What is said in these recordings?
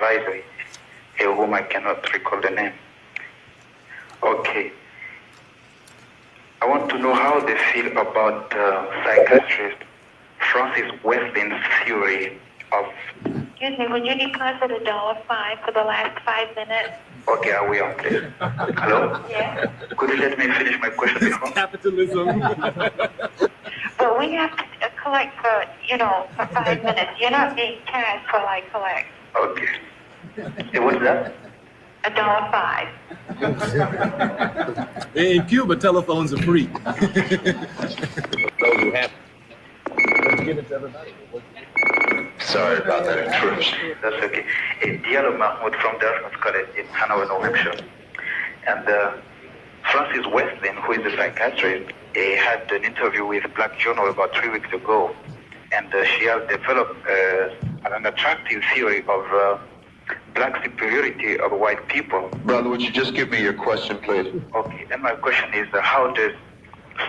advisory, whom I cannot recall the name. Okay. I want to know how they feel about psychiatrist Francis Weston's theory of... Excuse me, would you deposit $1.05 for the last 5 minutes? Okay, I will, please. Hello? Yes. Could you let me finish my question before? Capitalism. But we have to collect for, for 5 minutes. You're not being charged for I collect. Okay. Hey, what's that? $1.05. In Cuba, telephones are free. Those who have. Let's give it to everybody. Sorry about that intrusion. That's okay. Diallo Mahmoud from Dartmouth College in Hanover, New Hampshire. And Francis Weston, who is a psychiatrist, had an interview with Black Journal about 3 weeks ago. And she has developed an attractive theory of black superiority of white people. Brother, would you just give me your question, please? Okay, and my question is, how does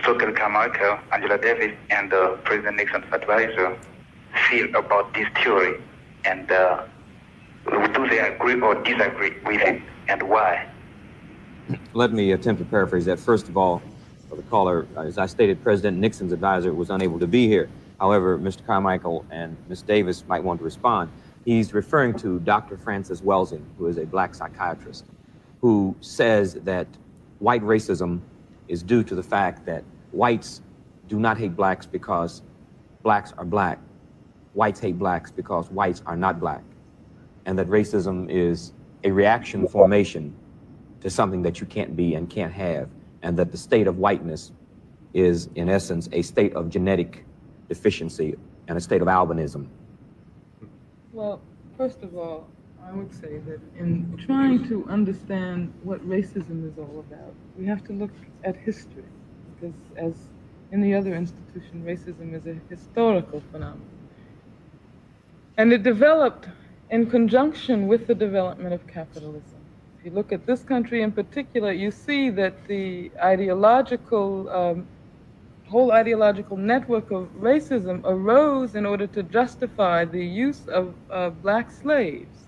Stokely Carmichael, Angela Davis, and President Nixon's advisor feel about this theory? And do they agree or disagree with it, and why? Let me attempt to paraphrase that. First of all, for the caller, as I stated, President Nixon's advisor was unable to be here. However, Mr. Carmichael and Ms. Davis might want to respond. He's referring to Dr. Francis Welsing, who is a black psychiatrist, who says that white racism is due to the fact that whites do not hate blacks because blacks are black. Whites hate blacks because whites are not black. And that racism is a reaction formation to something that you can't be and can't have. And that the state of whiteness is, in essence, a state of genetic deficiency and a state of albinism. Well, first of all, I would say that in trying to understand what racism is all about, we have to look at history, because as in the other institution, racism is a historical phenomenon. And it developed in conjunction with the development of capitalism. If you look at this country in particular, you see that the whole ideological network of racism arose in order to justify the use of black slaves,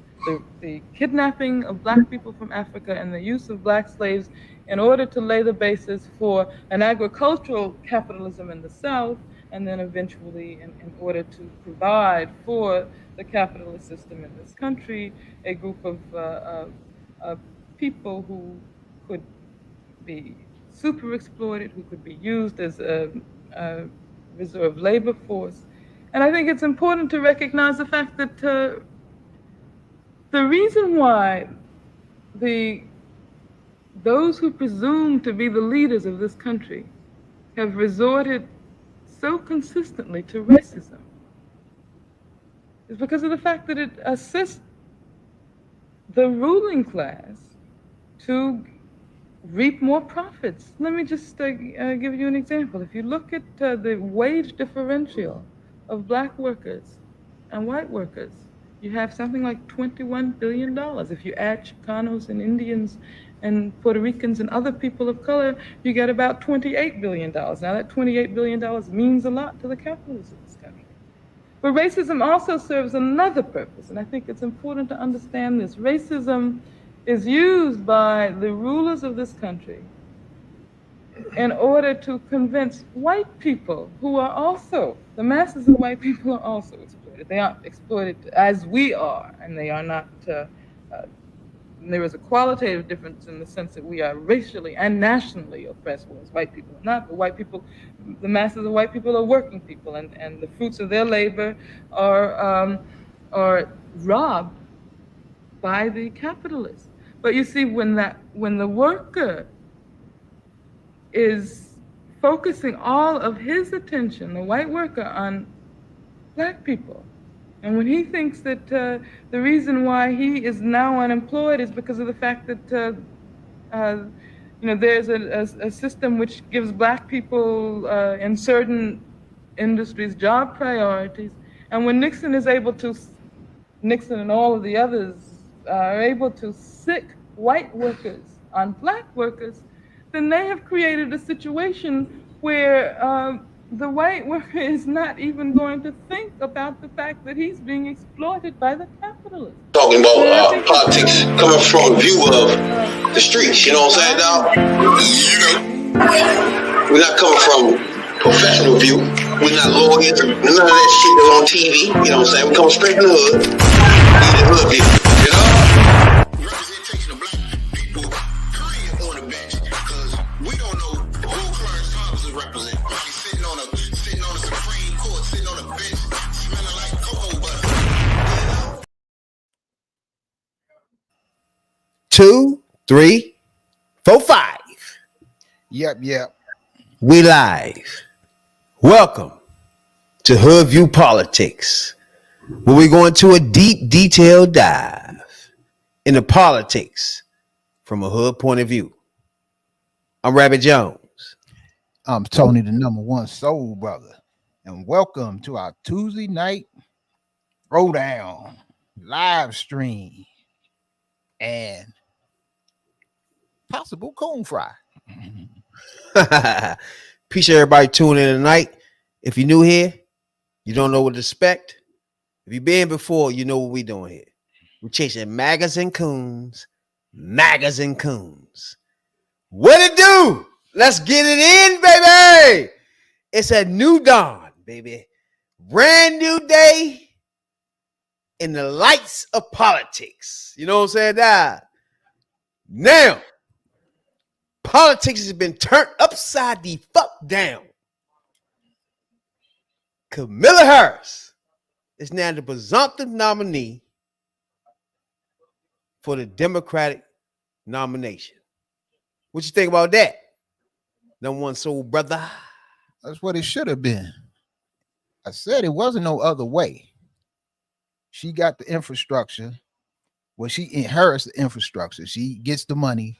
the kidnapping of black people from Africa and the use of black slaves in order to lay the basis for an agricultural capitalism in the South, and then eventually in order to provide for the capitalist system in this country, a group of people who could be super exploited, who could be used as a reserve labor force. And I think it's important to recognize the fact that the reason why those who presume to be the leaders of this country have resorted so consistently to racism is because of the fact that it assists the ruling class to reap more profits. Let me just give you an example. If you look at the wage differential of black workers and white workers, you have something like $21 billion. If you add Chicanos and Indians and Puerto Ricans and other people of color, you get about $28 billion. Now that $28 billion means a lot to the capitalists of this country. But racism also serves another purpose, and I think it's important to understand this. Racism is used by the rulers of this country in order to convince white people who are also, the masses of white people are also exploited. They aren't exploited as we are, and they are not, there is a qualitative difference in the sense that we are racially and nationally oppressed, whereas white people are not. But white people, the masses of white people are working people, and the fruits of their labor are robbed by the capitalists. But you see, when the worker is focusing all of his attention, the white worker, on black people, and when he thinks that the reason why he is now unemployed is because of the fact that there's a system which gives black people in certain industries job priorities, and when Nixon and all of the others are able to sick white workers on black workers, then they have created a situation where the white worker is not even going to think about the fact that he's being exploited by the capitalists. Talking about politics coming from a view of the streets. You know what I'm saying, dog? We're not coming from professional view. We're not lawyers. None of that shit that's on TV. You know what I'm saying? We come straight from the hood. We the hood people. You know? Representation of black people, period, on the bench. Because we don't know who Clarence Thomas is representing. He's sitting on the Supreme Court, sitting on a bench, smelling like cocoa butter. 2, 3, 4, 5. Yep. We live. Welcome to Hoodviewpolitics, where we go into a deep, detailed dive into politics from a hood point of view. I'm Rabbit Jones. I'm Tony, the #1 soul brother, and welcome to our Tuesday night throwdown live stream and possible coon fry. Appreciate everybody tuning in tonight. If you're new here, you don't know what to expect. If you've been before, you know what we're doing here. We're chasing magazine coons. What it do? Let's get it in, baby. It's a new dawn, baby. Brand new day in the lights of politics. You know what I'm saying? Now, politics has been turned upside the fuck down. Kamala Harris is now the presumptive nominee for the Democratic nomination. What you think about that? #1 soul brother. That's what it should have been. I said it wasn't no other way. She got the infrastructure. Well, she inherits the infrastructure. She gets the money.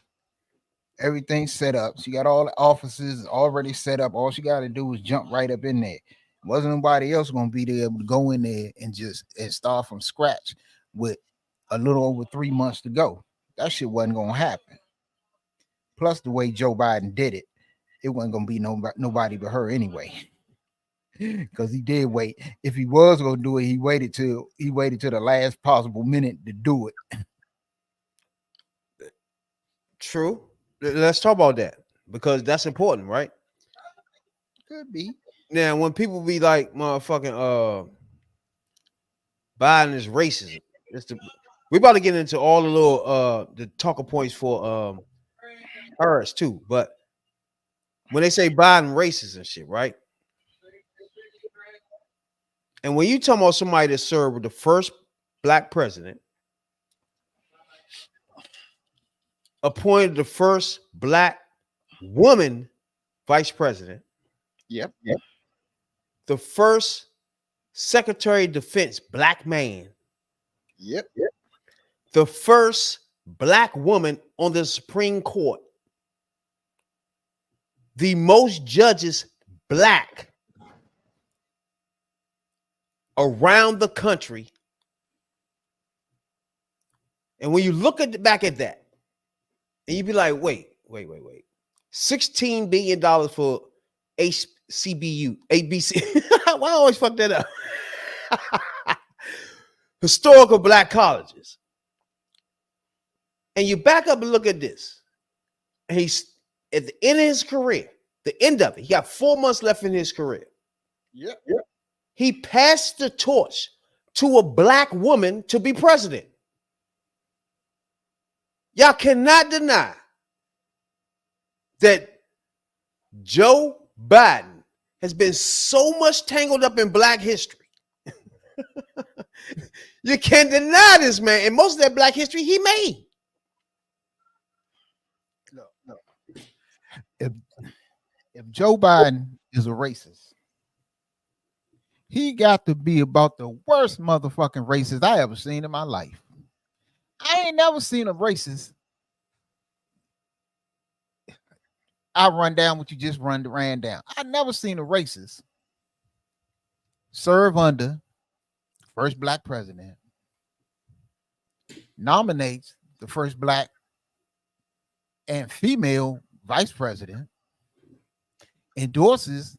Everything's set up. She got all the offices already set up. All she got to do is jump right up in there. Wasn't nobody else going to be able to go in there and start from scratch with a little over 3 months to go. That shit wasn't going to happen. Plus, the way Joe Biden did it, it wasn't going to be nobody but her anyway. Because he did wait. If he was going to do it, he waited till the last possible minute to do it. True. Let's talk about that because that's important, right? Could be. Now, when people be like, motherfucking Biden is racism. We're about to get into all the little the talking points for Harris too. But when they say Biden racist and shit, right? And when you talk about somebody that served with the first black president, appointed the first black woman vice president. Yep. The first Secretary of Defense black man. Yep. The first black woman on the Supreme Court. The most judges black around the country. And when you look back at that, and you be like, wait. $16 billion for HCBU, ABC. Why I always fuck that up? Historical black colleges. And you back up and look at this. And he's at the end of his career, the end of it. He got 4 months left in his career. Yep. He passed the torch to a black woman to be president. Y'all cannot deny that Joe Biden has been so much tangled up in black history. You can't deny this, man. And most of that black history he made. No. If Joe Biden is a racist, he got to be about the worst motherfucking racist I ever seen in my life. I ain't never seen a racist. I run down what you just ran down. I never seen a racist serve under first black president, nominates the first black and female vice president, endorses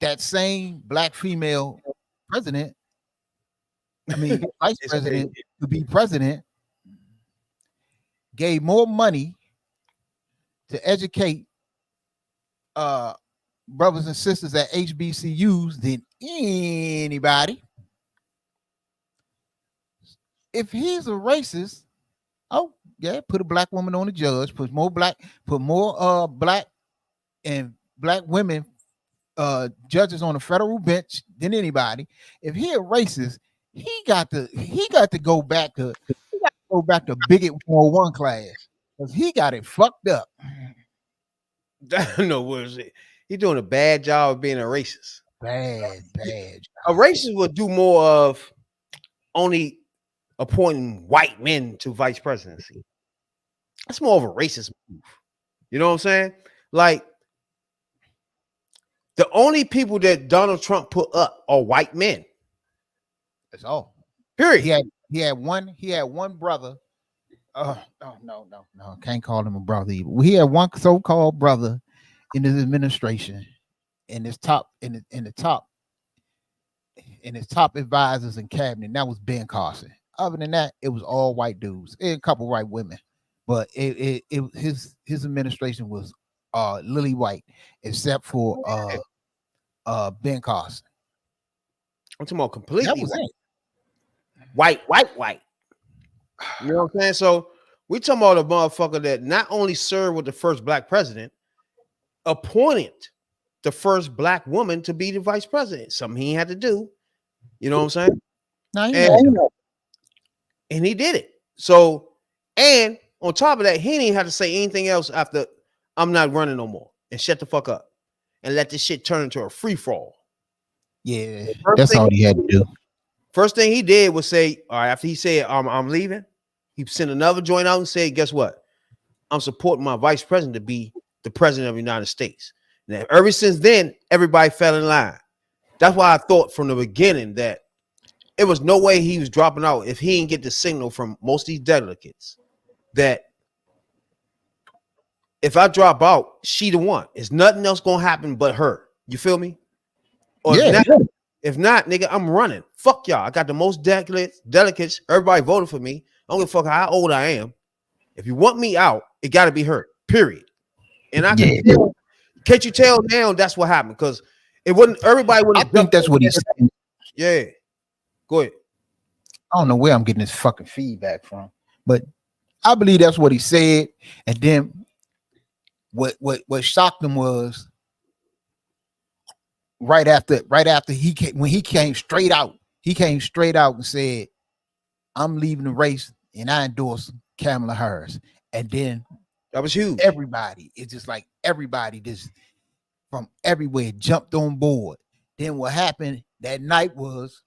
that same black female president, I mean, vice It's president crazy. to be president, gave more money to educate brothers and sisters at HBCUs than anybody. If he's a racist, oh yeah, put a black woman on the judge, put more black and black women judges on the federal bench than anybody. If he a racist, he got to go back to Bigot 101 class because he got it fucked up. No, what is it? He's doing a bad job of being a racist. Bad. A racist will do more of only appointing white men to vice presidency. That's more of a racist move. You know what I'm saying? Like, the only people that Donald Trump put up are white men. That's all. Period. He had one brother. No, can't call him a brother. Either. He had one so-called brother in his administration, in his top advisors and cabinet. That was Ben Carson. Other than that, it was all white dudes and a couple white women. But his administration was lily white, except for Ben Carson. I'm talking about completely white. White. You know what I'm saying? So we talking about a motherfucker that not only served with the first black president, appointed the first black woman to be the vice president. Something he had to do. You know what I'm saying? And he did it. So, and on top of that, he didn't have to say anything else after I'm not running no more and shut the fuck up and let this shit turn into a free for all. Yeah, that's all he had to do. First thing he did was say, all right, after he said, I'm leaving, he sent another joint out and said, guess what? I'm supporting my vice president to be the president of the United States. Now, ever since then, everybody fell in line. That's why I thought from the beginning that it was no way he was dropping out if he didn't get the signal from most of these delegates that if I drop out, she the one. There's nothing else gonna happen but her. You feel me? Or if not, nigga, I'm running. Fuck y'all. I got the most delegates. Everybody voted for me. I don't give a fuck how old I am. If you want me out, it got to be her. Period. And I can tell, can't you tell now that's what happened? Because it wouldn't. Everybody wouldn't. I think that's what he said. Yeah. Go ahead. I don't know where I'm getting this fucking feedback from, but I believe that's what he said. And then what shocked him was right after he came straight out and said, I'm leaving the race and I endorse Kamala Harris. And then that was huge. Everybody, it's just like everybody just from everywhere jumped on board. Then what happened that night was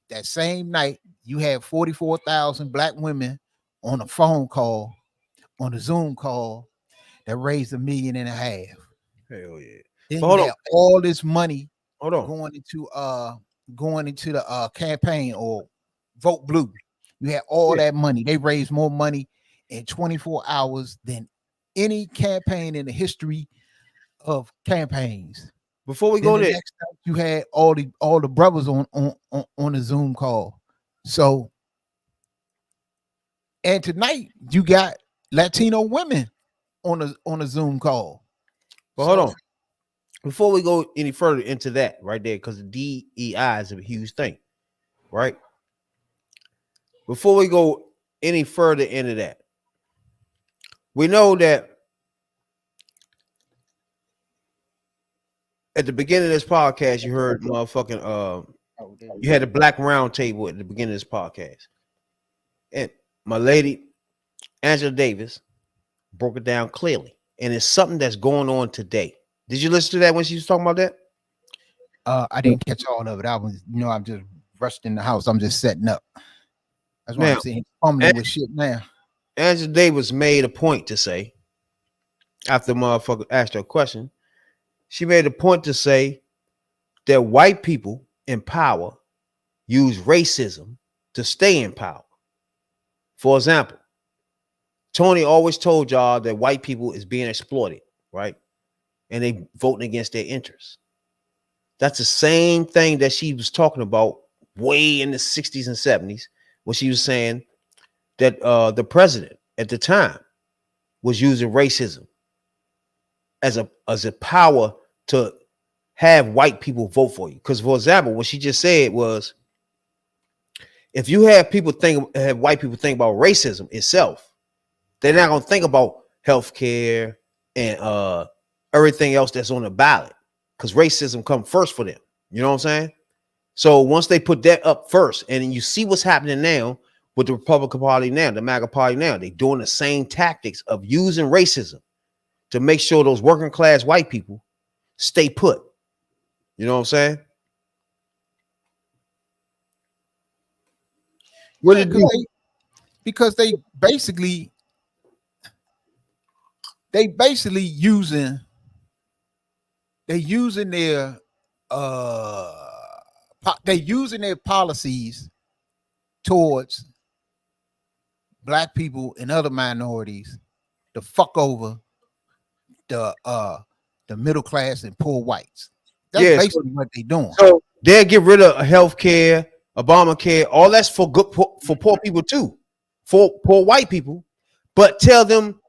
that same night you had 44,000 black women on a phone call, on a Zoom call that raised $1.5 million. Hell yeah. Then you had all this money going into the campaign or vote blue. You had all that money. They raised more money in 24 hours than any campaign in the history of campaigns. Before we go there, next time you had all the brothers on the Zoom call. So, and tonight you got Latino women on a Zoom call. But hold on. Before we go any further into that right there, because the DEI is a huge thing, right? Before we go any further into that, we know that at the beginning of this podcast, you heard motherfucking you had a black round table at the beginning of this podcast. And my lady, Angela Davis, broke it down clearly. And it's something that's going on today. Did you listen to that when she was talking about that? I didn't catch all of it. I'm just rushed in the house. I'm just setting up. That's why I'm saying fumbling with shit now. Angela Davis made a point to say, after motherfucker asked her a question, she made a point to say that white people in power use racism to stay in power. For example, Tony always told y'all that white people is being exploited, right? And they voting against their interests. That's the same thing that she was talking about way in the 60s and 70s when she was saying that the president at the time was using racism as a power to have white people vote for you. Because, for example, what she just said was, if you have white people think about racism itself, they're not gonna think about healthcare and everything else that's on the ballot, because racism comes first for them. You know what I'm saying? So once they put that up first, and you see what's happening now with the Republican Party now, the MAGA Party now, they're doing the same tactics of using racism to make sure those working class white people stay put. You know what I'm saying? What did because they basically using their policies towards black people and other minorities to fuck over the middle class and poor whites. That's basically what they're doing. So they'll get rid of healthcare, Obamacare, all that's for poor people too, for poor white people, but tell them,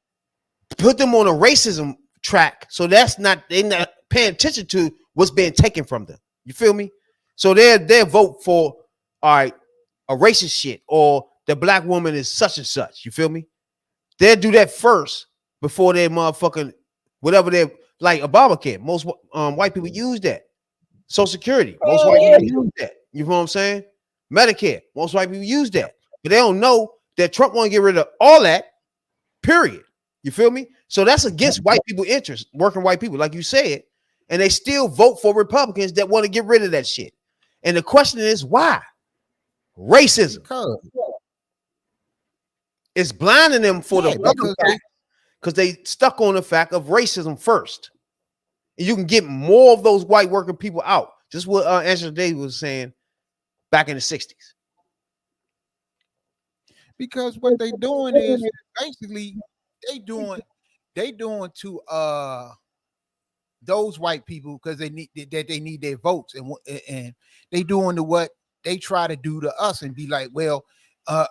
put them on a racism track, so they're not paying attention to what's being taken from them. You feel me? So they'll vote for, all right, a racist shit, or the black woman is such and such. You feel me? They'll do that first before they motherfucking whatever they like. Obamacare, most white people use that. Social Security, most white people use that. You know what I'm saying? Medicare, most white people use that, but they don't know that Trump want to get rid of all that. Period. You feel me? So that's against white people interests, working white people, like you said, and they still vote for Republicans that want to get rid of that shit. And the question is, why? Racism. It's blinding them for the fact, because they stuck on the fact of racism first. And you can get more of those white working people out. Just what Angela Davis was saying back in the 60s. Because what they doing is basically they doing to those white people, because they need their votes, and they doing to what they try to do to us, and be like, well,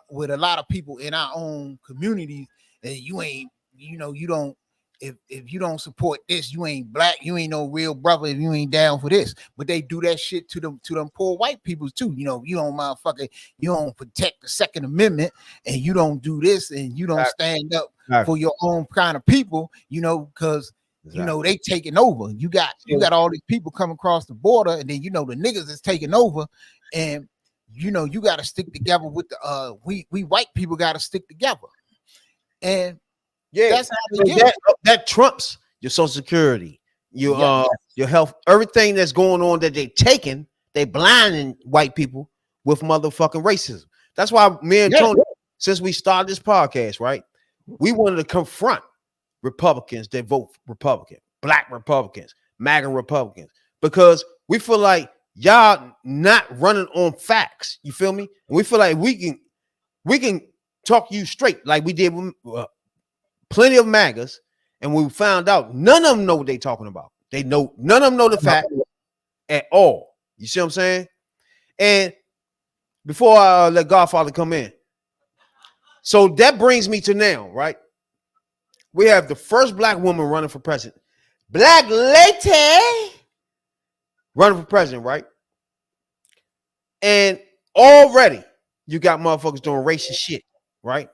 with a lot of people in our own communities, and you ain't, you don't, if you don't support this, you ain't black, you ain't no real brother if you ain't down for this. But they do that shit to them poor white people too. You don't motherfucker, you don't protect the Second Amendment, and you don't do this, and you don't stand up for your own kind of people, because they taking over. You got all these people come across the border, and then the niggas is taking over, and you got to stick together with the we white people got to stick together. And that's how they get that trumps your Social Security, your health, everything that's going on that they taking, they blinding white people with motherfucking racism. That's why me and Tony, since we started this podcast, right, we wanted to confront Republicans that vote Republican, black Republicans, MAGA Republicans, because we feel like y'all not running on facts. You feel me? And we feel like we can talk you straight, like we did with plenty of MAGAs, and we found out none of them know what they talking about. They know none of them know the fact at all. You see what I'm saying? And before I let Godfather come in, so that brings me to now, right? We have the first black woman running for president, black lady running for president, right? And already you got motherfuckers doing racist shit, right?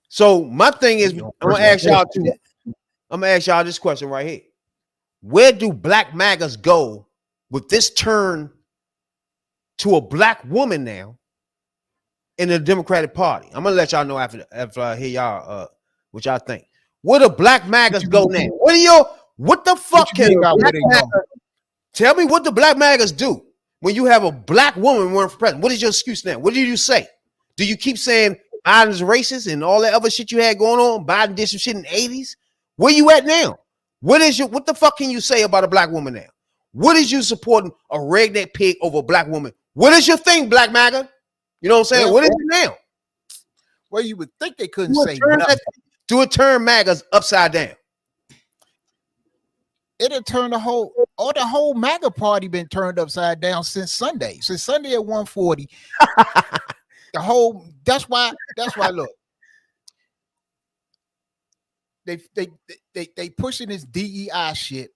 So my thing is, I'm gonna ask y'all this question right here. Where do black MAGAs go with this turn to a black woman now in the Democratic Party? I'm gonna let y'all know after I hear y'all what y'all think. Where do black MAGAs go now? What the fuck can tell me what the black MAGAs do when you have a black woman running for president? What is your excuse now? What do you say? Do you keep saying Biden's racist and all that other shit you had going on? Biden did some shit in the 80s. Where you at now? What the fuck can you say about a black woman now? What is you supporting a redneck pig over a black woman? What is your thing, black MAGA? You know what I'm saying? What is it now? Well, you would think they couldn't say nothing. Do it turn MAGAs upside down? It'll turn the whole Or the whole MAGA party been turned upside down since Sunday. Since Sunday at 1:40. The whole that's why look. They pushing this DEI shit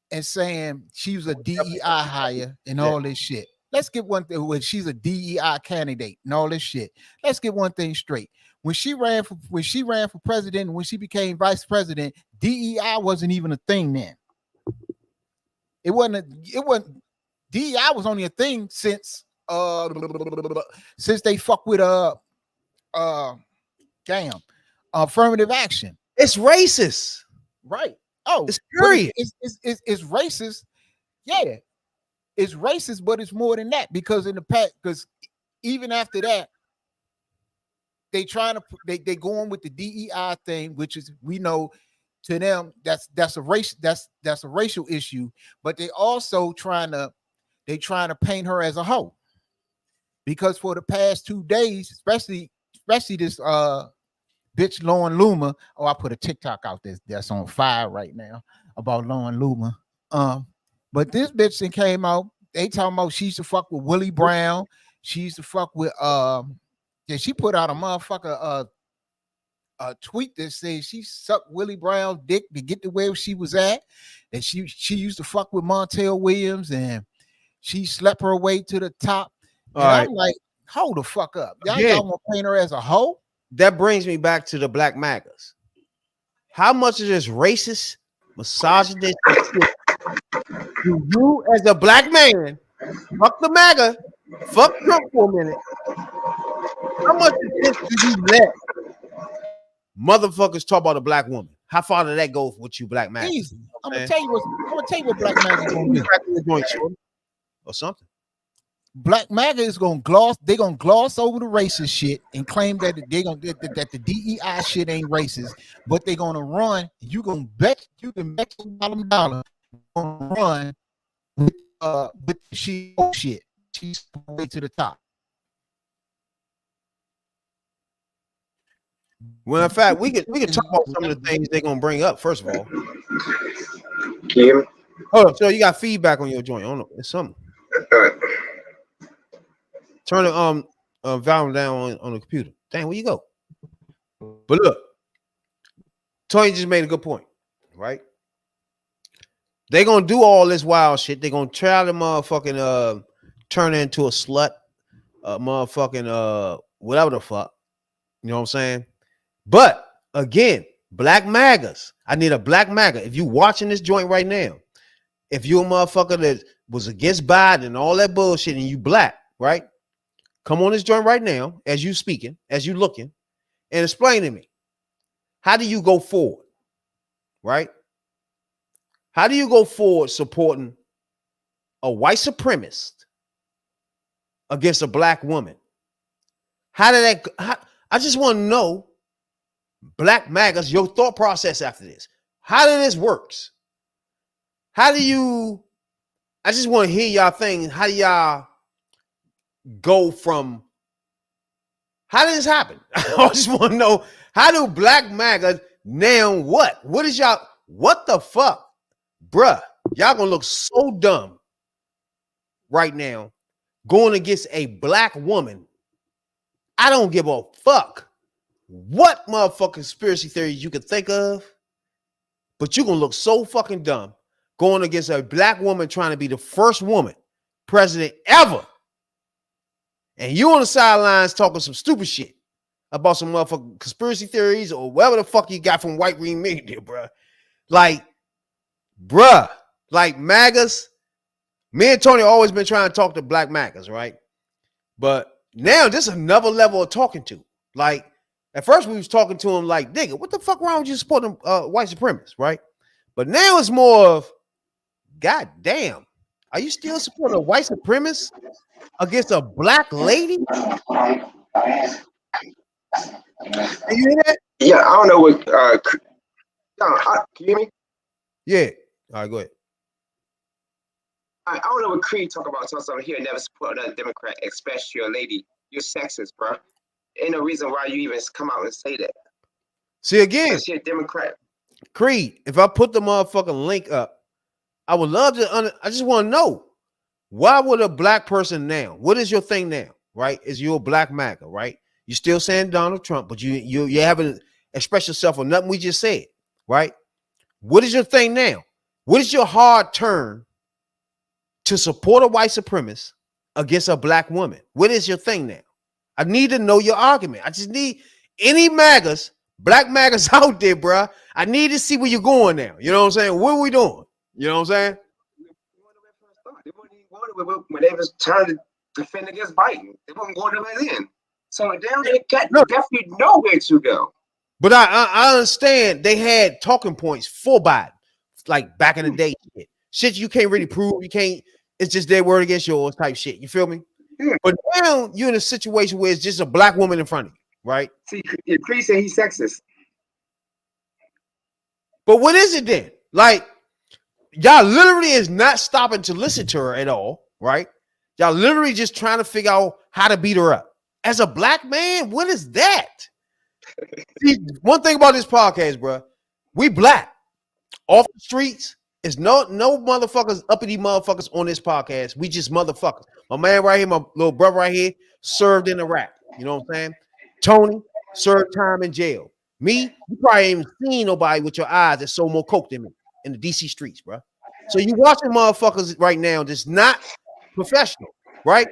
and saying she was a DEI hire and all this shit. Let's get one thing when she's a DEI candidate and all this shit. Let's get one thing straight. When she ran for president, and when she became vice president, DEI wasn't even a thing then. It wasn't DEI was only a thing since they fuck with affirmative action. It's racist. Right. Oh, it's period. It's racist. Yeah, it's racist, but it's more than that because in the past, because even after that, they go on with the DEI thing, which is we know to them that's a racial issue, but they also trying to paint her as a hoe because for the past 2 days, especially this bitch Lauren Loomer. Oh, I put a TikTok out there that's on fire right now about Lauren Loomer. But this bitch that came out, they talking about she used to fuck with Willie Brown. She used to fuck with she put out a motherfucker a tweet that says she sucked Willie Brown's dick to get to where she was at. And she used to fuck with Montel Williams and she slept her way to the top. And I'm like, hold the fuck up. Y'all want to paint her as a hoe? That brings me back to the black MAGAs. How much of this racist, misogynist shit do you, as a black man, fuck the MAGA, fuck Trump for a minute? How much of this do you let motherfuckers talk about a black woman? How far did that go with you, black MAGA? Easy. I'm gonna tell you what black MAGA is gonna do. Or something. Black MAGA is gonna gloss over the racist shit and claim that that the DEI shit ain't racist, but they're gonna run. You can bet $1 run with shit. She's way to the top. Well, in fact, we can talk about some of the things they're gonna bring up. First of all, Can you hear me? hold up, so you got feedback on your joint. I don't know, it's something. Turn the volume down on the computer. Dang, where you go? But look, Tony just made a good point, right? They're gonna do all this wild shit. They're gonna try to motherfucking turn her into a slut, motherfucking whatever the fuck. You know what I'm saying? But again, black MAGAs. I need a black MAGA. If you watching this joint right now, if you're a motherfucker that was against Biden and all that bullshit and you black, right? Come on this joint right now, as you speaking, as you looking, and explain to me, how do you go forward, right? How do you go forward supporting a white supremacist against a black woman? How did that? I just want to know, black MAGAs, your thought process after this. How did this works? How do you? I just want to hear y'all thing. How do y'all go from? How did this happen? I just want to know, how do black MAGA now what? What is y'all? What the fuck, bruh? Y'all gonna look so dumb right now going against a black woman. I don't give a fuck what motherfucking conspiracy theories you could think of, but you're gonna look so fucking dumb going against a black woman trying to be the first woman president ever. And you on the sidelines talking some stupid shit about some motherfucking conspiracy theories or whatever the fuck you got from white green media, bruh. Like MAGAs. Me and Tony always been trying to talk to black MAGAs, right? But now this is another level of talking to. Like, at first we was talking to him like, nigga, what the fuck wrong with you supporting white supremacists, right? But now it's more of, God damn, are you still supporting a white supremacist against a black lady? You hear that? Yeah, I don't know what. Can you hear me? Yeah. All right, go ahead. I don't know what Creed talk about. Something here, never support another Democrat, especially a lady. You're sexist, bro. Ain't no reason why you even come out and say that. See, again, you're a Democrat. Creed, if I put the motherfucking link up I would love to. I just want to know, why would a black person now? What is your thing now? Right? Is you a black MAGA? Right? You still saying Donald Trump, but you haven't expressed yourself on nothing we just said. Right? What is your thing now? What is your hard turn to support a white supremacist against a black woman? What is your thing now? I need to know your argument. I just need any MAGAs, black MAGAs out there, bro. I need to see where you're going now. You know what I'm saying? What are we doing? You know what I'm saying? They weren't even going when they was trying to defend against Biden. They wasn't going nowhere then. So down they got definitely nowhere to go. But I understand they had talking points for Biden, like back in the day. Shit you can't really prove. You can't. It's just their word against yours type shit. You feel me? Yeah. But now you're in a situation where it's just a black woman in front of you, right? See, Cree said he's sexist. But what is it then? Like, y'all literally is not stopping to listen to her at all, right? Y'all literally just trying to figure out how to beat her up. As a black man, what is that? See, one thing about this podcast, bro, we black. Off the streets, is no motherfuckers, uppity motherfuckers on this podcast. We just motherfuckers. My man right here, my little brother right here, served in Iraq. You know what I'm saying? Tony served time in jail. Me, you probably ain't even seen nobody with your eyes that sold more coke than me in the DC streets, bro. So you watching motherfuckers right now that's not professional, right?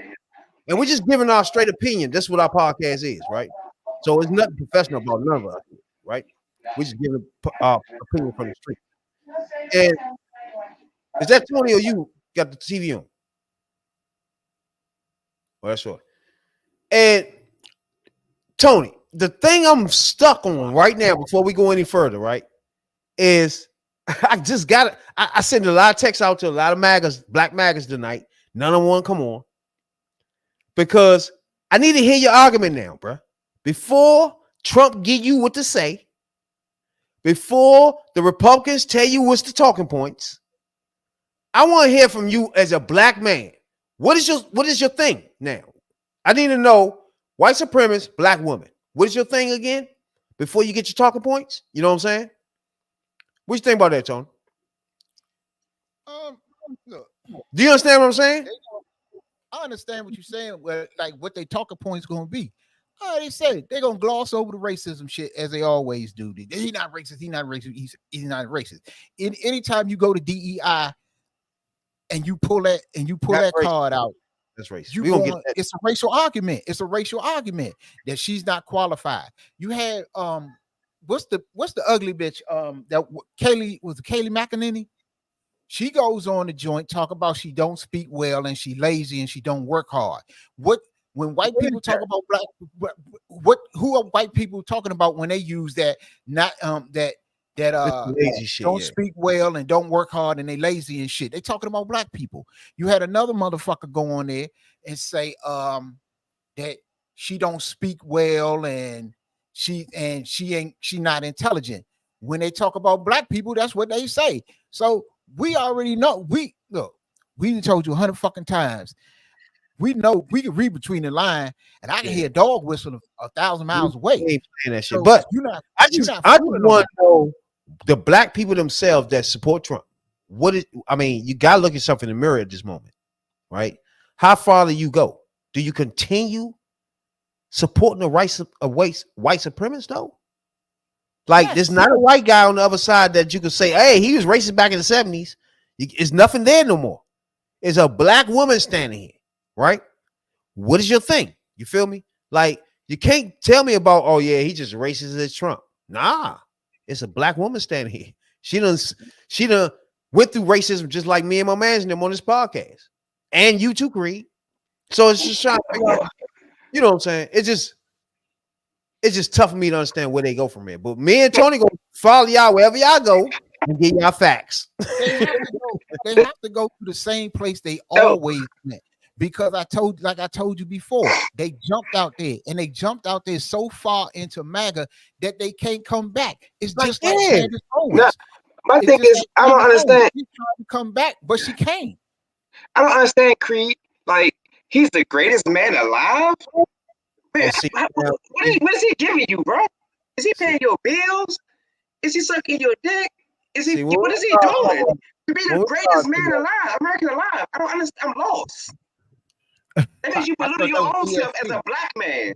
And we're just giving our straight opinion. That's what our podcast is, right? So it's nothing professional about none of us, right? We're just giving our opinion from the street. And is that Tony or you got the TV on? Well, that's right. And Tony, the thing I'm stuck on right now before we go any further, right, is I just got it. I sent a lot of texts out to a lot of MAGAs, black MAGAs tonight. None of them want to come on because I need to hear your argument now, bro. Before Trump give you what to say, before the Republicans tell you what's the talking points, I want to hear from you as a black man. What is your thing now? I need to know white supremacist, black woman. What is your thing again? Before you get your talking points, you know what I'm saying? What you think about that, Tony? Look, do you understand what I'm saying? I understand what you're saying. Where like what they talking points going to be. They say they're gonna gloss over the racism shit as they always do. He's not racist. He's not racist. He's not racist. Anytime you go to DEI and you pull that card out, that's racist. It's a racial argument. It's a racial argument that she's not qualified. You had what's the ugly bitch that Kaylee McEnany? She goes on the joint talk about she don't speak well and she lazy and she don't work hard. When white people talk about black, who are white people talking about when they use that lazy shit, don't speak well and don't work hard and they lazy and shit? They talking about black people. You had another motherfucker go on there and say that she don't speak well and she not intelligent. When they talk about black people, that's what they say. So we already know. We told you 100 fucking times. We know we can read between the line, and I can hear a dog whistle 1,000 miles away. Ain't playing that shit. So but I just want to know the black people themselves that support Trump. You gotta look yourself in the mirror at this moment, right? How far do you go? Do you continue supporting the rights of white supremacists though? Like, yes. There's not a white guy on the other side that you can say, hey, he was racist back in the 70s. It's nothing there no more. It's a black woman standing here. Right? What is your thing? You feel me? Like, you can't tell me about, oh yeah, he just racist as Trump. Nah, it's a black woman standing here. She done went through racism just like me and my man and them on this podcast. And you too, Creed. So it's just trying to figure out, you know what I'm saying? It's just tough for me to understand where they go from here. But me and Tony gonna follow y'all wherever y'all go and get y'all facts. They have to go to the same place they always went. Because I told you before, they jumped out there so far into MAGA that they can't come back. It's just like Candace Owens. My thing is, I don't understand. She's trying to come back, but she can't. I don't understand, Creed. Like, he's the greatest man alive. Man, what is he giving you, bro? Is he paying your bills? Is he sucking your dick? What is he doing? To be the greatest man alive, American alive. I don't understand. I'm lost. That means you belittle your own self as a black man.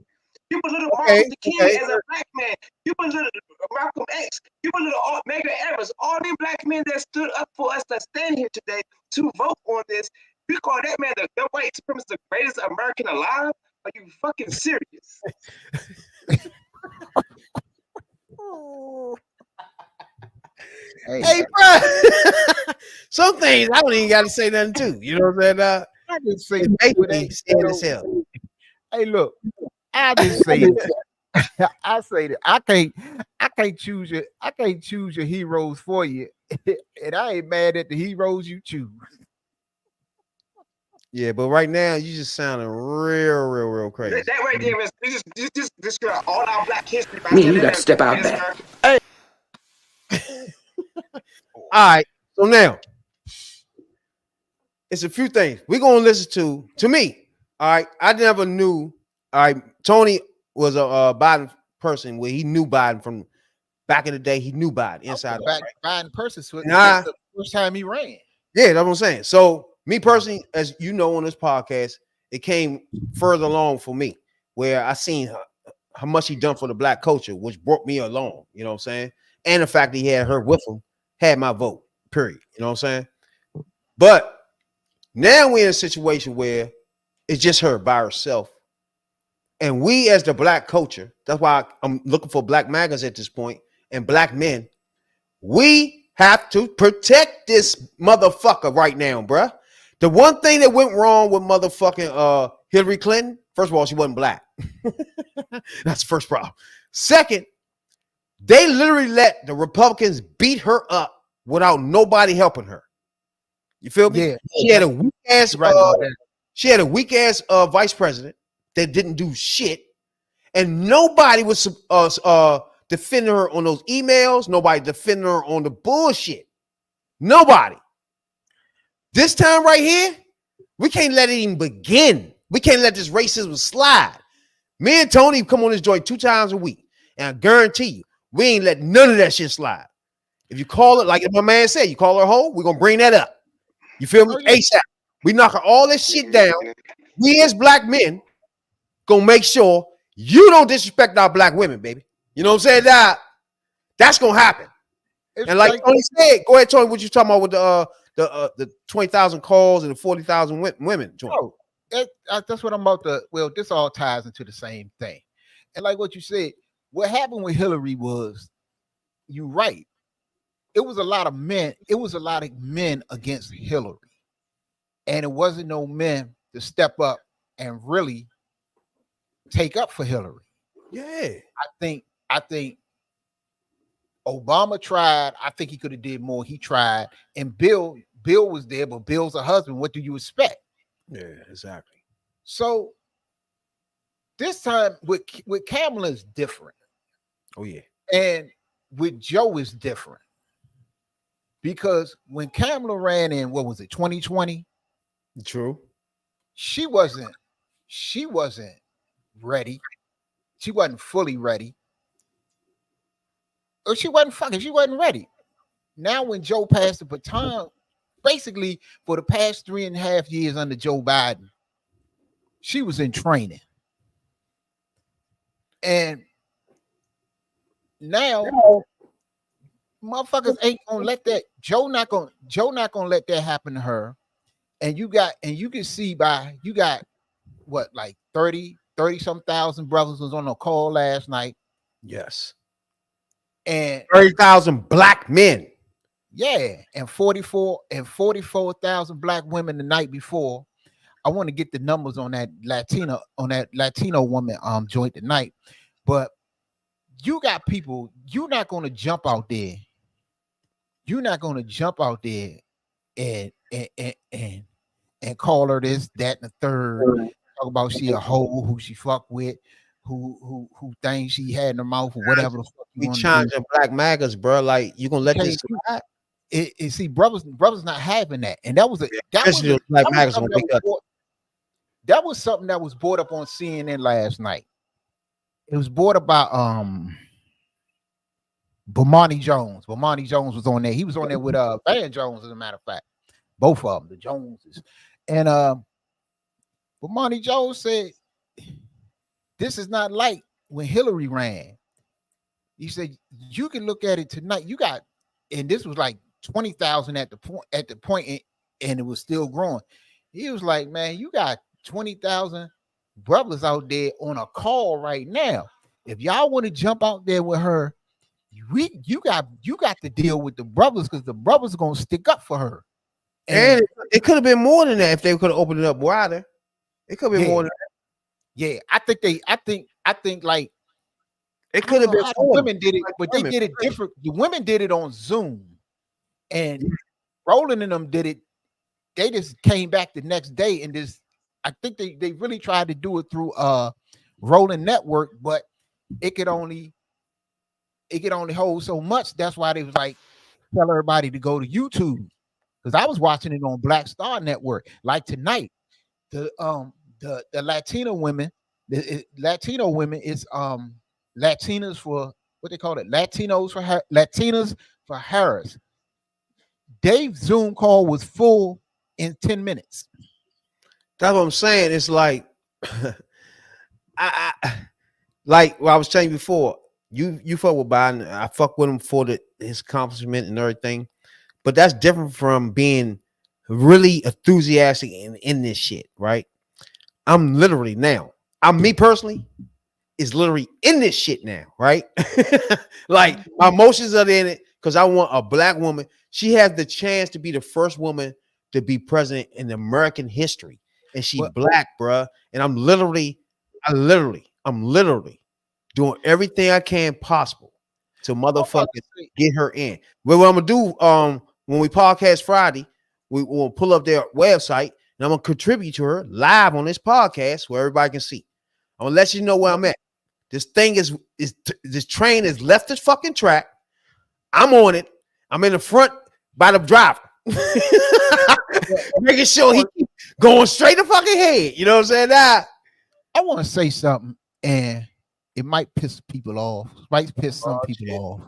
You belittle Martin Luther King as a black man. You belittle Malcolm X. You belittle Medgar Evers. All these black men that stood up for us to stand here today to vote on this. You call that man the white supremacist, the greatest American alive? Are you fucking serious? Hey, bro. Some things I don't even got to say nothing to. You know what I'm saying? I just say scared as hell. Hey, look, I just say that. I say that I can't choose your heroes for you, and I ain't mad at the heroes you choose. Yeah, but right now you just sounding real crazy. That right there is this girl, all our black history. Man, you got to step out there. Hey. All right, so now it's a few things we're gonna listen to me. All right, I never knew. All right, Tony was a Biden person where he knew Biden from back in the day. He knew Biden inside. Biden person, the first time he ran. Yeah, that's what I'm saying. So me personally, as you know, on this podcast, it came further along for me where I seen how much he done for the black culture, which brought me along. You know what I'm saying? And the fact that he had her with him had my vote. Period. You know what I'm saying? But now we're in a situation where it's just her by herself. And we as the black culture, that's why I'm looking for black magazines at this point, and black men, we have to protect this motherfucker right now, bruh. The one thing that went wrong with motherfucking Hillary Clinton, first of all, she wasn't black. That's the first problem. Second, they literally let the Republicans beat her up without nobody helping her. You feel me? Yeah. She had a weak ass. She had a weak ass vice president that didn't do shit, and nobody was defending her on those emails. Nobody defending her on the bullshit. Nobody. This time right here, we can't let it even begin. We can't let this racism slide. Me and Tony come on this joint 2 times a week, and I guarantee you, we ain't let none of that shit slide. If you call it, like my man said, you call her a hoe, we're gonna bring that up. You feel me? ASAP. We knocking all this shit down. We as black men gonna make sure you don't disrespect our black women, baby. You know what I'm saying? That's gonna happen. And like Tony said, go ahead, Tony. What you talking about with the 20,000 calls and the 40,000 women? Oh, that's what I'm about to. Well, this all ties into the same thing. And like what you said, what happened with Hillary was, you're right. It was a lot of men. It was a lot of men against Hillary, and it wasn't no men to step up and really take up for Hillary. Yeah, I think Obama tried. I think he could have did more. He tried, and Bill was there, but Bill's a husband. What do you expect? Yeah, exactly. So this time with Kamala is different. Oh yeah, and with Joe is different. Because when Kamala ran in, what was it, 2020? True. She wasn't ready. She wasn't fully ready. Or she wasn't ready. Now when Joe passed the baton, basically for the past 3.5 years under Joe Biden, she was in training. And now motherfuckers ain't gonna let that. Joe not gonna let that happen to her. And you can see you got what, like 30 some thousand brothers was on a call last night. Yes. And 30,000 black men. Yeah, and 44,000 black women the night before. I want to get the numbers on that Latino woman joint tonight. But you got people, you're not gonna jump out there. You're not gonna jump out there and call her this, that, and the third. Talk about she a hoe, who she fuck with, who thinks she had in her mouth or whatever the fuck. We challenging black magas, bro. Like, you gonna let this slide? See, brothers not having that, and that was something that was brought up on CNN last night. It was brought about Bomani Jones. Bomani Jones was on there. He was on there with Van Jones, as a matter of fact. Both of them, the Joneses. And Bomani Jones said, this is not like when Hillary ran. He said, you can look at it tonight. You got, and this was like 20,000 at the point, and it was still growing. He was like, man, you got 20,000 brothers out there on a call right now. If y'all want to jump out there with her, you got to deal with the brothers, because the brothers are gonna stick up for her. And it could have been more than that if they could have opened it up wider. It could have been more than that. Yeah, I think like it could have been the women did it, but they did it different. The women did it on Zoom, and Roland and them did it. They just came back the next day, and I think they really tried to do it through Roland Network, but it could only hold so much. That's why they was like, tell everybody to go to YouTube, because I was watching it on Black Star Network. Like tonight, the Latino women, is Latinas for what they call it, Latinas for Harris. Dave's Zoom call was full in 10 minutes. That's what I'm saying. It's like, I like what I was telling you before. You fuck with Biden. I fuck with him for his accomplishment and everything, but that's different from being really enthusiastic in this shit, right? I'm literally now. Me personally is literally in this shit now, right? Like my emotions are in it because I want a black woman. She has the chance to be the first woman to be president in American history, and she's black, bruh. And I'm literally doing everything I can possible to motherfucking get her in. Well, what I'm gonna do when we podcast Friday, we will pull up their website and I'm gonna contribute to her live on this podcast where everybody can see. I'm gonna let you know where I'm at. This thing this train has left this fucking track. I'm on it. I'm in the front by the driver, making sure he keeps going straight to fucking head. You know what I'm saying? Now, I want to say something, and it might piss people off. It might piss some people off.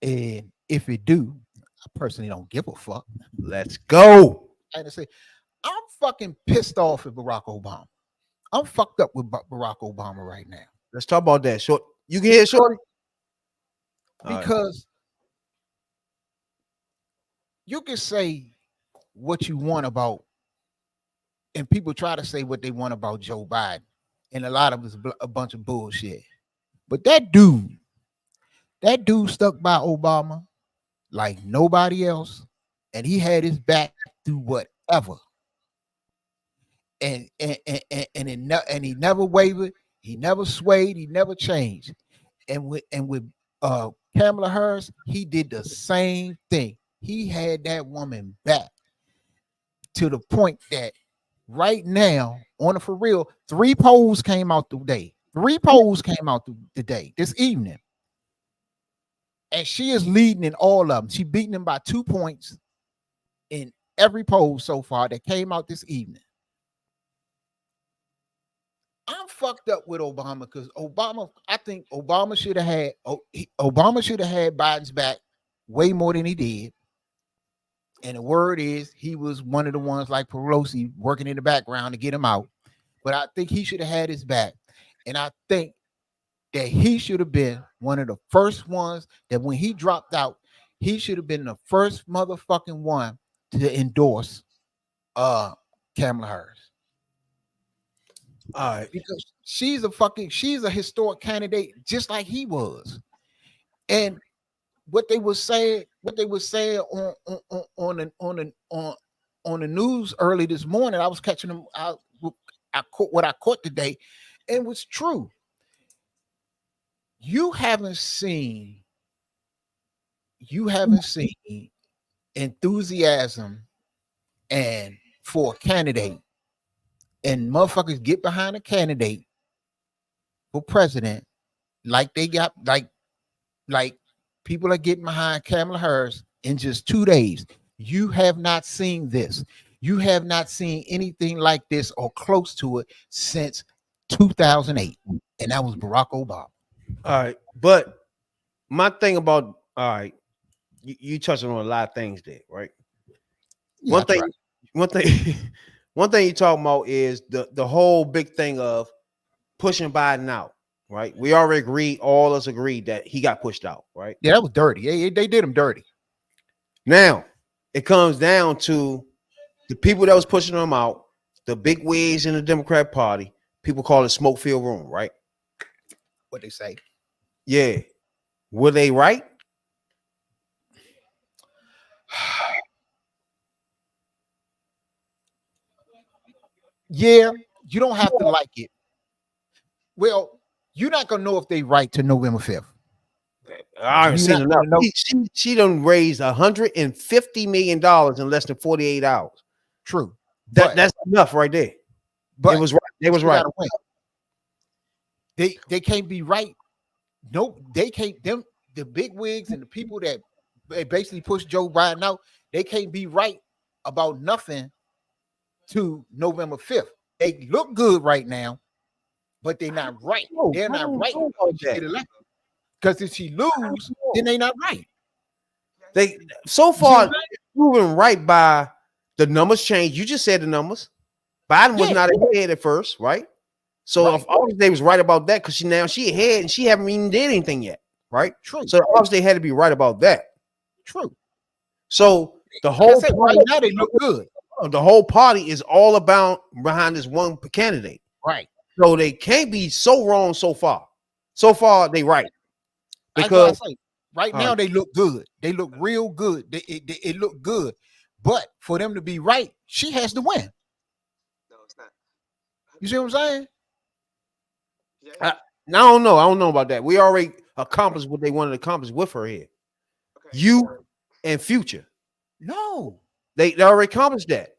And if it do, I personally don't give a fuck. Let's go. I say, I'm fucking pissed off at Barack Obama. I'm fucked up with Barack Obama right now. Let's talk about that. Short, you can hear it, Shorty? Because you can say what you want about, and people try to say what they want about Joe Biden, and a lot of it's a bunch of bullshit. But that dude stuck by Obama like nobody else, and he had his back through whatever. And he never wavered, he never swayed, he never changed. And with Kamala Harris, he did the same thing. He had that woman back to the point that right now, on the for real, 3 polls came out today. 3 polls came out today, this evening. And she is leading in all of them. She beating them by 2 points in every poll so far that came out this evening. I'm fucked up with Obama because I think Obama should have had Biden's back way more than he did. And the word is he was one of the ones like Pelosi working in the background to get him out. But I think he should have had his back. And I think that he should have been one of the first ones that when he dropped out, he should have been the first motherfucking one to endorse Kamala Harris. All right. Because she's a historic candidate just like he was. And what they were saying on the news early this morning, I was catching them. I caught what I caught today, and it was true. You haven't seen enthusiasm and for a candidate, and motherfuckers get behind a candidate for president like they got like people are getting behind Kamala Harris in just 2 days. You have not seen this. You have not seen anything like this or close to it since 2008, and that was Barack Obama. All right, but my thing about all right, you touching on a lot of things there, right? Yeah, One thing, one thing, one thing you talking about is the whole big thing of pushing Biden out, right? We already agreed, all of us agreed that he got pushed out, right? Yeah, that was dirty. Yeah, they did him dirty. Now it comes down to the people that was pushing him out, the big wigs in the Democrat Party. People call it smoke filled room, right? What they say? Yeah, were they right? Yeah, you don't have to like it. Well, you're not gonna know if they right to November 5th. I haven't seen enough. She done raised $150 million in less than 48 hours. True. That's enough right there. But it was right. They was right. They can't be right. Nope, they can't. Them the big wigs and the people that basically push Joe Biden out, they can't be right about nothing to November 5th. They look good right now, but they're not right. They're not right to get elected. Because if she lose, then they not right. They so far proven right by the numbers change. You just said the numbers. Biden was not ahead at first, right? So if obviously they was right about that, because she ahead and she haven't even did anything yet, right? True. So obviously they had to be right about that. True. So the whole party, right now they look good. The whole party is all about behind this one candidate. Right. So they can't be so wrong so far. So far they right. Because right now they look good. They look real good. It look good. But for them to be right, she has to win. No, it's not. You see what I'm saying? I don't know. I don't know about that. We already accomplished what they wanted to accomplish with her here. Okay. You and Future. No. They already accomplished that.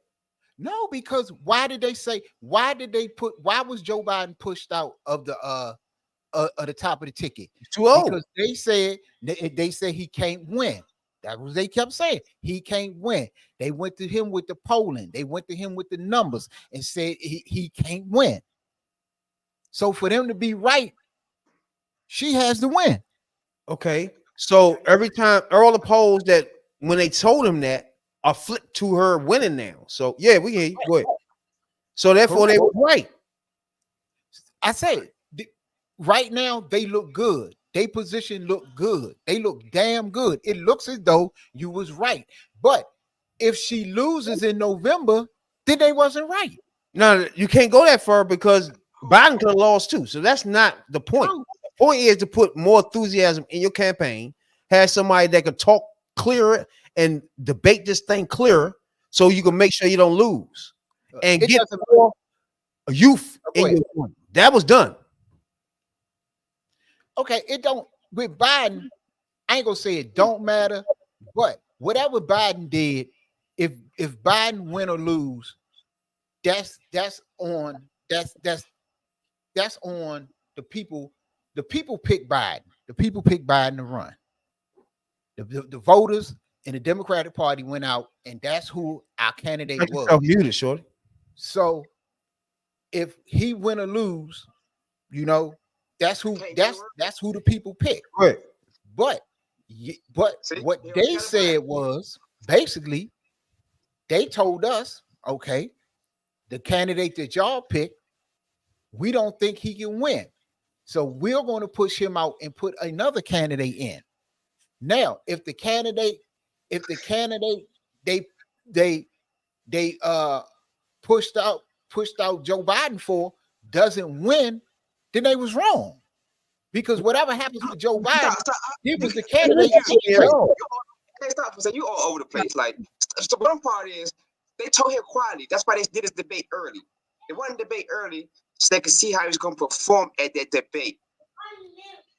No, because why was Joe Biden pushed out of the top of the ticket? Too old. Because they said he can't win. That was they kept saying. He can't win. They went to him with the polling. They went to him with the numbers and said he can't win. So for them to be right, she has to win. Okay. So every time, all the polls that when they told him that are flipped to her winning now. So yeah, we hear you. Go ahead. So therefore they were right. I say right now they look good. They position look good. They look damn good. It looks as though you was right. But if she loses in November, then they wasn't right. No, you can't go that far because Biden could have lost too. So that's not the point. The point is to put more enthusiasm in your campaign, have somebody that could talk clearer and debate this thing clearer so you can make sure you don't lose. And get more youth in your point. That was done. Okay, it don't with Biden. I ain't gonna say it don't matter, but whatever Biden did, if Biden win or lose, that's on the people. The people pick Biden. The people pick Biden to run. The voters in the Democratic Party went out, and that's who our candidate was. Muted, shorty. So if he win or lose, that's who the people pick. Right. But what they said was basically they told us, okay, the candidate that y'all pick, we don't think he can win. So we're going to push him out and put another candidate in. Now, if the candidate they pushed out Joe Biden for doesn't win, then they was wrong. Because whatever happens with Joe Biden, he was the candidate. Stop saying you all over the place. Like, so one part is they told him quietly. That's why they did this debate early. They wanted to debate early so they could see how he was going to perform at that debate.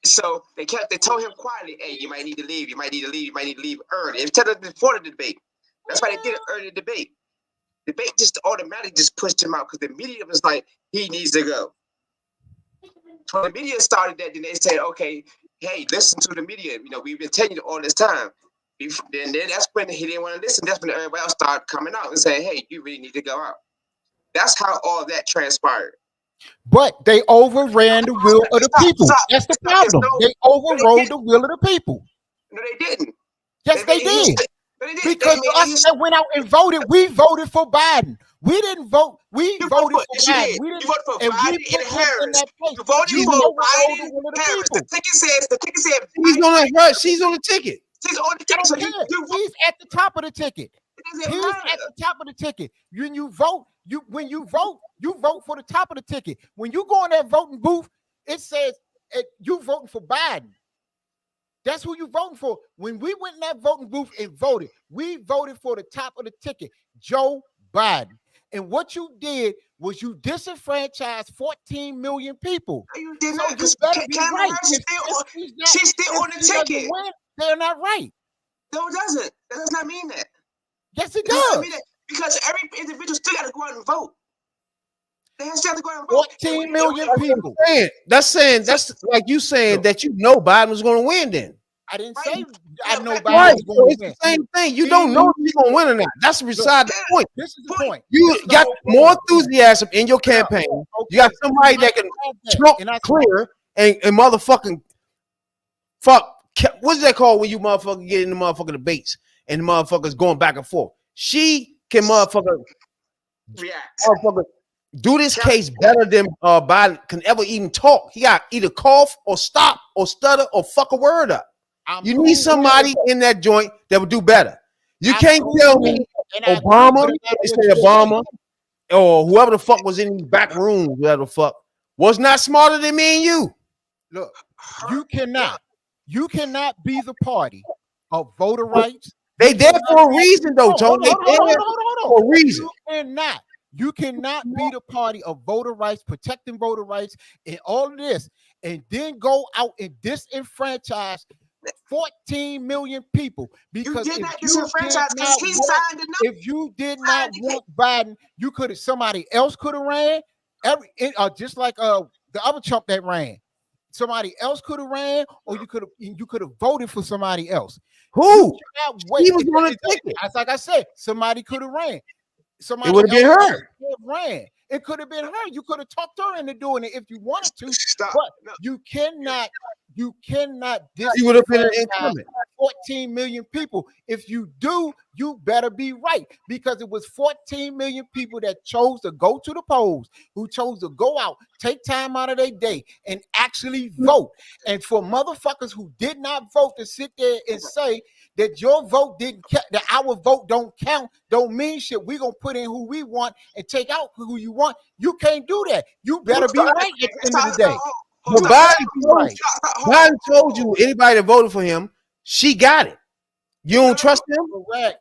So they told him quietly, hey, you might need to leave, you might need to leave early. They told him before the debate. That's why they did it early debate. Debate just automatically just pushed him out because the media was like, he needs to go. So the media started that, then they said, okay, hey, listen to the media. We've been telling you all this time. Then that's when he didn't want to listen. That's when everybody else started coming out and saying, hey, you really need to go out. That's how all that transpired. But they overran the will of the people. That's the problem. They overrode the will of the people. No, they didn't. Yes, they did. Because us that went out and voted, we voted for Biden. We didn't vote. We voted for Biden. We didn't vote for and Biden we put and him in Harris. that place. You voted You for overrode Biden the will of the Harris. people. The ticket said She's on her. She's on the ticket. she's on the I ticket. So don't care. you He's at the top of the ticket. It doesn't He's matter. at the top of the ticket. When you vote, you vote for the top of the ticket. When you go in that voting booth, it says you voting for Biden. That's who you voting for. When we went in that voting booth and voted, we voted for the top of the ticket, Joe Biden. And what you did was you disenfranchised 14 million people. No, you did So not. you Because better be Kamala right. Harris she's still on the ticket. Win, they're not right. No, it doesn't. That does not mean that. Yes, it does not does. mean that. Because every individual still got to go out and vote. They still have to go out and vote. 14 million people. That's like you saying that you know Biden was going to win. Then I didn't say I know right. Biden was So going it's to win. the same thing. You don't know if he's going to win or not. That's beside the point. This is the point. You got more enthusiasm in your campaign. You got somebody that can smoke clear and motherfucking fuck. What's that called when you motherfucker get in the motherfucking debates and the motherfuckers going back and forth? She can motherfucker do this case better than Biden can ever even talk. He got either cough or stop or stutter or fuck a word up. You need somebody in that joint that would do better. You can't tell me Obama, they say Obama, or whoever the fuck was in these back rooms, whoever the fuck, was not smarter than me and you. Look, you cannot be the party of voter rights. They there for a reason, though, Tony. They there for a reason. You cannot be the party of voter rights, protecting voter rights, and all of this, and then go out and disenfranchise 14 million people. Because you did not disenfranchise because he signed enough. If you did not want Biden, you could have somebody else could have ran. Just like the other chump that ran. Somebody else could have ran, or you could have voted for somebody else. Who? He was on a ticket. Like I said, somebody could have ran. Somebody it would have been her. Ran. It could have been her. You could have talked her into doing it if you wanted to. Stop. But you cannot. You cannot. You would have been an incumbent. 14 million people. If you do, you better be right, because it was 14 million people that chose to go to the polls, who chose to go out, take time out of their day, and actually vote. And for motherfuckers who did not vote to sit there and say that your vote didn't count, that our vote don't count, don't mean shit. We're gonna put in who we want and take out who you want. You can't do that. You better be right at the end of the day. But Biden told you anybody that voted for him, she got it. You don't trust him? Correct.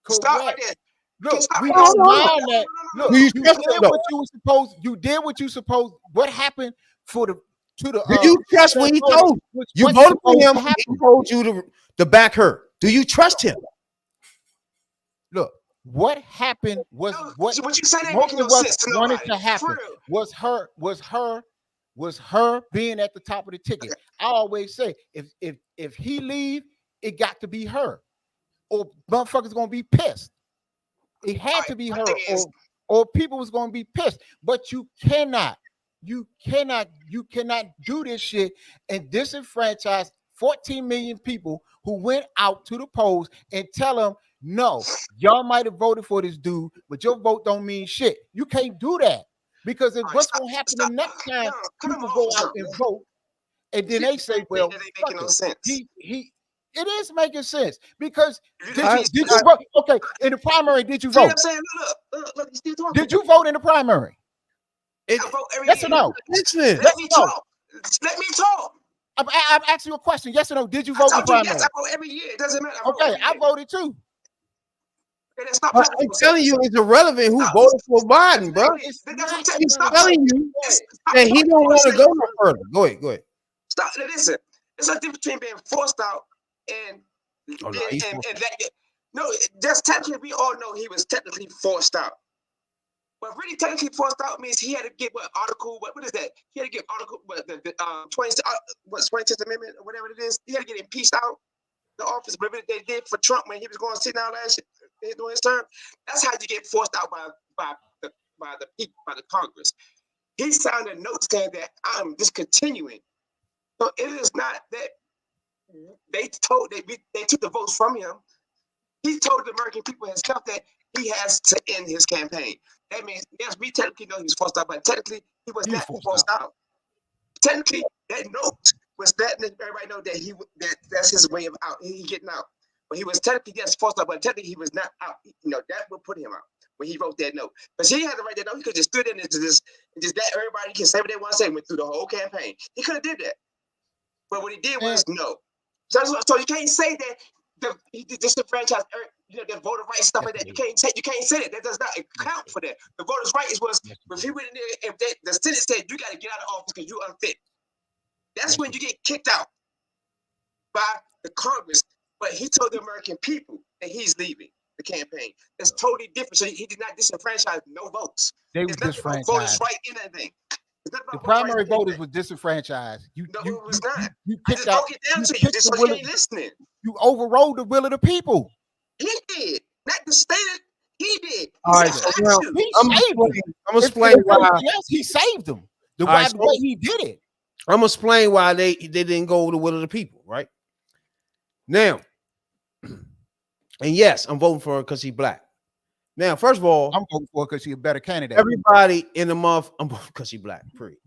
Stop right there. Look, we don't mind that. Look, Do you you trust did him, what you were supposed. You did what you supposed. What happened to the? Do you trust what he told you? You voted for him. He told you to back her. Do you trust him? Look, what happened was what you say that most makes no of us sense to wanted nobody. to happen. Was her being at the top of the ticket. Okay. I always say if he leave, it got to be her, or motherfuckers gonna be pissed. It had to be her, or people was gonna be pissed. But you cannot do this shit and disenfranchise 14 million people who went out to the polls and tell them, no, y'all might have voted for this dude, but your vote don't mean shit. You can't do that. Because what's going to happen the next time people go out and vote, and then they say, well, making no sense. It is making sense. Because did you vote? Okay, in the primary, did you vote? I'm saying, look, did you vote in the primary? I vote every yes year. or no? Let me talk. Let me talk. I'm asking you a question. Yes or no? Did you vote in the primary? Yes, I vote every year. It doesn't matter. I voted too. I'm telling you, it's irrelevant who voted for Biden, bro. He's telling you that he don't want to go no further. Go ahead. Stop. Listen, there's a difference between being forced out and that. No, just technically, we all know he was technically forced out. But really, technically forced out means he had to get what is that? He had to get the 26th Amendment or whatever it is. He had to get impeached out the office. Whatever they did for Trump when he was going to sit down last year during his term. That's how you get forced out by the people, by the Congress. He signed a note saying that I'm discontinuing. So it is not that they took the votes from him. He told the American people himself that he has to end his campaign. That means, yes, we technically know he was forced out, but technically he was not forced out. Technically, that note was letting everybody know that that's his way of out. He getting out. But he was technically forced out, but technically he was not out. That would put him out when he wrote that note. But he had to write that note. He could just stood in and just let everybody can say what they want to say. Went through the whole campaign. He could have did that. But what he did was no. So you can't say that he disenfranchised, the voter rights stuff like that. You can't say that. That does not account for that. The voters' rights was if he went in there, if the Senate said you got to get out of office because you're unfit. That's when you get kicked out by the Congress. But he told the American people that he's leaving the campaign. That's totally different. So he did not disenfranchise no votes. They were disenfranchised. Voters' right in anything. The primary voters was disenfranchised. It was not. You I just broke it down to you just so you ain't listening. You overrode the will of the people. He did. Not the state. He did. All right, so now, I'm explain why. Yes, he saved them. The All way right, he did it. I'm gonna explain why they didn't go with the will of the people, right? Now, and yes, I'm voting for her because she's black. Now, first of all, I'm voting for her because she's a better candidate. Everybody in the month, I'm voting because she's black. Period.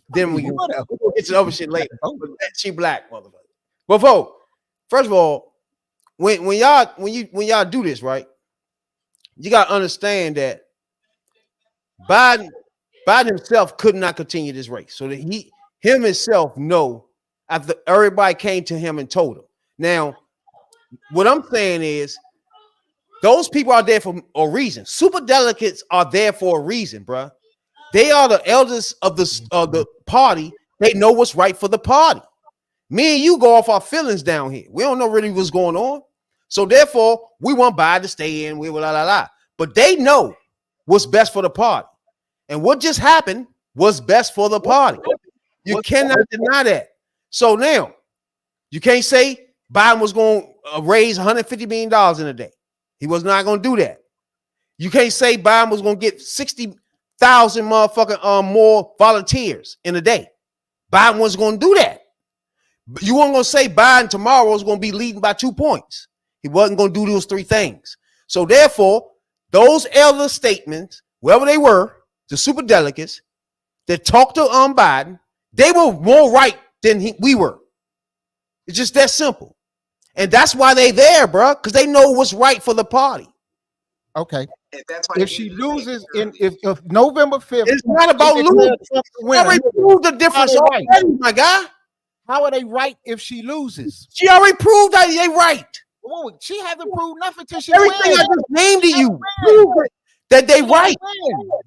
Then we we'll get to the other shit later. But she black, motherfucker. But vote. First of all, when y'all do this, right? You gotta understand that Biden himself could not continue this race. So that him himself know after everybody came to him and told him. Now, what I'm saying is those people are there for a reason. Super delegates are there for a reason, bruh. They are the elders of the party. They know what's right for the party. Me and you go off our feelings down here. We don't know really what's going on. So therefore, we want Biden to stay in. We la. But they know what's best for the party. And what just happened was best for the party. You cannot deny that. So now, you can't say Biden was going to raise $150 million in a day. He was not going to do that. You can't say Biden was going to get 60,000 motherfucking more volunteers in a day. Biden wasn't going to do that. You weren't going to say Biden tomorrow was going to be leading by 2 points. He wasn't going to do those three things. So therefore, those elder statements, wherever they were, the super delegates that talked to Biden, they were more right than we were. It's just that simple. And that's why they there, bro, because they know what's right for the party. Okay. If she loses if November 5th, it's not about losing. She already proved the difference already, my guy. How are they right if she loses? She already proved that they right. Whoa, she hasn't proved nothing till she Everything wins. I just named to you prove that they right.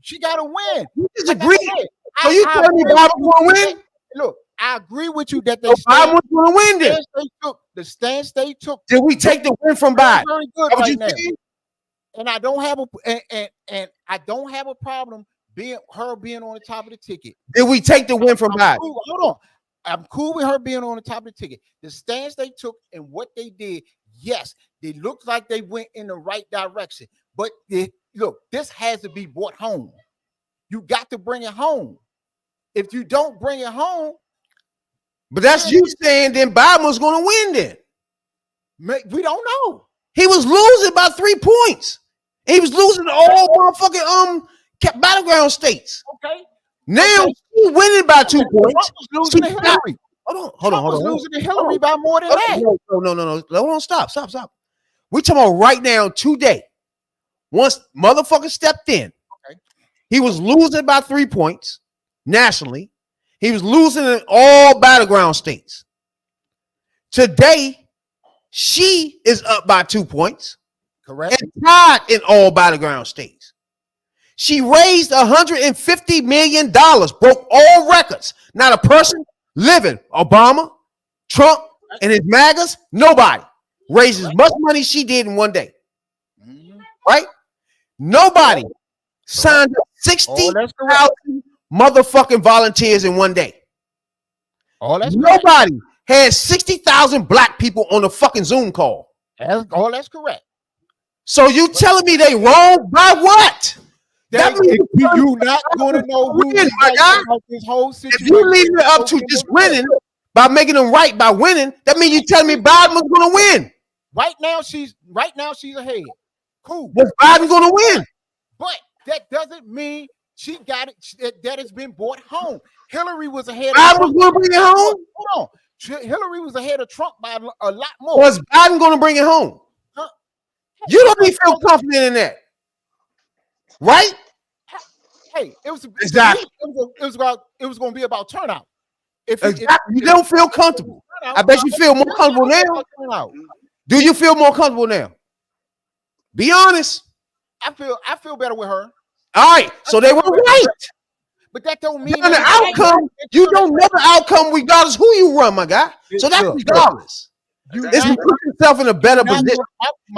She got to win. You disagree. So you telling me Biden will win? Look, I agree with you that they Biden was going to win this. The stance they took. Did we take the win from Biden? Very good right now. And I don't have and I don't have a problem being on the top of the ticket. Did we take the win from Biden? Cool. Hold on. I'm cool with her being on the top of the ticket. The stance they took and what they did, yes, they looked like they went in the right direction. But look, this has to be brought home. You got to bring it home. If you don't bring it home, but that's you saying then Biden was going to win then. We don't know. He was losing by 3 points. He was losing all motherfucking battleground states. Okay. Now he's winning by 2 points. Trump was losing to Hillary. Hold on. Losing to Hillary by more than that. No. Hold on, stop. We're talking about right now, today. Once motherfucker stepped in, okay, he was losing by 3 points nationally. He was losing in all battleground states. Today, she is up by 2 points. Correct. And tied in all battleground states. She raised $150 million, broke all records. Not a person living, Obama, Trump, and his MAGAs, nobody raised as much money she did in one day. Right? Nobody signed up 60,000 motherfucking volunteers in one day. Nobody had 60,000 black people on a fucking Zoom call. That's correct. So you telling me they wrong by what? That means you're not going to know who win, my guy. This whole situation. If you leave it up to just winning by making them right by winning, that means you telling me Biden was going to win. Right now she's ahead. Cool. Was Biden going to win? But that doesn't mean she got it. That has been brought home. Hillary was ahead. Biden was going to bring it home. Hold on. Hillary was ahead of Trump by a lot more. Was Biden going to bring it home? Huh? You don't even feel confident in that, right? Hey, it was exactly. It was going to be about turnout. If you don't feel comfortable, I bet you feel more comfortable now. Do you feel more comfortable now? Be honest. I feel better with her. All right, so they were right. But that don't mean the outcome. You don't know the outcome regardless who you run, my guy. So that's regardless. It's you put yourself in a better position.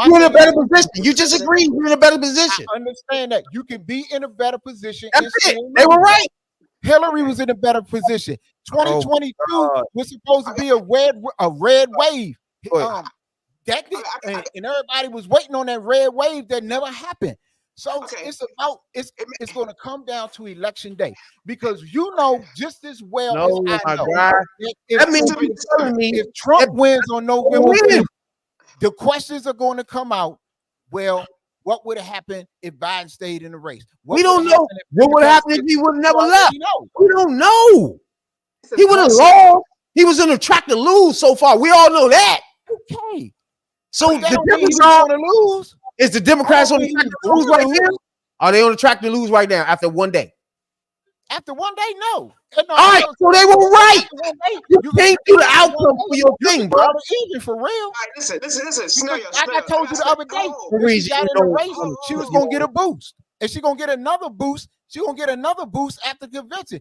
You're in a better position. You just agree you're in a better position. I understand that. You can be in a better position. That's it. They were right. Hillary was in a better position. 2022 was supposed to be a red wave. And everybody was waiting on that red wave that never happened. So it's going to come down to election day, because you know just as well as I know if Trump wins on November 5th, the questions are going to come out. Well, what would have happened if Biden stayed in the race? We don't know. What would have happened if he would have never left? We don't know. He would have lost. He was on a track to lose so far. We all know that. Okay. So the difference is the Democrats on the track to lose right now? Are they on the track to lose right now after one day? After one day, no. All right, so they were right. You can't do the outcome for your thing, bro. Even for real. All right, listen. Like I told you the other day, when she got in the race, she was gonna get a boost, and she's gonna get another boost. She's gonna get another boost after the convention.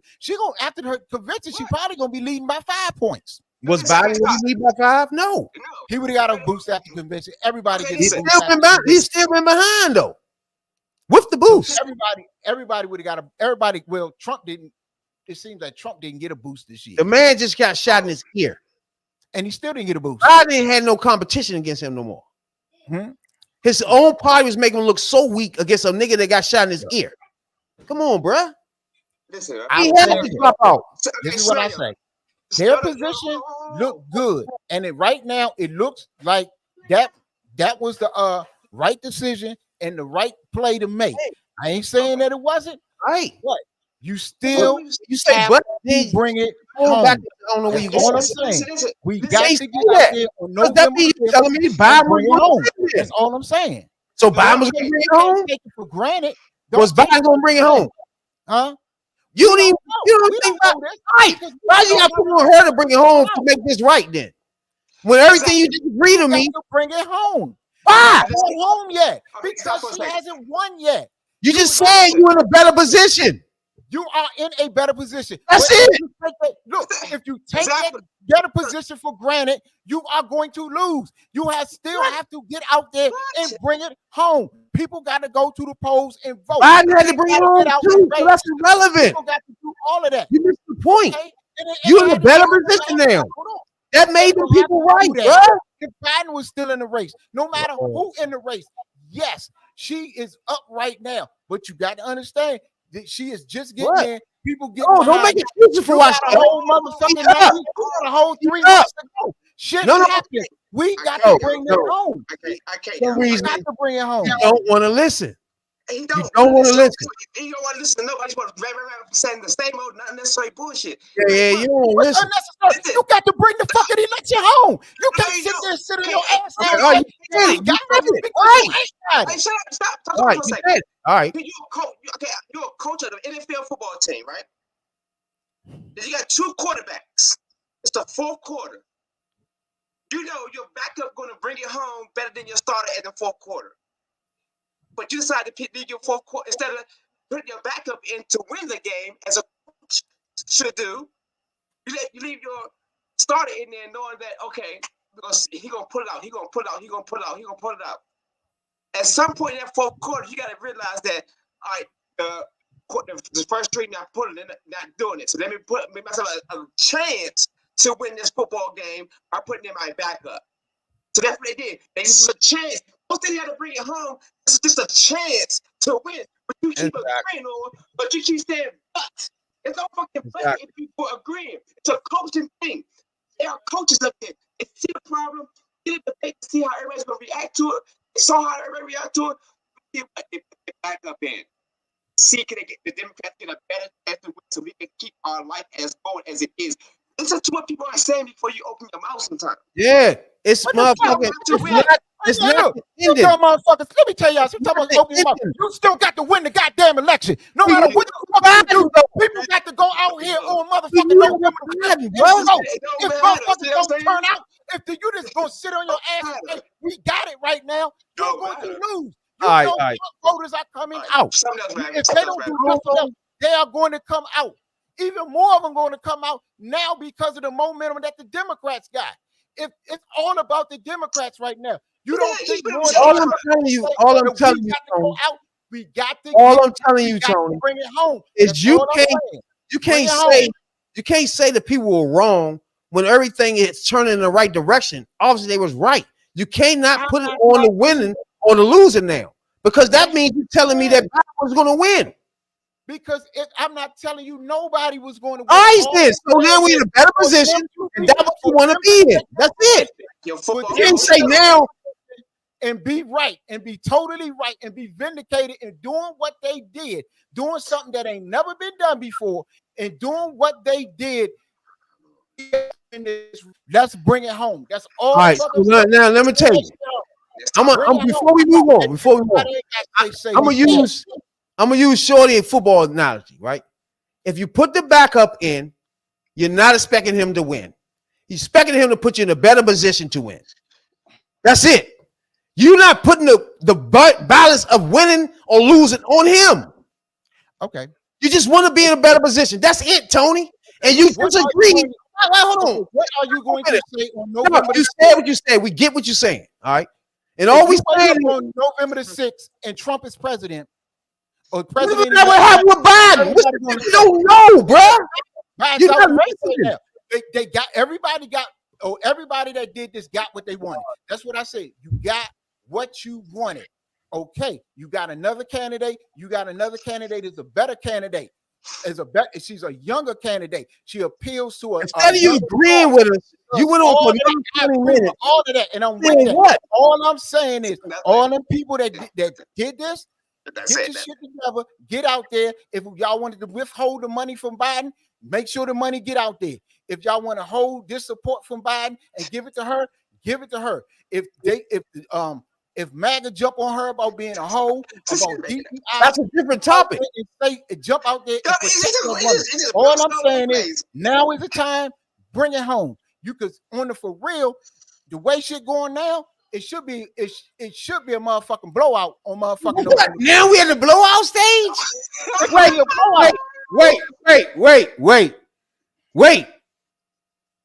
After her convention, she probably gonna be leading by 5 points. Was Biden going to lead by 5? No. He would have got a boost after the convention. Everybody gets a boost. He's still been behind though. With the boost. Everybody would have got well, Trump didn't. It seems like Trump didn't get a boost this year. The man just got shot in his ear. And he still didn't get a boost. Biden ain't had no competition against him no more. His own party was making him look so weak against a nigga that got shot in his ear. Come on, bruh. Listen, he had to drop out. This is what I say. Their position looked good, and right now it looks like that was the right decision and the right play to make. I ain't saying that it wasn't right, but you still have to bring it home. I don't know where you going. I'm saying we got to get out there on November. You telling me Biden was home? That's all I'm saying. So Biden was going to bring it home. Take it for granted. Was Biden going to bring it home? Huh? You don't think that right? Why you got to put on her to bring it home to make this right? Then, when everything you disagree to me, bring it home. Why? Not home yet? Because she hasn't won yet. You just said you're in a better position. You are in a better position. That's it. Look, if you take that better position for granted, you are going to lose. You still have to get out there and bring it home. People got to go to the polls and vote. Biden had to bring it home too. So that's irrelevant. People got to do all of that. You missed the point. Okay? You're in a better position now. That made the people right, bro. If Biden was still in the race, no matter who in the race, yes, she is up right now. But you got to understand that she is just getting there. People get don't make excuses for watching the whole motherfucking night. A whole 3 months ago. Shit happened. We got to bring it home. I can't. For reason, got to bring it home. You don't want to listen. He don't want to listen. He don't want to listen to nobody. He want to saying the same old, not necessarily bullshit. Yeah, you don't listen. You got to bring the fucking election home. You can't sit there and sit on your ass. You did it. Hey, stop. All right, you said it. All right. You're a coach of the NFL football team, right? You got 2 quarterbacks. It's the 4th quarter. You know your backup going to bring it home better than your starter at the 4th quarter. But you decide to leave your 4th quarter instead of putting your backup in to win the game, as a coach should do. You leave your starter in there knowing that, okay, he's going to pull it out. He's going to pull it out. At some point in that 4th quarter, you got to realize that, all right, the first 3 not pulling it, not doing it. So let me make myself a chance to win this football game by putting in my backup. So that's what they did. This is a chance. Once they had to bring it home, this is just a chance to win. But you keep agreeing on, but you keep saying but. It's no fucking but if people agreeing. It's a coaching thing. There are coaches up there. They see the problem, get a debate to see how everybody's gonna react to it. They saw how everybody react to it. They back up in. See, can they get the Democrats get a better chance to win so we can keep our life as going as it is. Listen to what people are saying before you open your mouth sometimes. Yeah, it's motherfucking. It's not ended. Motherfuckers, let me tell y'all, sometimes you still got to win the goddamn election. No matter what the fuck you do, people got to go out here on motherfucking November. If motherfuckers don't turn out, if you just gonna sit on your ass and say, we got it right now, you're going to lose. You know what voters are coming out. If they don't do nothing else, they are going to come out. Even more of them going to come out now because of the momentum that the Democrats got. If it's all about the Democrats right now. You don't think all I'm telling you, all I'm telling you, we got to all I'm telling you, Tony, bring it home. Is you can't say that people were wrong when everything is turning in the right direction. Obviously, they was right. You cannot put it on the winning or the losing now, because that means you're telling me that Biden was going to win. Because I'm not telling you nobody was going to win. I did. So now we're in a better position, and that's what you want to be in. That's it. You didn't say now. And be right and be totally right and be vindicated in doing what they did, doing something that ain't never been done before, and doing what they did. Let's bring it home. That's all. Right. So now let me tell you. Before we move on, I'm gonna use Shorty a football analogy, right? If you put the backup in, you're not expecting him to win. You're expecting him to put you in a better position to win. That's it. You're not putting the balance of winning or losing on him. Okay. You just want to be in a better position. That's it, Tony. And you disagree. Hold on. What are you going to say on November? You said what you said. We get what you're saying. All right. And all we saying on November the 6th and Trump is president. Or president. That would happen with Biden. You don't know, bro. You're not racist now. They got everybody that did this got what they wanted. That's what I say. You got what you wanted. Okay, you got another candidate. You got another candidate is a better candidate. She's a younger candidate. She appeals to instead of you agreeing with us, you went on for another 20 minutes. All of that, and I'm with that. What? All I'm saying is, all them people that did this, get your shit together, get out there. If y'all wanted to withhold the money from Biden, make sure the money get out there. If y'all want to hold this support from Biden and give it to her, give it to her. If MAGA jump on her about being a hoe, about DEI, that's a different topic. And jump out there. All I'm saying is, now is the time. Bring it home. You could on the for real. The way shit going now, it should be a motherfucking blowout on motherfucking. What? Now we at the blowout stage.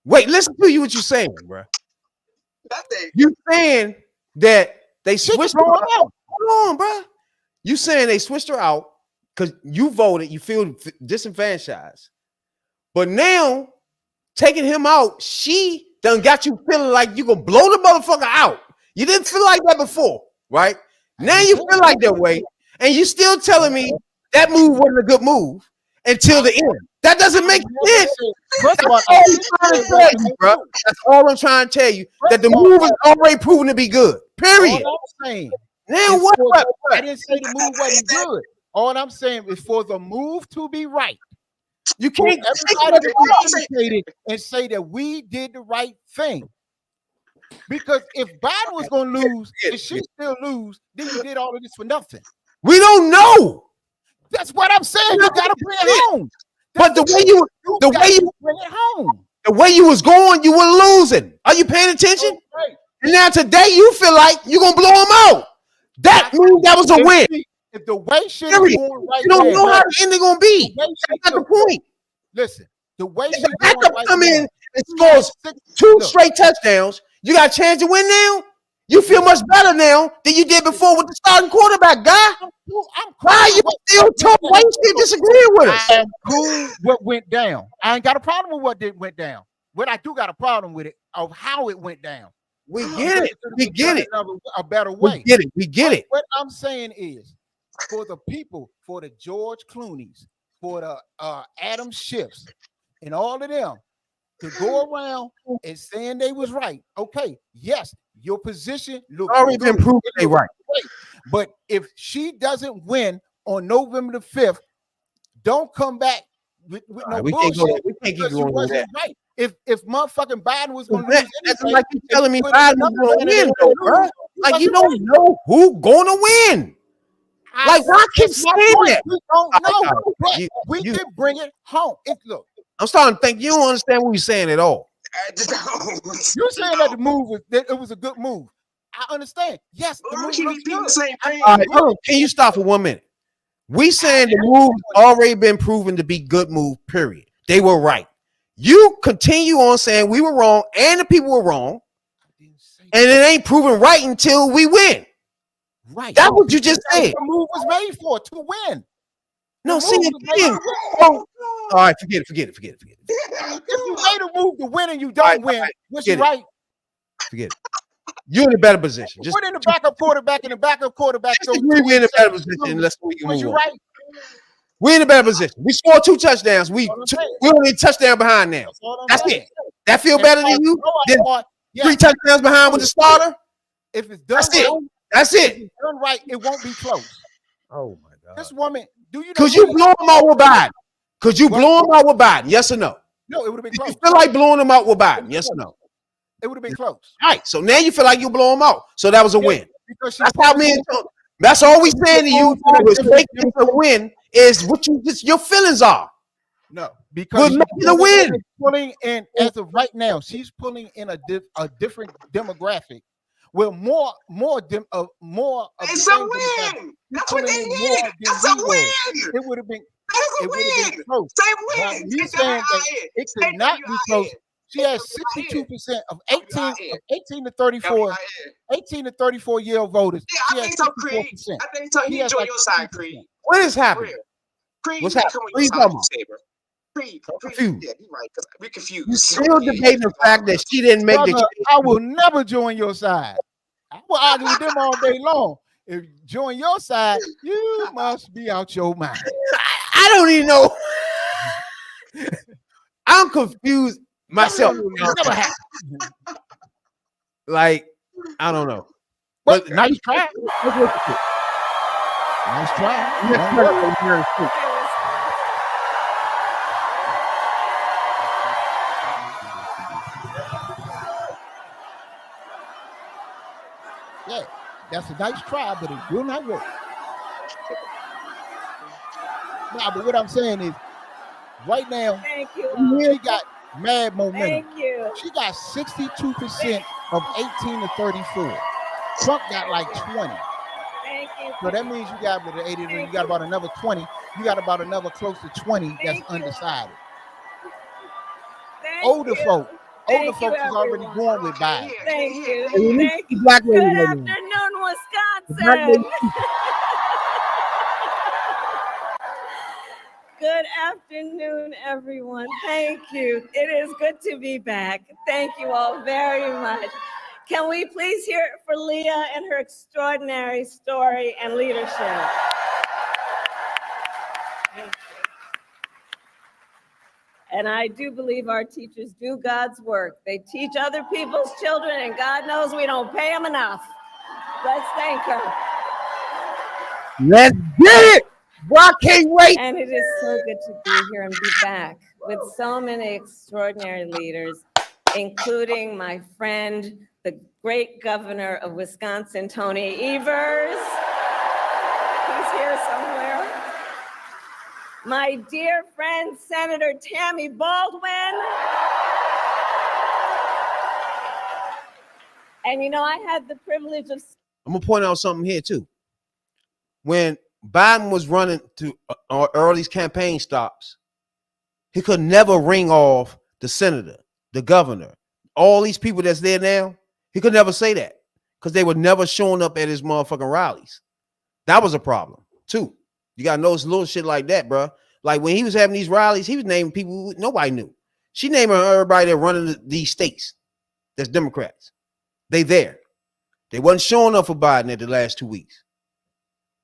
Wait. Listen to you. What you saying, bro? You saying that they switched her out? Hold on, bro. You saying they switched her out because you voted, you feel disenfranchised, but now taking him out, she done got you feeling like you gonna blow the motherfucker out. You didn't feel like that before, right? Now you feel like that way, and you still telling me that move wasn't a good move until the end. That doesn't make sense. That's all I'm trying to tell you, bro. That's all I'm trying to tell you. That the move is already proven to be good. Period. All I'm saying. Now what? I didn't say the move wasn't good. All I'm saying is for the move to be right. You can't and say that we did the right thing. Because if Biden was going to lose and she still lose, then you did all of this for nothing. We don't know. That's what I'm saying. You got to bring it home. But the way you bring it home. The way you was going, you were losing. Are you paying attention? Okay. And now today you feel like you're gonna blow him out. That was a win. If the way shit is going right, you don't know how the ending gonna be. That's the point. Listen, the way if the backup come in and scores 2 straight touchdowns, you got a chance to win now. You feel much better now than you did before with the starting quarterback, guy. Why are you still talking? Why you still disagreeing with us? I am cool what went down. I ain't got a problem with what went down. What I do got a problem with it of how it went down. We get it. We get it. A better way. We get it. What I'm saying is, for the people, for the George Clooney's, for the Adam Schiffs, and all of them to go around and saying they was right. Okay, yes, your position looks already been proven they right. But if she doesn't win on November the 5th, don't come back with no bullshit. We can't keep because you going with that. wasn't right. If motherfucking Biden was going to lose, That's anyway, like you telling me if Biden was going to win, though, bro. Like you wasn't don't know who going to win. Like why keep That's my saying point. that? We don't know, but You- we you- can bring it home. Look, I'm starting to think you don't understand what you're saying at all. you're saying that the move was that it was a good move. I understand. Yes, the move Keep looks repeating good. the same thing. All right, hold on. Can you stop for 1 minute? We saying the move already been proven to be good move, period. They were right. You continue on saying we were wrong and the people were wrong, and it ain't proven right until we win. Right. That's what you just said. The move was made for to win. No, The see move it was made again. to win. Oh, all right, forget it. If you made a move to win and you don't All right, win, all right, which forget is it. right? Forget it. You're in a better position. Just Put in the backup quarterback and the backup quarterback. agree we're in a better position. Let's we can Was move you on. right? We're in a better position. We scored 2 touchdowns. We're only a touchdown behind now. That's it. That feel better than you? Than 3 touchdowns behind with the starter? If it's done That's it. right, That's if it. it's done right, it won't be close. Oh my God. This woman, do you know? Could you blow them out with Biden? Could you blow them out with Biden? Yes or no? No, it would have been Did you close. feel like blowing them out with Biden? Yes or no? It would have been close. All right. So now you feel like you blow them out. So that was a win. Because That's how me and Tony. That's all we saying to you. Was making it a win is what you just your feelings are. No, because We're making a win. Pulling in as of right now, she's pulling in a different demographic. Well, more of It's the a same win. demographic. That's what they Pulling in more did. than That's a we were. win. It would have been. That's a It would have been win. close. Say Now, win. you saying that it could not be close. She has 62% of 18 to 34, 18 to 34-year-old voters. Yeah, She I has think so, Creed. 64%. I think so. He He has enjoy like your side, 60%. Creed. What is happening? Creed, What's you happening? come with What are your you side, talking you about? say, bro. Creed, confused. yeah, you're right, because we're confused. You still debating the fact that she didn't make Brother, the. I will never join your side. I will argue with them all day long. If you join your side, you must be out your mind. I don't even know. I'm confused myself. Never happened. Like, I don't know. But nice try. Nice try. Yeah, that's a nice try, but it will not work. Nah, but what I'm saying is, right now, Thank you. she got mad momentum. Thank you. She got 62% of 18 to 34. Trump got like 20. Thank you. So that means you got about 80, you got about another 20. You got about another close to 20 that's undecided. Older folks is already going with Biden. Thank you. Thank you. Black Good lady afternoon, Wisconsin. Good afternoon, everyone. Thank you. It is good to be back. Thank you all very much. Can we please hear it for Leah and her extraordinary story and leadership? Thank you. And I do believe our teachers do God's work. They teach other people's children, and God knows we don't pay them enough. Let's thank her. Let's get it. Well, I can't wait. And it is so good to be here and be back with so many extraordinary leaders, including my friend, the great governor of Wisconsin, Tony Evers. He's here somewhere. My dear friend, Senator Tammy Baldwin. And you know, I had the privilege of... I'm gonna point out something here too. When Biden was running to early campaign stops, he could never ring off the senator, the governor, all these people that's there now. He could never say that because they were never showing up at his motherfucking rallies. That was a problem too. You gotta notice little shit like that, bro. Like when he was having these rallies, he was naming people who nobody knew. She naming everybody that running these states that's Democrats. They there. They wasn't showing up for Biden at the last 2 weeks.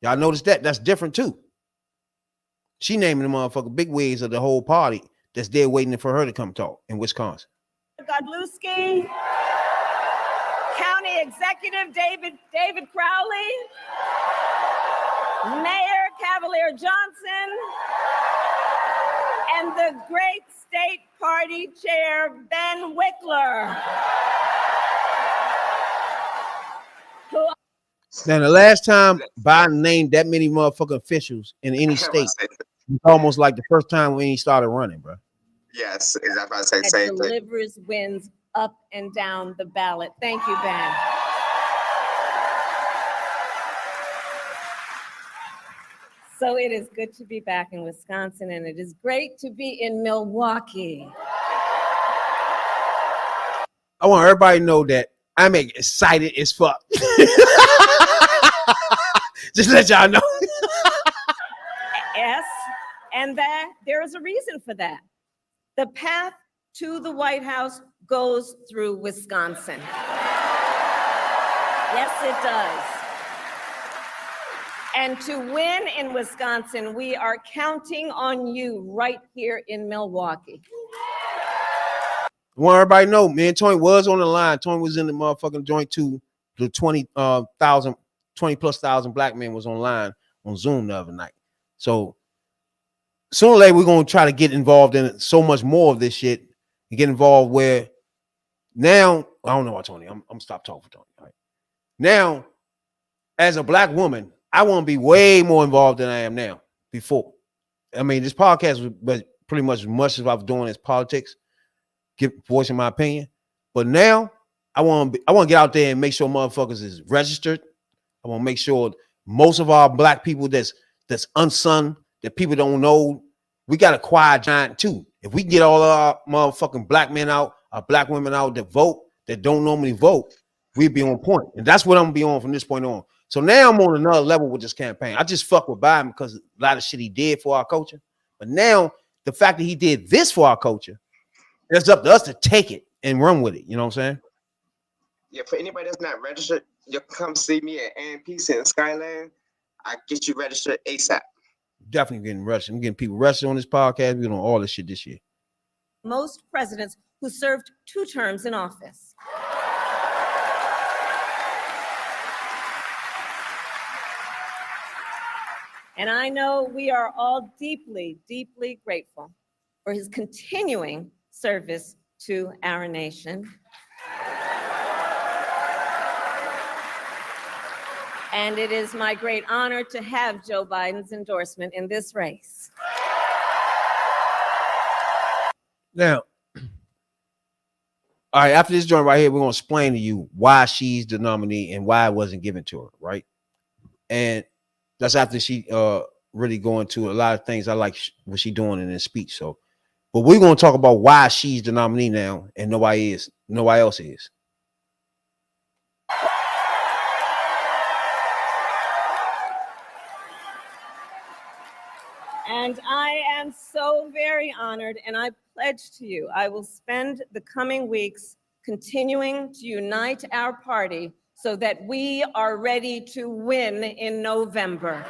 Y'all notice that? That's different too. She naming the motherfucker big wigs of the whole party that's there waiting for her to come talk in Wisconsin. Godlewski, County Executive David Crowley, Mayor Cavalier Johnson, and the great state party chair, Ben Wickler. Now, the last time Biden named that many motherfucking officials in any state, it's almost like the first time when he started running, bro. Yes, exactly. I say That same thing. delivers wins up and down the ballot. Thank you, Ben. So it is good to be back in Wisconsin, and it is great to be in Milwaukee. I want everybody to know that I'm excited as fuck. Just let y'all know. Yes, and that there is a reason for that. The path to the White House goes through Wisconsin. Yes, it does. And to win in Wisconsin, we are counting on you right here in Milwaukee. I want everybody to know, man, Tony was on the line. Tony was in the motherfucking joint too. The 20,000+ black men was online on Zoom the other night. So sooner or later, we're going to try to get involved in so much more of this shit and get involved where now, I don't know about Tony. I'm stop talking for Tony. All right. Now, as a black woman, I want to be way more involved than I am now before. I mean, this podcast was pretty much as much as I was doing as politics, voicing my opinion. But now I want to get out there and make sure motherfuckers is registered. I want to make sure most of our black people that's unsung, that people don't know, we got a quiet giant too. If we get all our motherfucking black men out, our black women out that vote, that don't normally vote, we'd be on point. And that's what I'm gonna be on from this point on. So now I'm on another level with this campaign. I just fuck with Biden because a lot of shit he did for our culture. But now the fact that he did this for our culture, it's up to us to take it and run with it. You know what I'm saying? Yeah, for anybody that's not registered, you can come see me at AMPC in Skyland. I get you registered ASAP. Definitely getting registered. I'm getting people registered on this podcast. We're doing all this shit this year. Most presidents who served 2 terms in office. And I know we are all deeply, deeply grateful for his continuing service to our nation. And it is my great honor to have Joe Biden's endorsement in this race. Now, all right, after this joint right here, we're going to explain to you why she's the nominee and why it wasn't given to her, right? And that's after she really go into a lot of things I like what she doing in this speech. So, but we're going to talk about why she's the nominee now and nobody else is. And I am so very honored, and I pledge to you, I will spend the coming weeks continuing to unite our party so that we are ready to win in November.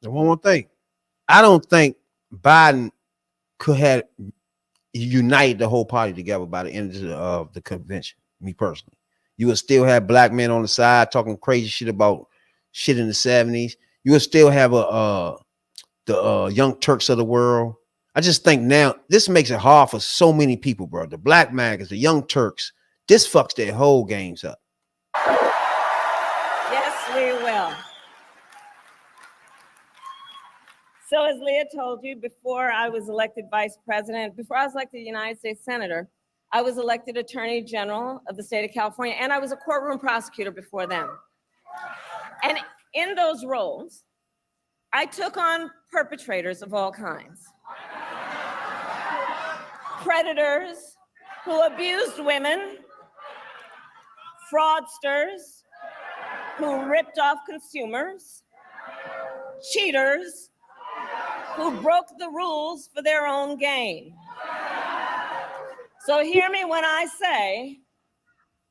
And one more thing, I don't think Biden could have united the whole party together by the end of the convention, me personally. You would still have black men on the side talking crazy shit about shit in the 70s. You would still have the Young Turks of the world. I just think now this makes it hard for so many people, bro. The Black Magas, the Young Turks, this fucks their whole games up. Yes, we will. So as Leah told you, before I was elected vice president, before I was elected United States Senator, I was elected Attorney General of the state of California, and I was a courtroom prosecutor before them. And in those roles, I took on perpetrators of all kinds. Predators who abused women, fraudsters who ripped off consumers, cheaters who broke the rules for their own gain. So hear me when I say,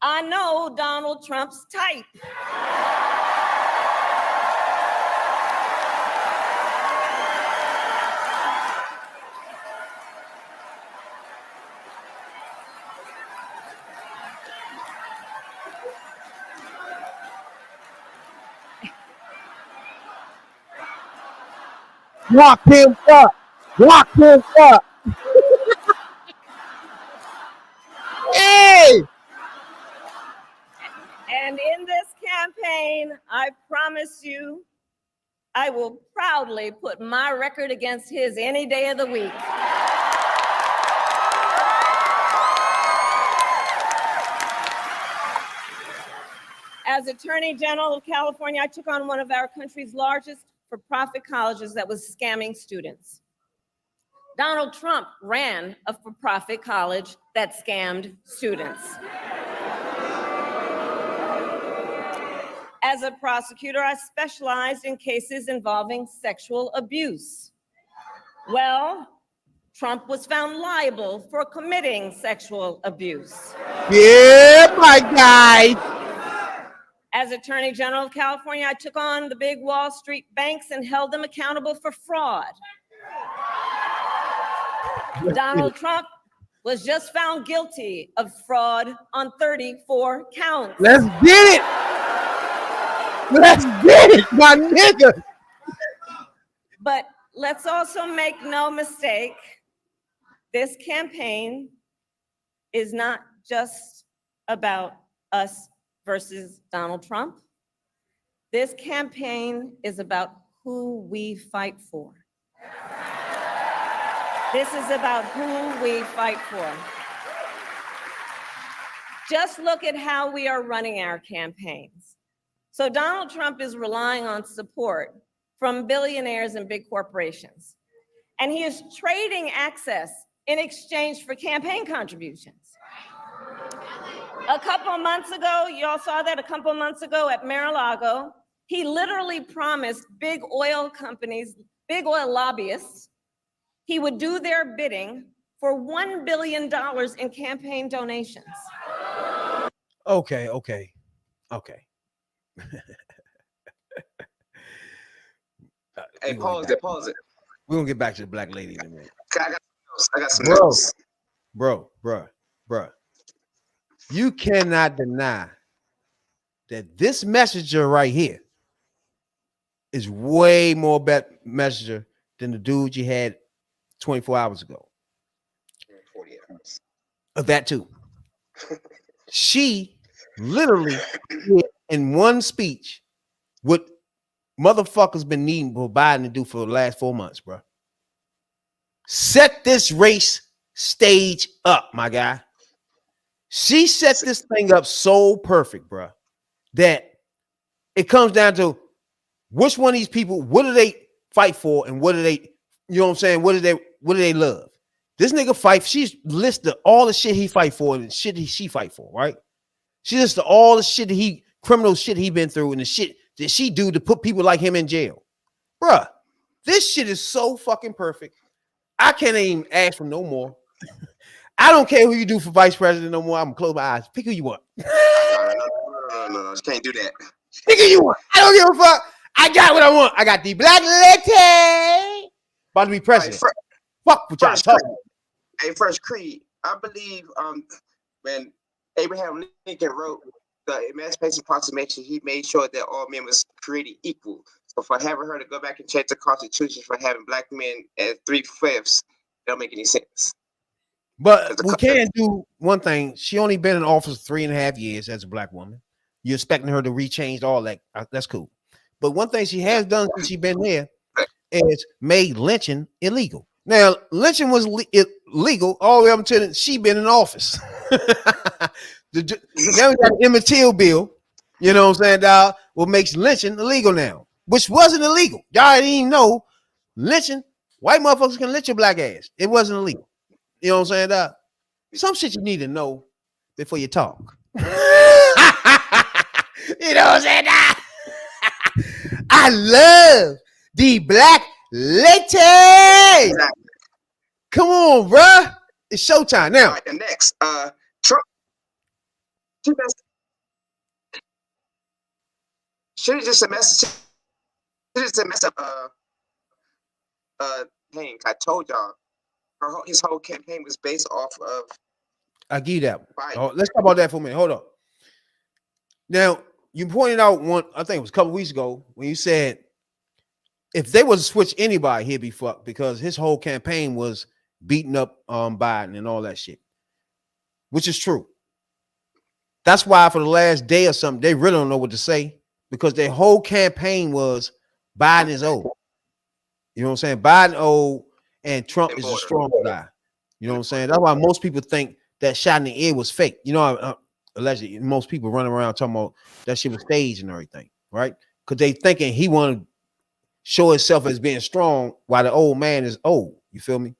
I know Donald Trump's type. Lock him up. Lock him up. Hey! And in this campaign, I promise you, I will proudly put my record against his any day of the week. As Attorney General of California, I took on one of our country's largest for-profit colleges that was scamming students. Donald Trump ran a for-profit college that scammed students. As a prosecutor, I specialized in cases involving sexual abuse. Well, Trump was found liable for committing sexual abuse. Yeah, my guy. As Attorney General of California, I took on the big Wall Street banks and held them accountable for fraud. Donald Trump was just found guilty of fraud on 34 counts. Let's get it. Let's get it, my nigga. But let's also make no mistake, this campaign is not just about us versus Donald Trump. This campaign is about who we fight for. This is about who we fight for. Just look at how we are running our campaigns. So Donald Trump is relying on support from billionaires and big corporations. And he is trading access in exchange for campaign contributions. A couple of months ago, you all saw that a couple of months ago at Mar-a-Lago, he literally promised big oil companies, big oil lobbyists, he would do their bidding for $1 billion in campaign donations. Okay. Hey, pause it. We're gonna get back to the black lady in a minute. I got some notes. Bro. You cannot deny that this messenger right here is way more better messenger than the dude you had 24 hours ago. 48 hours. Of that too. She literally in one speech what motherfuckers been needing for Biden to do for the last 4 months, bro. Set this race stage up, my guy. She set this thing up so perfect, bro, that it comes down to which one of these people, what do they fight for, and what do they, you know what I'm saying? What do they love? This nigga fight. She's listed all the shit he fight for and shit she fight for, right? She listed all the shit that criminal shit he been through and the shit that she do to put people like him in jail. Bruh, this shit is so fucking perfect. I can't even ask for no more. I don't care who you do for vice president no more. I'm gonna close my eyes. Pick who you want. No, you can't do that. Pick who you want. I don't give a fuck. I got what I want. I got the black lady about to be president. Fuck what y'all talking. Hey, First Creed, I believe when Abraham Lincoln wrote the Emancipation Proclamation, he made sure that all men was created equal. So for having her to go back and change the Constitution for having black men at 3/5, don't make any sense. But we can do one thing. She only been in office 3.5 years as a black woman. You're expecting her to rechange all that. That's cool. But one thing she has done since she's been there is made lynching illegal. Now, lynching was illegal all the way up until she been in office. Now we got the Emmett Till bill, you know what I'm saying, dog, what makes lynching illegal now, which wasn't illegal. Y'all didn't even know lynching, white motherfuckers can lynch your black ass. It wasn't illegal. You know what I'm saying, dog? Some shit you need to know before you talk. You know what I'm saying, dog? I love the black lady. Exactly. Come on, bruh. It's showtime now. All right, the next, Trump. Should have just a message. Should have just mess up. Hank, I told y'all, his whole campaign was based off of. I give you that. Oh, let's talk about that for a minute. Hold up. Now, you pointed out one, I think it was a couple weeks ago, when you said if they was to switch anybody, he'd be fucked because his whole campaign was beating up Biden and all that shit, which is true. That's why for the last day or something, they really don't know what to say because their whole campaign was Biden is old. You know what I'm saying? Biden old and Trump is a strong guy. You know what I'm saying? That's why most people think that shot in the ear was fake. You know, allegedly, most people running around talking about that shit was staged and everything, right? Because they thinking he wanted to show himself as being strong while the old man is old. You feel me?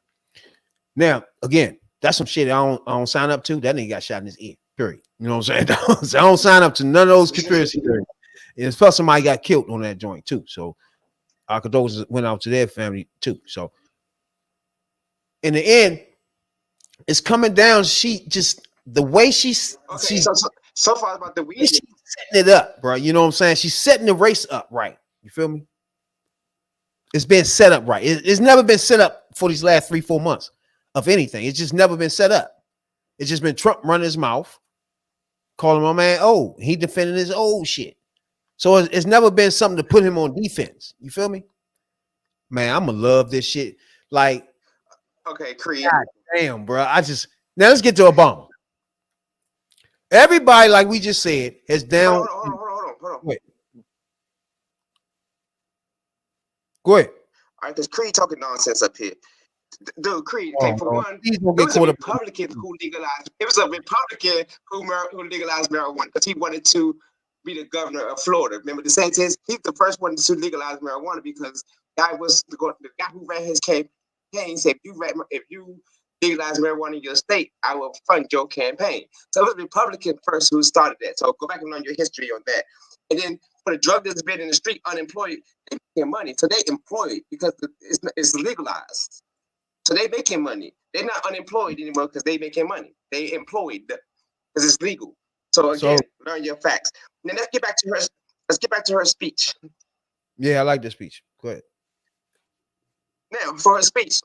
Now, again, that's some shit I don't sign up to. That nigga got shot in his ear, period. You know what I'm saying? So I don't sign up to none of those conspiracy theories. And plus somebody got killed on that joint too. So our condolences went out to their family too. So in the end, it's coming down. She just the way she's so far about the weed. She's setting it up, bro. You know what I'm saying? She's setting the race up right. You feel me? It's been set up right. It's never been set up for these last 3-4 months of anything. It's just never been set up. It's just been Trump running his mouth, calling my man old. He defending his old shit. So it's never been something to put him on defense. You feel me? Man, I'm gonna love this shit. Like, okay, Creed. God damn, bro. Now let's get to Obama. Everybody, like we just said, has down. Hold on. Wait. Go ahead. All right, because Creed talking nonsense up here. Dude, Creed, okay, for one, it was a Republican who legalized. It was a Republican who legalized marijuana because he wanted to be the governor of Florida. Remember, DeSantis, he's the first one to legalize marijuana because the guy who ran his campaign said, if you legalize marijuana in your state, I will fund your campaign. So it was a Republican first who started that. So go back and learn your history on that. And then for the drug that's been in the street, unemployed, they making money. So they employed because it's legalized. So they making money. They're not unemployed anymore because they making money. They employed because it's legal. So again, learn your facts. Then let's get back to her speech. Yeah, I like the speech. Go ahead. Now, for her speech,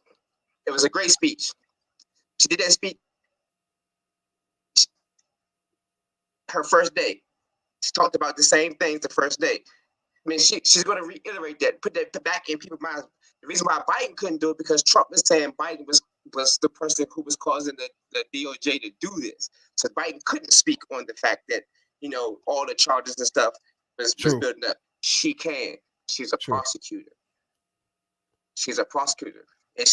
it was a great speech. She did that speech her first day. She talked about the same things the first day. I mean, she's going to reiterate that, put that back in people's minds. The reason why Biden couldn't do it because Trump was saying Biden was the person who was causing the DOJ to do this. So Biden couldn't speak on the fact that, you know, all the charges and stuff was building up. She can. She's a prosecutor. She's a prosecutor.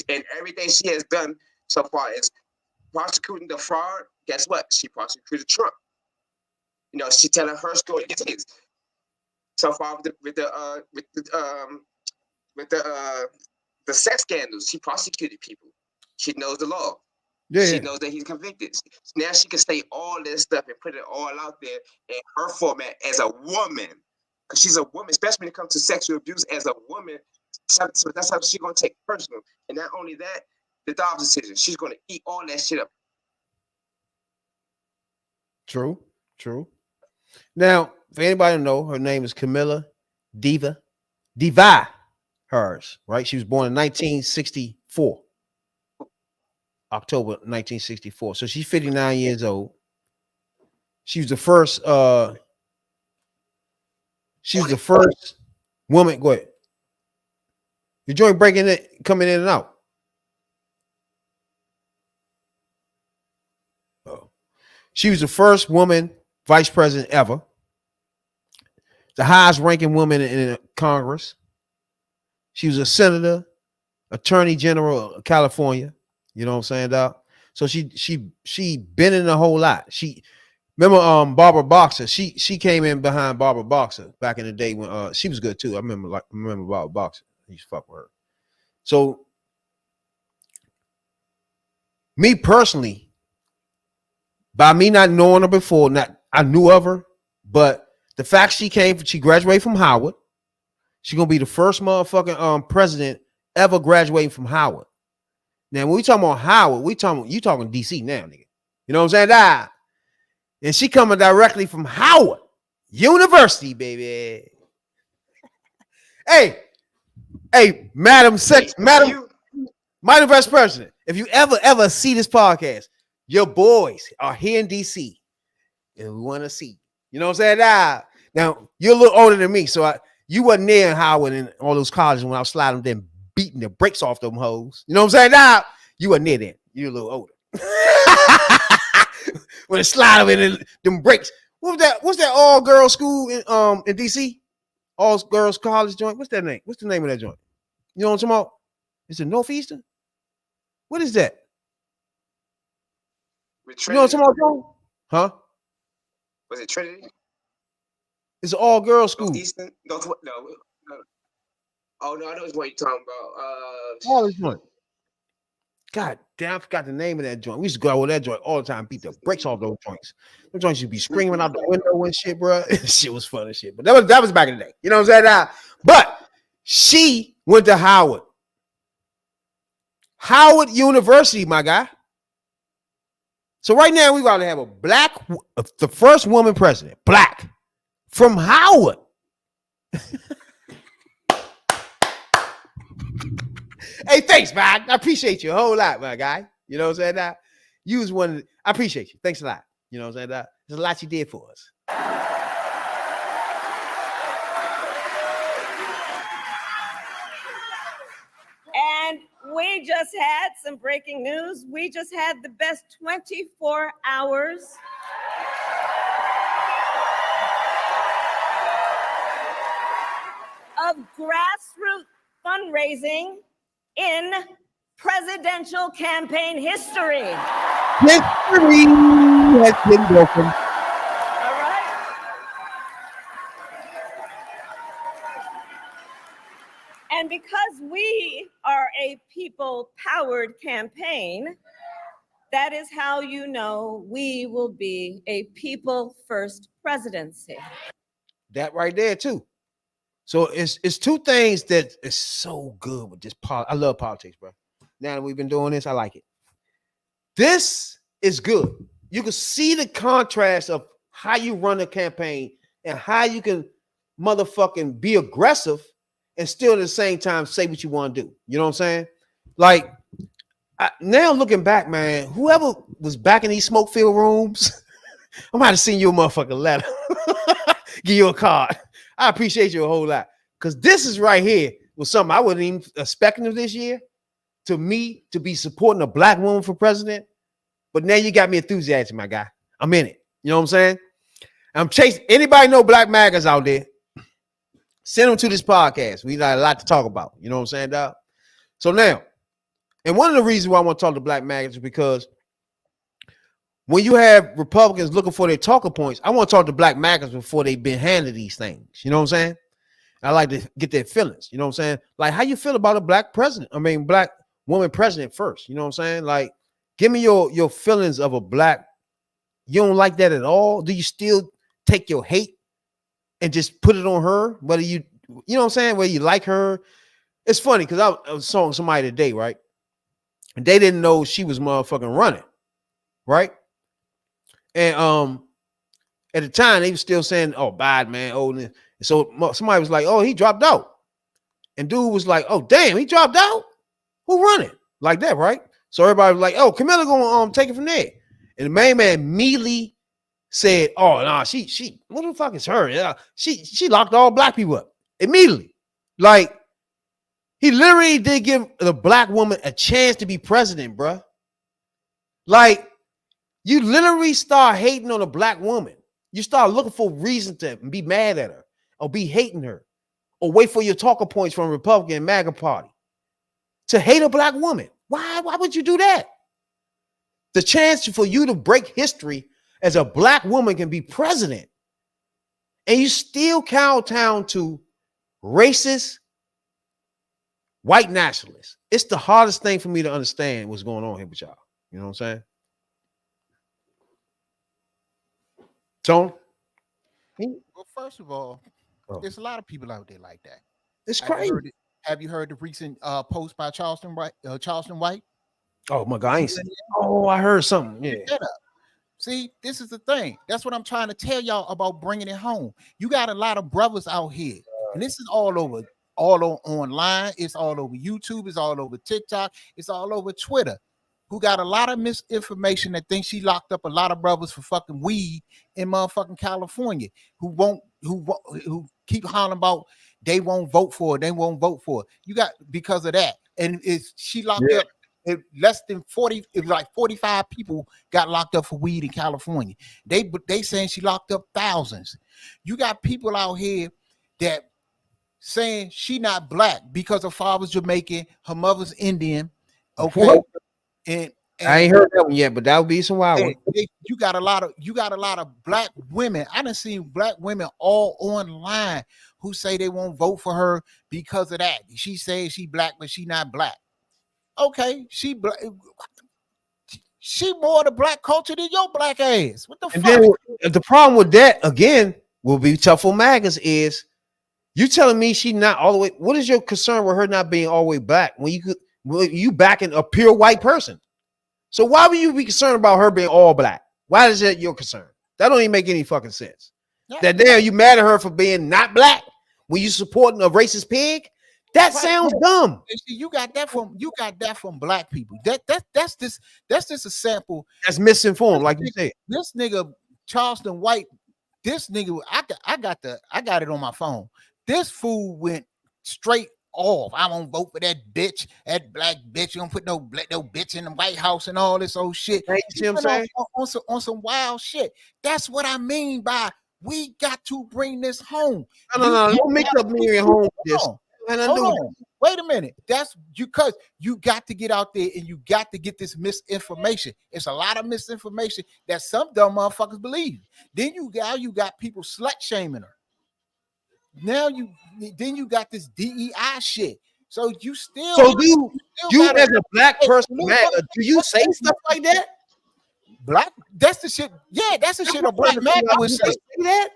And everything she has done so far is prosecuting the fraud. Guess what? She prosecuted Trump. You know, she's telling her story. It is. So far with the sex scandals, she prosecuted people. She knows the law. Yeah. She knows that he's convicted. Now she can say all this stuff and put it all out there in her format as a woman. Because she's a woman, especially when it comes to sexual abuse as a woman. So that's how she's going to take personal. And not only that, the Dobbs decision. She's going to eat all that shit up. True. Now, for anybody to know, her name is Kamala Devi Harris, right? She was born in 1964. October 1964. So she's 59 years old. She was the first woman. Go ahead. Your joint breaking it, coming in and out. Oh. She was the first woman vice president ever. The highest ranking woman in Congress. She was a senator, attorney general of California. You know what I'm saying, Doc? So she been in a whole lot. She remember Barbara Boxer. She came in behind Barbara Boxer back in the day when she was good too. I remember Barbara Boxer. I used to fuck with her. So me personally, by me not knowing her before, I knew of her, but the fact she graduated from Howard. She's gonna be the first motherfucking president ever graduating from Howard. Now, when we talking about Howard, you talking DC now, nigga. You know what I'm saying? And she coming directly from Howard University, baby. Hey, Madam Vice President, if you ever see this podcast, your boys are here in DC, and we want to see. You know what I'm saying? Now you're a little older than me, so you wasn't near Howard and all those colleges when I was sliding them, beating the brakes off them hoes. You know what I'm saying? You were near them. You're a little older. When it slide in them brakes. What's that all girls school in DC? All girls college joint. What's that name? What's the name of that joint? You know what I'm talking about? Is it Northeastern? What is that? You know what I'm talking about? Huh? Was it Trinity? It's an all girls school. Eastern? No. Oh no, I know what you're talking about. College joint. God damn, I forgot the name of that joint. We used to go out with that joint all the time, beat the brakes off those joints. Those joints used to be screaming out the window and shit, bro. Shit was fun and shit. But that was back in the day. You know what I'm saying? But she went to Howard. Howard University, my guy. So right now we got to have the first woman president, black, from Howard. Hey, thanks, man. I appreciate you a whole lot, my guy. You know what I'm saying? You was one. I appreciate you. Thanks a lot. You know what I'm saying? There's a lot you did for us. And we just had some breaking news. We just had the best 24 hours of grassroots fundraising in presidential campaign history. History has been broken. All right. And because we are a people-powered campaign, that is how you know we will be a people-first presidency. That right there, too. So it's two things that is so good with this. I love politics, bro. Now that we've been doing this, I like it. This is good. You can see the contrast of how you run a campaign and how you can motherfucking be aggressive and still at the same time say what you want to do. You know what I'm saying? Like, now looking back, man, whoever was back in these smoke-filled rooms, I might have seen you a motherfucking letter. Give you a card. I appreciate you a whole lot. Because this is right here was something I wasn't even expecting of this year. To me, to be supporting a black woman for president. But now you got me enthusiastic, my guy. I'm in it. You know what I'm saying? I'm chasing. Anybody know black magas out there? Send them to this podcast. We got a lot to talk about. You know what I'm saying, dog? So now, and one of the reasons why I want to talk to black magas is because when you have Republicans looking for their talking points, I want to talk to black magas before they've been handed these things. You know what I'm saying? I like to get their feelings. You know what I'm saying? Like, how you feel about a black president? I mean, black woman president first. You know what I'm saying? Like, give me your feelings of a black. You don't like that at all? Do you still take your hate and just put it on her? Whether you know what I'm saying? Whether you like her. It's funny because I was talking to somebody today, right? And they didn't know she was motherfucking running, right? And at the time they were still saying, "Oh, bad man." Oh, and so somebody was like, "Oh, he dropped out," and dude was like, "Oh, damn, he dropped out. Who running like that?" Right? So everybody was like, "Oh, Kamala gonna take it from there." And the main man immediately said, "Oh, nah, she, what the fuck is her? Yeah, she locked all black people up immediately." Like, he literally did give the black woman a chance to be president, bruh. Like, you literally start hating on a black woman. You start looking for reason to be mad at her or be hating her or wait for your talking points from Republican and MAGA party to hate a black woman. Why would you do that? The chance for you to break history as a black woman can be president and you still kowtow to racist white nationalists. It's the hardest thing for me to understand what's going on here with y'all. You know what I'm saying? Tone? Well, first of all, there's a lot of people out there like that. It's crazy. Have you heard the recent post by Charleston White? Oh my God! I heard something. Yeah. See, this is the thing. That's what I'm trying to tell y'all about bringing it home. You got a lot of brothers out here, and this is all over, online. It's all over YouTube. It's all over TikTok. It's all over Twitter. Who got a lot of misinformation that thinks she locked up a lot of brothers for fucking weed in motherfucking California. Who keep hollering about they won't vote for it. They won't vote for it. You got because of that, and she locked up. Less than 40, it was like 45 people got locked up for weed in California. They saying she locked up thousands. You got people out here that saying she not black because her father's Jamaican, her mother's Indian. Okay. What? And I ain't heard that one yet, but that would be some wild one. You got a lot of black women. I done seen black women all online who say they won't vote for her because of that. She says she black, but she not black. Okay, she more the black culture than your black ass. What the fuck? Then the problem with that again will be tough for MAGAs is you telling me she not all the way. What is your concern with her not being all the way black when you backing a pure white person? So why would you be concerned about her being all black? Why is that your concern? That don't even make any fucking sense. Yeah. That damn you mad at her for being not black when you supporting a racist pig? That sounds dumb. You got that from black people. That's just a sample. That's misinformed, like you said. This nigga Charleston White, this nigga, I got it on my phone. This fool went straight off. I won't vote for that bitch, that black bitch. You don't put no bitch in the White House and all this old shit. You see what I'm saying? On some wild shit. That's what I mean by we got to bring this home. No. Don't mix up me and home with this. Hold on. Wait a minute. That's because you got to get out there and you got to get this misinformation. It's a lot of misinformation that some dumb motherfuckers believe. Then you got people slut shaming her. Now you got this DEI shit. So you still. So you as a black person, man, do you say stuff like that? Black? That's the shit. Yeah, that's the shit a black man would say that.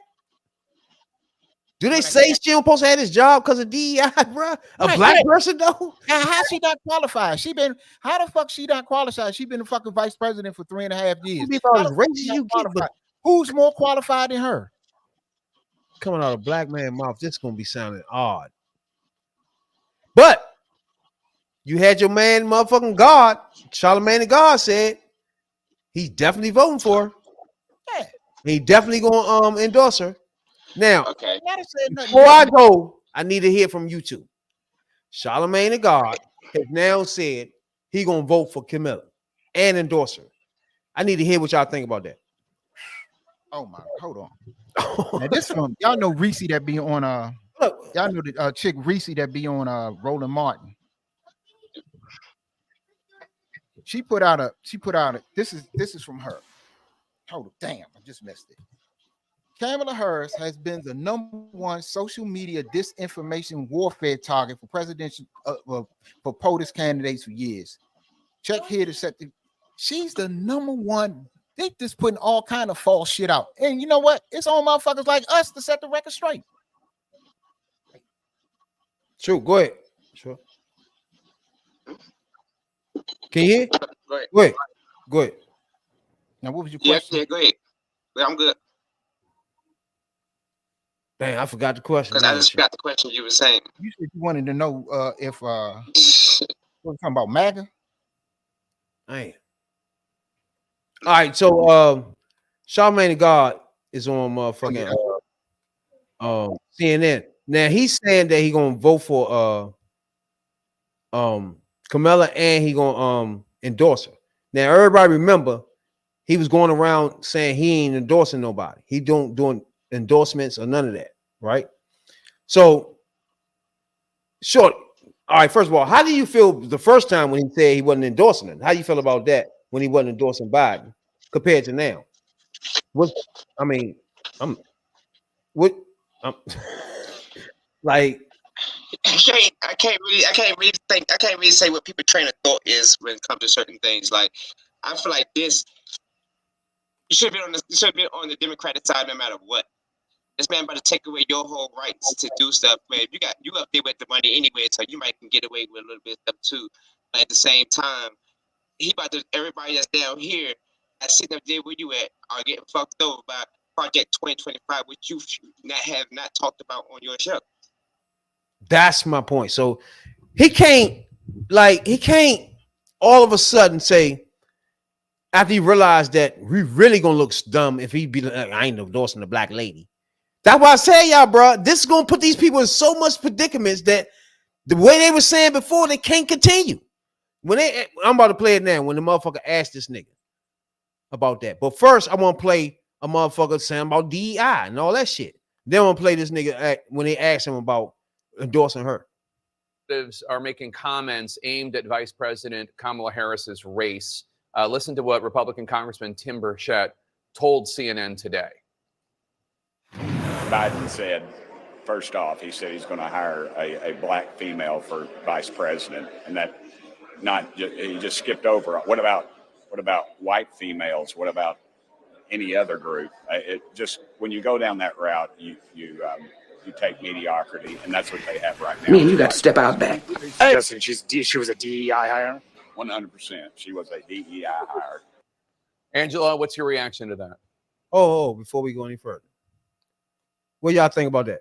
Do they say she don't supposed to have this job because of DEI, bro? A black person though? Now, how she not qualified? How the fuck she not qualified? She been the fucking vice president for 3.5 years. Who's more qualified than her? Coming out of black man's mouth, this is gonna be sounding odd. But you had your man, motherfucking God, Charlemagne the God said he's definitely voting for her. Yeah. He definitely gonna endorse her. Now, okay. Before I go, I need to hear from you two. Charlemagne the God has now said he gonna vote for Kamala and endorse her. I need to hear what y'all think about that. Oh my, hold on. Now this from y'all know Reese that be on y'all know the chick Reese that be on Roland Martin. She put out a this is from her. Hold on, damn, I just missed it. Kamala Harris has been the #1 social media disinformation warfare target for presidential for POTUS candidates for years. Check here to set the. She's the #1. They just putting all kind of false shit out, and you know what? It's on motherfuckers like us to set the record straight. True. Go ahead. Sure. Can you hear? Go ahead. Go ahead. Now, what was your question? Yeah, go ahead. I'm good. Dang, I forgot the question. Because I just forgot the question you were saying. You said you wanted to know if what we talking about, MAGA? Dang. All right, so Charlemagne the God is on motherfucking CNN. Now he's saying that he gonna vote for Kamala and he gonna endorse her. Now everybody remember he was going around saying he ain't endorsing nobody. He don't doing endorsements or none of that, right? So short. All right, first of all, how do you feel the first time when he said he wasn't endorsing it? How do you feel about that when he wasn't endorsing Biden compared to now? Like I can't really say what people's train of thought is when it comes to certain things. Like I feel like this you should be on the Democratic side no matter what. This man about to take away your whole rights to do stuff. Man, you up there with the money anyway, so you might can get away with a little bit of stuff too. But at the same time, he about to everybody that's down here sitting up there where you at are getting fucked over by Project 2025, which you have not talked about on your show. That's my point. So he can't all of a sudden say, after he realized that we really gonna look dumb if he be like, I ain't endorsing the black lady. That's why I say, y'all, bro, this is gonna put these people in so much predicaments that the way they were saying before, they can't continue. I'm about to play it now when the motherfucker asked this nigga about that. But first, I want to play a motherfucker saying about DEI and all that shit. Then I want to play this nigga when they asked him about endorsing her. Are making comments aimed at Vice President Kamala Harris's race. Listen to what Republican Congressman Tim Burchett told CNN today. Biden said, first off, he said he's going to hire a black female for vice president, and that he just skipped over. What about white females? What about any other group? It just, when you go down that route, you take mediocrity, and that's what they have right now. Me and you got to step out back. Justin, she was a DEI hire? 100%. She was a DEI hire. Angela, what's your reaction to that? Oh, before we go any further, what y'all think about that?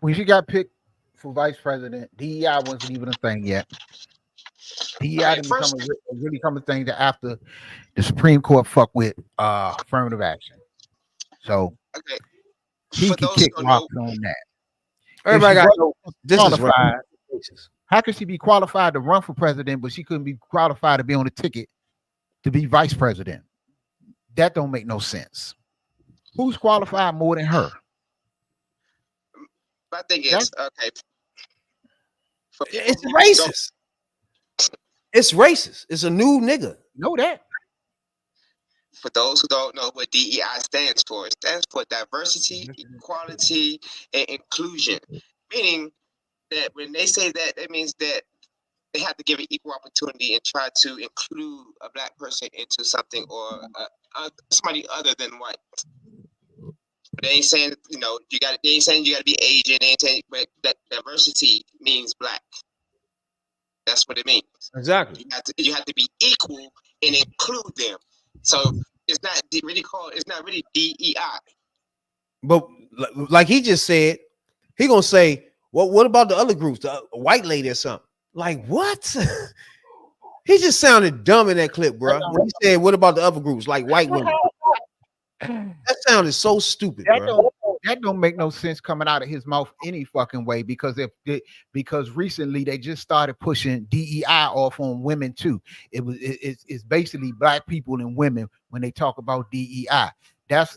When she got picked for vice president, DEI wasn't even a thing yet. DEI didn't really become a thing to after the Supreme Court fucked with affirmative action. So he can kick rocks on that. Everybody got this is right. How could she be qualified to run for president, but she couldn't be qualified to be on the ticket to be vice president? That don't make no sense. Who's qualified more than her? I think it's okay. It's racist. It's racist. It's a new nigga. Know that. For those who don't know what DEI stands for, it stands for diversity, equality, and inclusion. Meaning that when they say that, it means that they have to give an equal opportunity and try to include a black person into something or somebody other than white. But they ain't saying, they ain't saying you got to be Asian. They ain't saying, but that diversity means black. That's what it means. Exactly. You have to be equal and include them. So it's not really DEI. But like he just said, he gonna say, well, what about the other groups, the white lady or something? Like what? He just sounded dumb in that clip, bro. When he said, what about the other groups, like white women? That sounded so stupid, bro. That don't make no sense coming out of his mouth any fucking way, because because recently they just started pushing DEI off on women too. It's basically black people and women when they talk about DEI. That's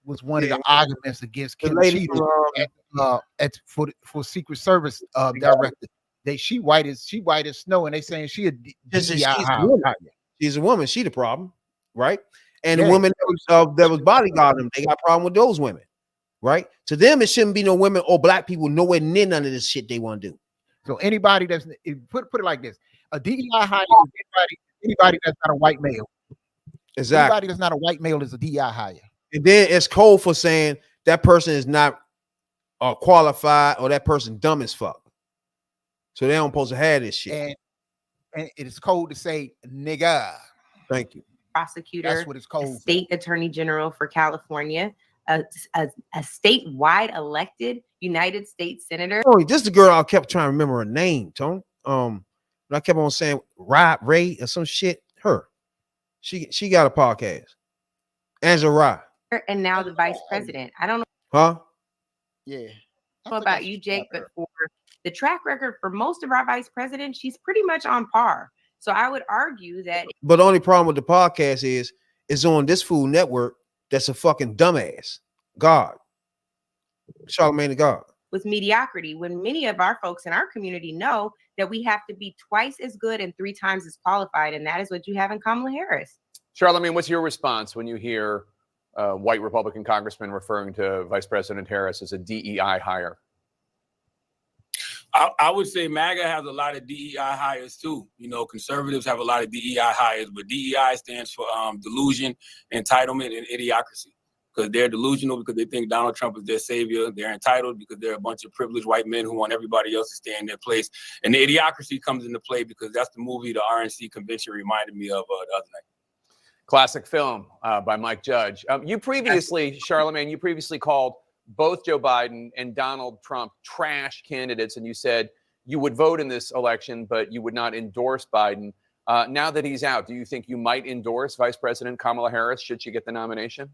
was one of the arguments against Kim Cheatham for Secret Service director. She white as snow, and they saying she a DEI. She's a woman. She the problem, right? And the women that was bodyguarding them, they got a problem with those women, right? To them, it shouldn't be no women or black people nowhere near none of this shit they want to do. So anybody that's put it like this: a DEI hire is anybody that's not a white male. Exactly. Anybody that's not a white male is a DEI hire. And then it's cold for saying that person is not qualified or that person dumb as fuck. So they don't supposed to have this shit. And it is cold to say nigga. Thank you. Prosecutor, that's what it's called. State Attorney General for California, a statewide elected United States Senator. Oh, this is the girl I kept trying to remember her name, Tone. I kept on saying Ray or some shit. Her. She got a podcast. Angela Rye. And now the vice president. I don't know. Huh? Yeah. I don't know about you, Jake, but for the track record for most of our vice presidents, she's pretty much on par. So I would argue that. But the only problem with the podcast is it's on this Food Network that's a fucking dumbass. God. Charlamagne the God. With mediocrity, when many of our folks in our community know that we have to be twice as good and 3 times as qualified. And that is what you have in Kamala Harris. Charlamagne, what's your response when you hear white Republican congressman referring to Vice President Harris as a DEI hire? I would say MAGA has a lot of DEI hires too. Conservatives have a lot of DEI hires, but DEI stands for delusion, entitlement, and idiocracy. because they're delusional, because they think Donald Trump is their savior. They're entitled because they're a bunch of privileged white men who want everybody else to stay in their place. And the idiocracy comes into play because that's the movie the RNC convention reminded me of the other night. Classic film by Mike Judge. You previously, Charlemagne, you previously called both Joe Biden and Donald Trump trash candidates, and you said you would vote in this election, but you would not endorse Biden. Now that he's out, do you think you might endorse Vice President Kamala Harris should she get the nomination?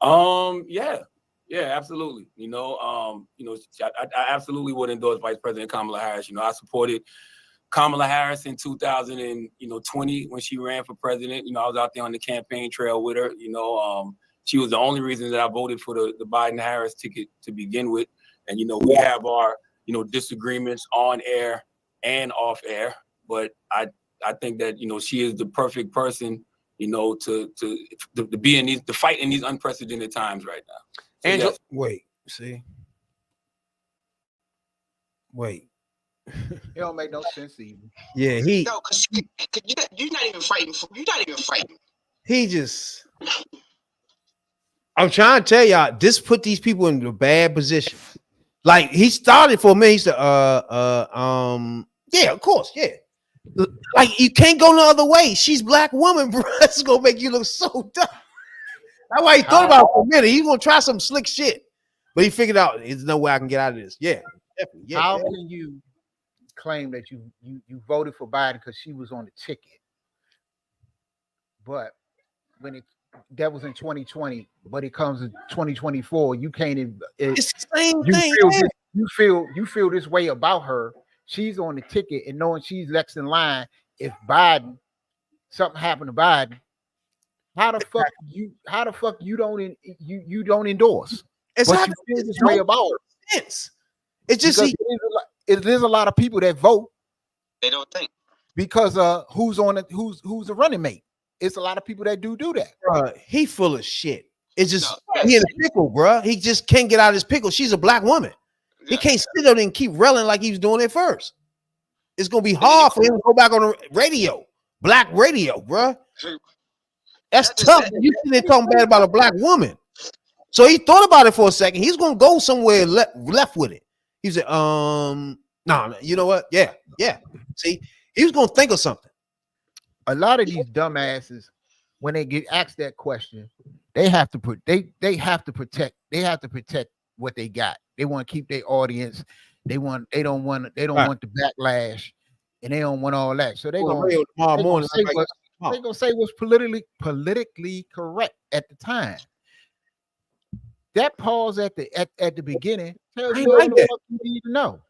Yeah, absolutely. I absolutely would endorse Vice President Kamala Harris. I supported Kamala Harris in 2020 when she ran for president. I was out there on the campaign trail with her. She was the only reason that I voted for the Biden-Harris ticket to begin with. And we have our disagreements on air and off air, but I think that she is the perfect person to be in to fight in these unprecedented times right now. So, Angela, yes. Wait. It don't make no sense even. Yeah, No, because you're not even fighting. You're not even fighting. he just. I'm trying to tell y'all, this put these people in a bad position. Like he started for me. He said, yeah, of course, yeah. Like you can't go no other way. She's black woman, bro. It's gonna make you look so dumb. That's why he thought about it for a minute. He's gonna try some slick shit, but he figured out there's no way I can get out of this. Yeah, definitely. Yeah. How can you claim that you voted for Biden because she was on the ticket, but when that was in 2020, but it comes in 2024, you can't. It's the same thing. You feel this way about her. She's on the ticket, and knowing she's next in line, if something happened to Biden, how the fuck you don't endorse? Exactly. But you feel this way about her. It's just there's a lot of people that vote. They don't think because who's a running mate. It's a lot of people that do that. He full of shit. It's just he in a pickle, bro. He just can't get out of his pickle. She's a black woman. He can't sit there and keep railing like he was doing it first. It's gonna be hard for him to go back on the radio, black radio, bro. That's tough. You see, they talking bad about a black woman. So he thought about it for a second. He's gonna go somewhere left with it. He said, no, you know what? Yeah. See, he was gonna think of something. A lot of these dumbasses, when they get asked that question, they have to protect what they got. They want to keep their audience. They don't want the backlash, and they don't want all that. So they're gonna say what's politically correct at the time. That pause at the beginning tells you what the fuck you need to know.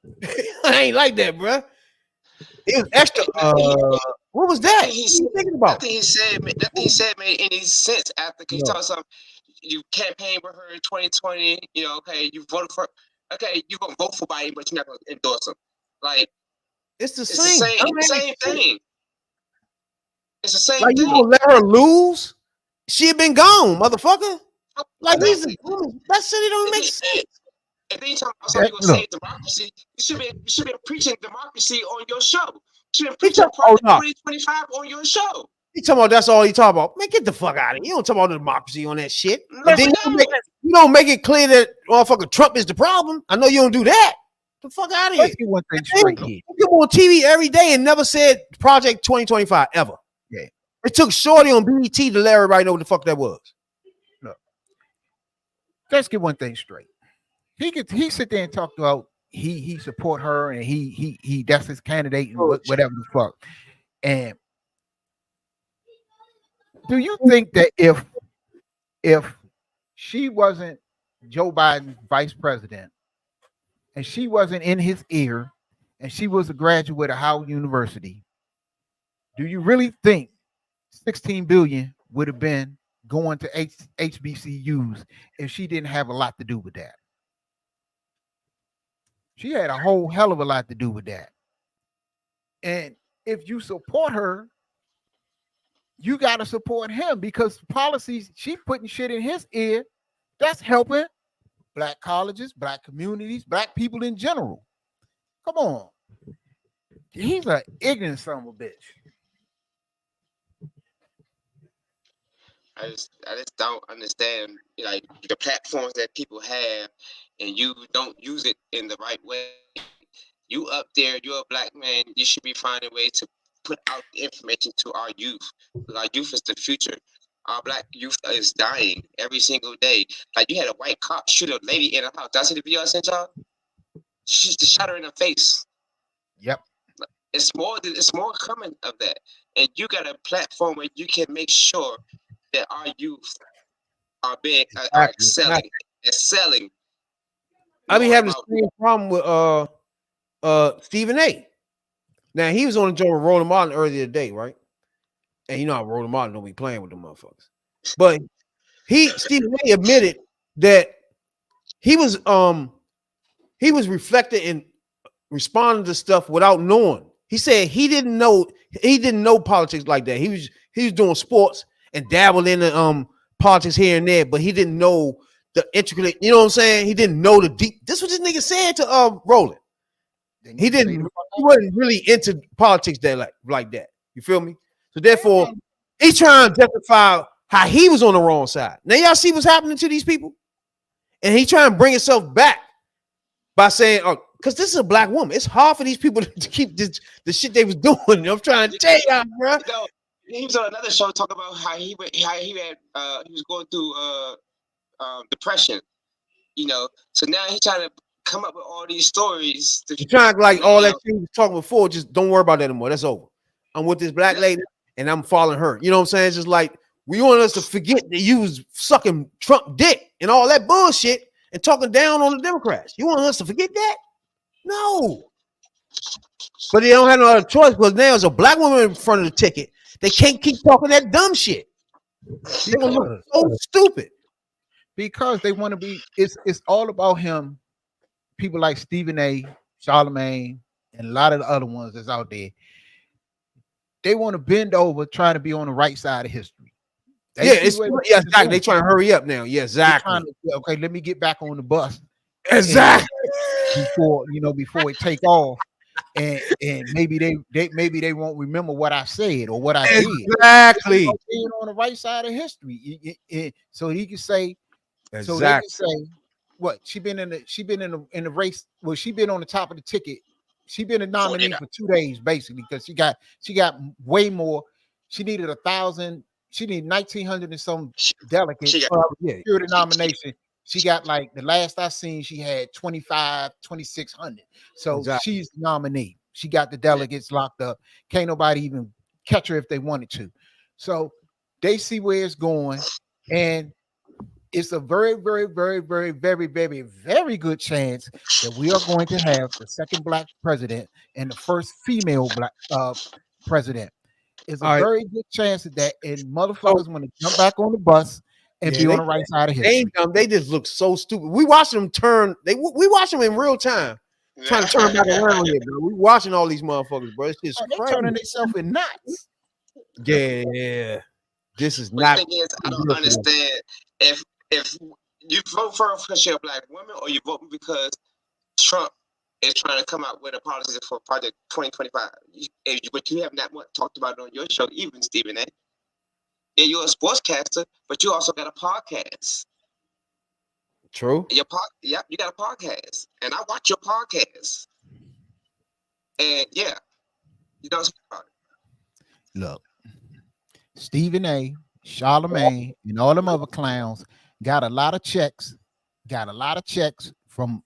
I ain't like that, bro. It was extra. What was that? What you thinking about? Nothing he said made any sense after he told something. You campaigned with her in 2020. Okay, you voted for. Okay, you're gonna vote for Biden, but you're not gonna endorse him. Like it's the same thing. It's the same thing. You gonna let her lose? She had been gone, motherfucker. Like that shit don't make sense. If they talking about something you're gonna save democracy, you should be preaching democracy on your show. You should be preaching 2025 on your show. He talking about that's all he talking about. Man, get the fuck out of here. You don't talk about democracy on that shit. No, and then you don't make it clear that motherfucker Trump is the problem. I know you don't do that. The fuck out of here. Let's get one thing straight here. You come on TV every day and never said Project 2025 ever. Yeah. It took Shorty on BET to let everybody know what the fuck that was. Look, let's get one thing straight. He sit there and talk about he support her and he that's his candidate and whatever the fuck. And do you think that if she wasn't Joe Biden's vice president and she wasn't in his ear and she was a graduate of Howard University, do you really think 16 billion would have been going to HBCUs if she didn't have a lot to do with that? She had a whole hell of a lot to do with that. And if you support her, you got to support him because policies, she putting shit in his ear that's helping black colleges, black communities, black people in general. Come on. He's an ignorant son of a bitch. I just don't understand, like, the platforms that people have, and you don't use it in the right way. You up there, you're a black man. You should be finding ways to put out the information to our youth. Our youth is the future. Our black youth is dying every single day. Like, you had a white cop shoot a lady in a house. Did I see the video I sent y'all? She just shot her in the face. Yep. It's more coming of that, and you got a platform where you can make sure that our youth are being are excelling. I be having the same problem with Stephen A. Now he was on the joint with Roland Martin earlier today, right? And you know how Roland Martin don't be playing with them motherfuckers. But Stephen A admitted that he was reflecting and responding to stuff without knowing. He said he didn't know politics like that. He was doing sports and dabbled in the politics here and there, but he didn't know the intricate, you know what I'm saying? He didn't know the deep. This was this nigga said to Roland. He wasn't really into politics that like that. You feel me? So therefore, he's trying to justify how he was on the wrong side. Now y'all see what's happening to these people? And he trying to bring himself back by saying, oh, because this is a black woman. It's hard for these people to keep the shit they was doing. I'm trying to tell y'all, bro. You know, he was on another show talking about how he was going through depression. You know, so now he's trying to come up with all these stories. He's trying to like all that shit he was talking before. Just don't worry about that anymore. That's over. I'm with this black lady and I'm following her. You know what I'm saying? It's just like we want us to forget that you was sucking Trump dick and all that bullshit and talking down on the Democrats. You want us to forget that? No. But they don't have no other choice because now there's a black woman in front of the ticket. They can't keep talking that dumb shit. They gonna look so stupid. Because they want to be, it's all about him. People like Stephen A, Charlemagne, and a lot of the other ones that's out there. They want to bend over trying to be on the right side of history. Exactly. They trying to hurry up now. Yeah, exactly. Okay, let me get back on the bus. Exactly. Before it take off. And maybe they won't remember what I said or what I did. Exactly. Being on the right side of history. So he can say, exactly. So they can say, what she been in the race. Well, she been on the top of the ticket. She been a nominee for 2 days basically because she got way more. She needed 1,000. She needed 1,900 and some delegates for the nomination. She got, like, the last I seen, she had 2,600. So she's the nominee. She got the delegates locked up. Can't nobody even catch her if they wanted to. So they see where it's going, and it's a very, very, very, very, very, very, very good chance that we are going to have the second black president and the first female black president. It's a very good chance of that, and motherfuckers want to jump back on the bus and be on the right side of history. They just look so stupid. We watch them turn. We watch them in real time, trying to turn back around here, bro. We watching all these motherfuckers, bro. It's just they're turning themselves in knots. Yeah, this is But not. the thing is, I don't understand if you vote for a black woman or you vote because Trump is trying to come out with a policy for Project 2025. But you have not talked about it on your show, even Stephen A. Yeah, you're a sportscaster, but you also got a podcast. True. You got a podcast, and I watch your podcast. And yeah, you don't speak about it. Look, Stephen A, Charlemagne, and all them other clowns got a lot of checks. Got a lot of checks from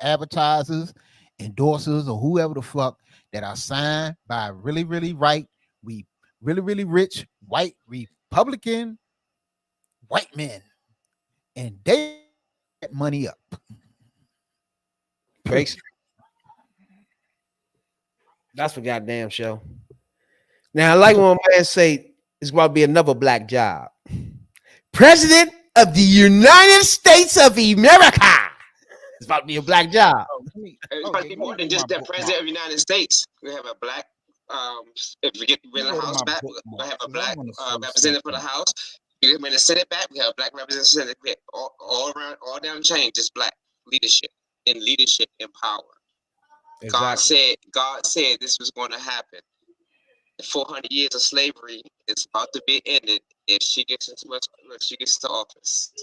advertisers, endorsers, or whoever the fuck that are signed by really, really really rich white Republican white men, and they get money up. Basically. That's for goddamn show. Now, I like when my man say it's about to be another black job. President of the United States of America. It's about to be a black job. It's about to be more than just the president of the United States. We have a black. If we get the House back, we'll have a black representative for the House. We get the Senate back, we have a black representative. All around, all down the chain, just black leadership and power. Exactly. God said this was going to happen. 400 years of slavery is about to be ended, if she gets into office.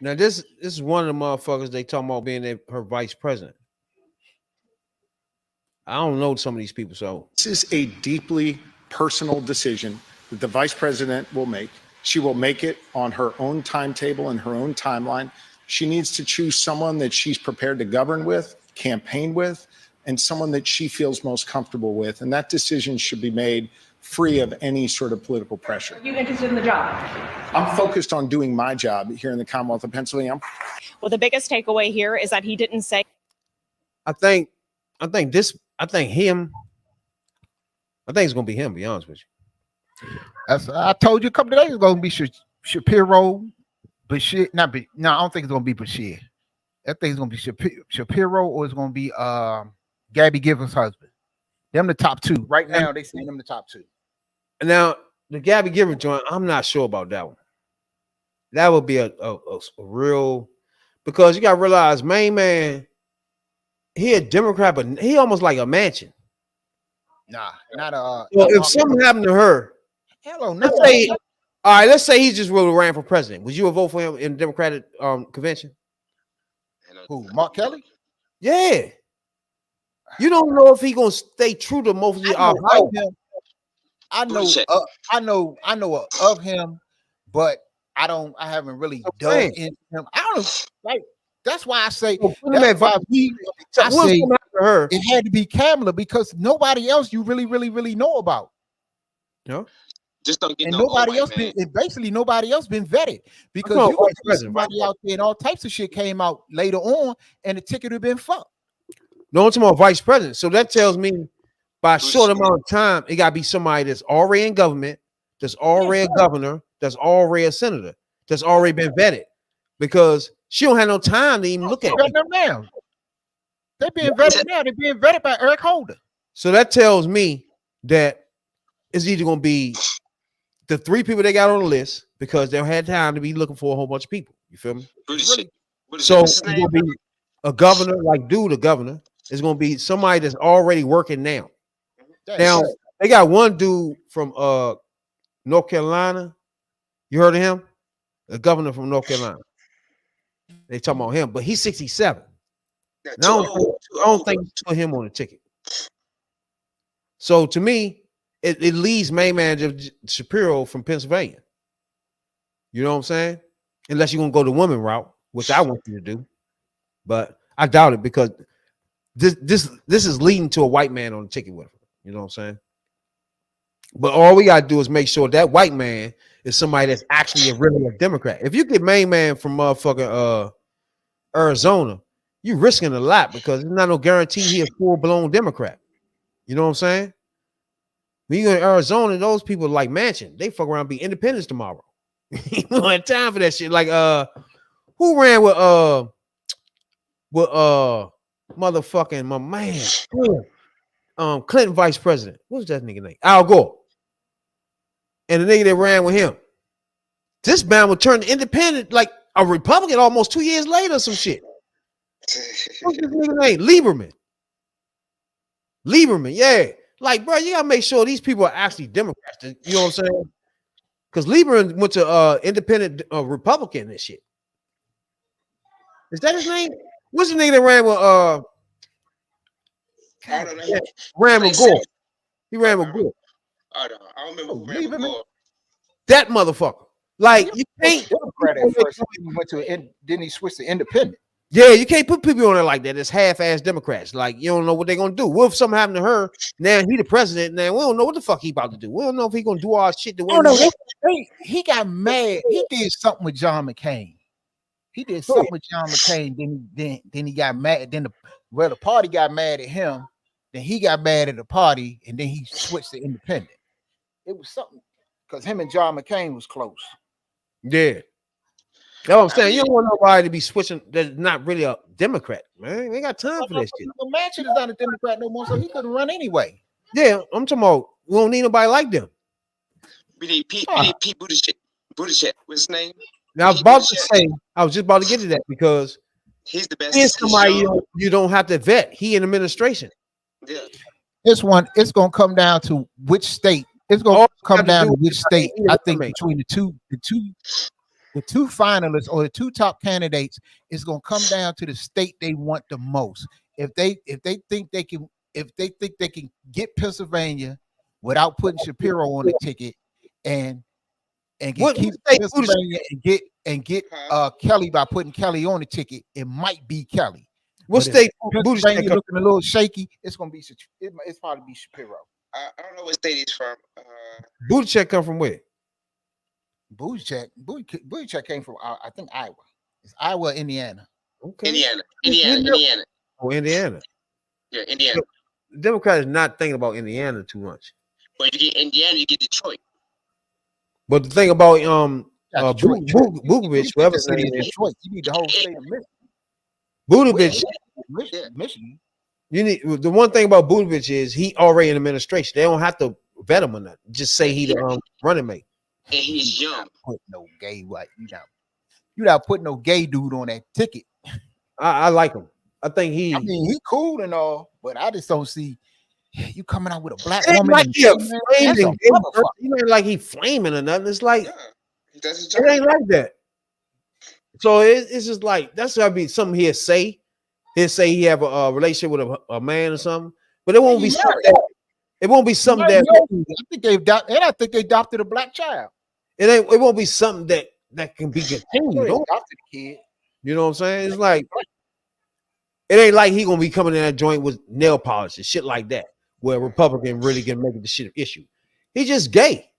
Now this is one of the motherfuckers they talking about being her vice president. I don't know some of these people, so this is a deeply personal decision that the vice president will make. She will make it on her own timetable and her own timeline. She needs to choose someone that she's prepared to govern with, campaign with, and someone that she feels most comfortable with. And that decision should be made free of any sort of political pressure. Are you interested in the job? I'm focused on doing my job here in the Commonwealth of Pennsylvania. Well, the biggest takeaway here is that he didn't say. I think it's gonna be him, to be honest with you. As I told you a couple of days ago, it's gonna be Shapiro, Bashir. No, I don't think it's gonna be Bashir. I think it's gonna be Shapiro, or it's gonna be Gabby Givens' husband. Them the top two. Right now, they saying them the top two. Now, the Gabby Givens joint, I'm not sure about that one. That would be a real, because you gotta realize, main man, he a Democrat, but he almost like a mansion. Nah, not a. Well, if something happened to her, hello, let's say he just really ran for president. Would you vote for him in the Democratic convention? Who? Mark Kelly? Yeah. You don't know if he gonna stay true to most of the I know of him, but I haven't really dug into him. I don't like. That's why I say it had to be Kamala, because nobody else you really know about. No, just don't get and nobody else been, and basically nobody else been vetted, because you got somebody out there and all types of shit came out later on, and the ticket had been fucked. No, it's more vice president. So that tells me by a short amount of time, it got to be somebody that's already in government, that's already a governor, that's already a senator, that's already been vetted, because she don't have no time to even look at them now. They're being vetted now. They're being vetted by Eric Holder. So that tells me that it's either going to be the three people they got on the list, because they don't have time to be looking for a whole bunch of people. You feel me? So it's going to be a governor, like the governor. It's going to be somebody that's already working now. Now, they got one dude from North Carolina. You heard of him? The governor from North Carolina. They talking about him, but he's 67. Now, I don't think you put him on the ticket. So to me, it leaves main manager Shapiro from Pennsylvania. You know what I'm saying? Unless you're gonna go the woman route, which I want you to do, but I doubt it, because this is leading to a white man on the ticket with her. You know what I'm saying? But all we gotta do is make sure that white man is somebody that's actually really a Democrat. If you get main man from motherfucking Arizona, you're risking a lot, because there's not no guarantee he a full-blown Democrat. You know what I'm saying? When you go to Arizona, those people like Manchin, they fuck around and be independents tomorrow. You don't have time for that shit. Like who ran with motherfucking my man Clinton vice president? What's that nigga name? Al Gore. And the nigga that ran with him, this man would turn independent like a Republican almost 2 years later or some shit. What's this nigga name? Lieberman, yeah. Like, bro, you gotta make sure these people are actually Democrats. You know what I'm saying? Because Lieberman went to independent Republican and shit. Is that his name? What's the nigga that ran with ran with Gore? He ran with Gore. I don't remember who ran with Gore. That motherfucker. Like, you can't. Democrat at first. He went to then he switched to independent. Yeah, you can't put people on there like that. It's half-ass Democrats. Like, you don't know what they're gonna do. What if something happened to her? Now he the president. Now we don't know what the fuck he about to do. We don't know if he gonna do all shit. He got mad. He did something with John McCain. Then he got mad. Then the party got mad at him. Then he got mad at the party, and then he switched to independent. It was something, because him and John McCain was close. Yeah. That's what I'm saying. You don't want nobody to be switching that's not really a Democrat, man. They ain't got time for that shit. Manchin is not a Democrat no more, so he couldn't run anyway. Yeah, I'm talking about we don't need nobody like them. We need Pete Buttigieg. What's his name? Now, I was about to say, I was just about to get to that, because he's the best. He's somebody you don't have to vet. He in administration. Yeah. It's gonna come down to which state It's gonna All come got to down do to which is state. either I think one. between the two finalists or the two top candidates, it's gonna come down to the state they want the most. If they think they can get Pennsylvania without putting Shapiro on the ticket and can keep Pennsylvania and get Kelly by putting Kelly on the ticket, it might be Kelly. What But if state Pennsylvania looking a little shaky, it's gonna be it's probably be Shapiro. I don't know what state he's from. Buttigieg come from where? Buttigieg came from I think Iowa. It's Iowa, Indiana. Okay. Indiana. Oh, Indiana. Yeah, Indiana. The Democrat is not thinking about Indiana too much. But you get Indiana, you get Detroit. But the thing about Buttigieg, whoever his name is, Detroit, you need the whole state of Michigan. Buttigieg, Michigan. you need the one thing about Buttigieg is he already in administration. They don't have to vet him or nothing. Just say he the running mate. And he's young. Put no gay white. You not put no gay dude on that ticket. I like him. I think he cool and all, but I just don't see you coming out with a black it ain't woman. like he flaming. You ain't like he flaming or nothing. It's like it ain't like that. So it's just like that's gotta be something he'll say. He'll say he have a relationship with a man or something, but it won't be something that it won't be something that I think they adopted a black child. It won't be something that can be continued. Adopted a kid. You know what I'm saying? It's like it ain't like he gonna be coming in that joint with nail polish and shit like that, where a Republican really can make the shit an issue. He's just gay.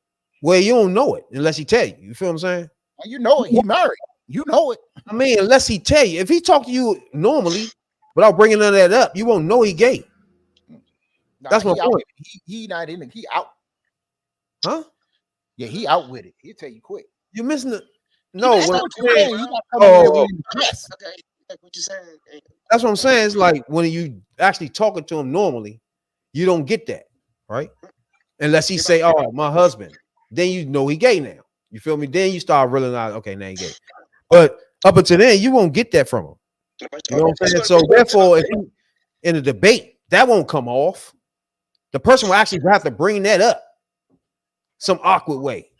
Well, you don't know it unless he tell you. You feel what I'm saying? You know it. He married. You know it. I mean, unless he tell you. If he talk to you normally without bringing none of that up, you won't know he gay. That's my point. He not in it. He out. Huh? Yeah, he out with it. He'll tell you quick. You're missing the no. What I'm saying, What you saying? that's what I'm saying. It's like when you actually talking to him normally, you don't get that, right? Unless he say, "Oh, my husband," then you know he gay now. You feel me? Then you start realizing, okay, now he gay. But up until then, you won't get that from him. You know what I'm saying? So therefore, if you in a debate, that won't come off. The person will actually have to bring that up some awkward way.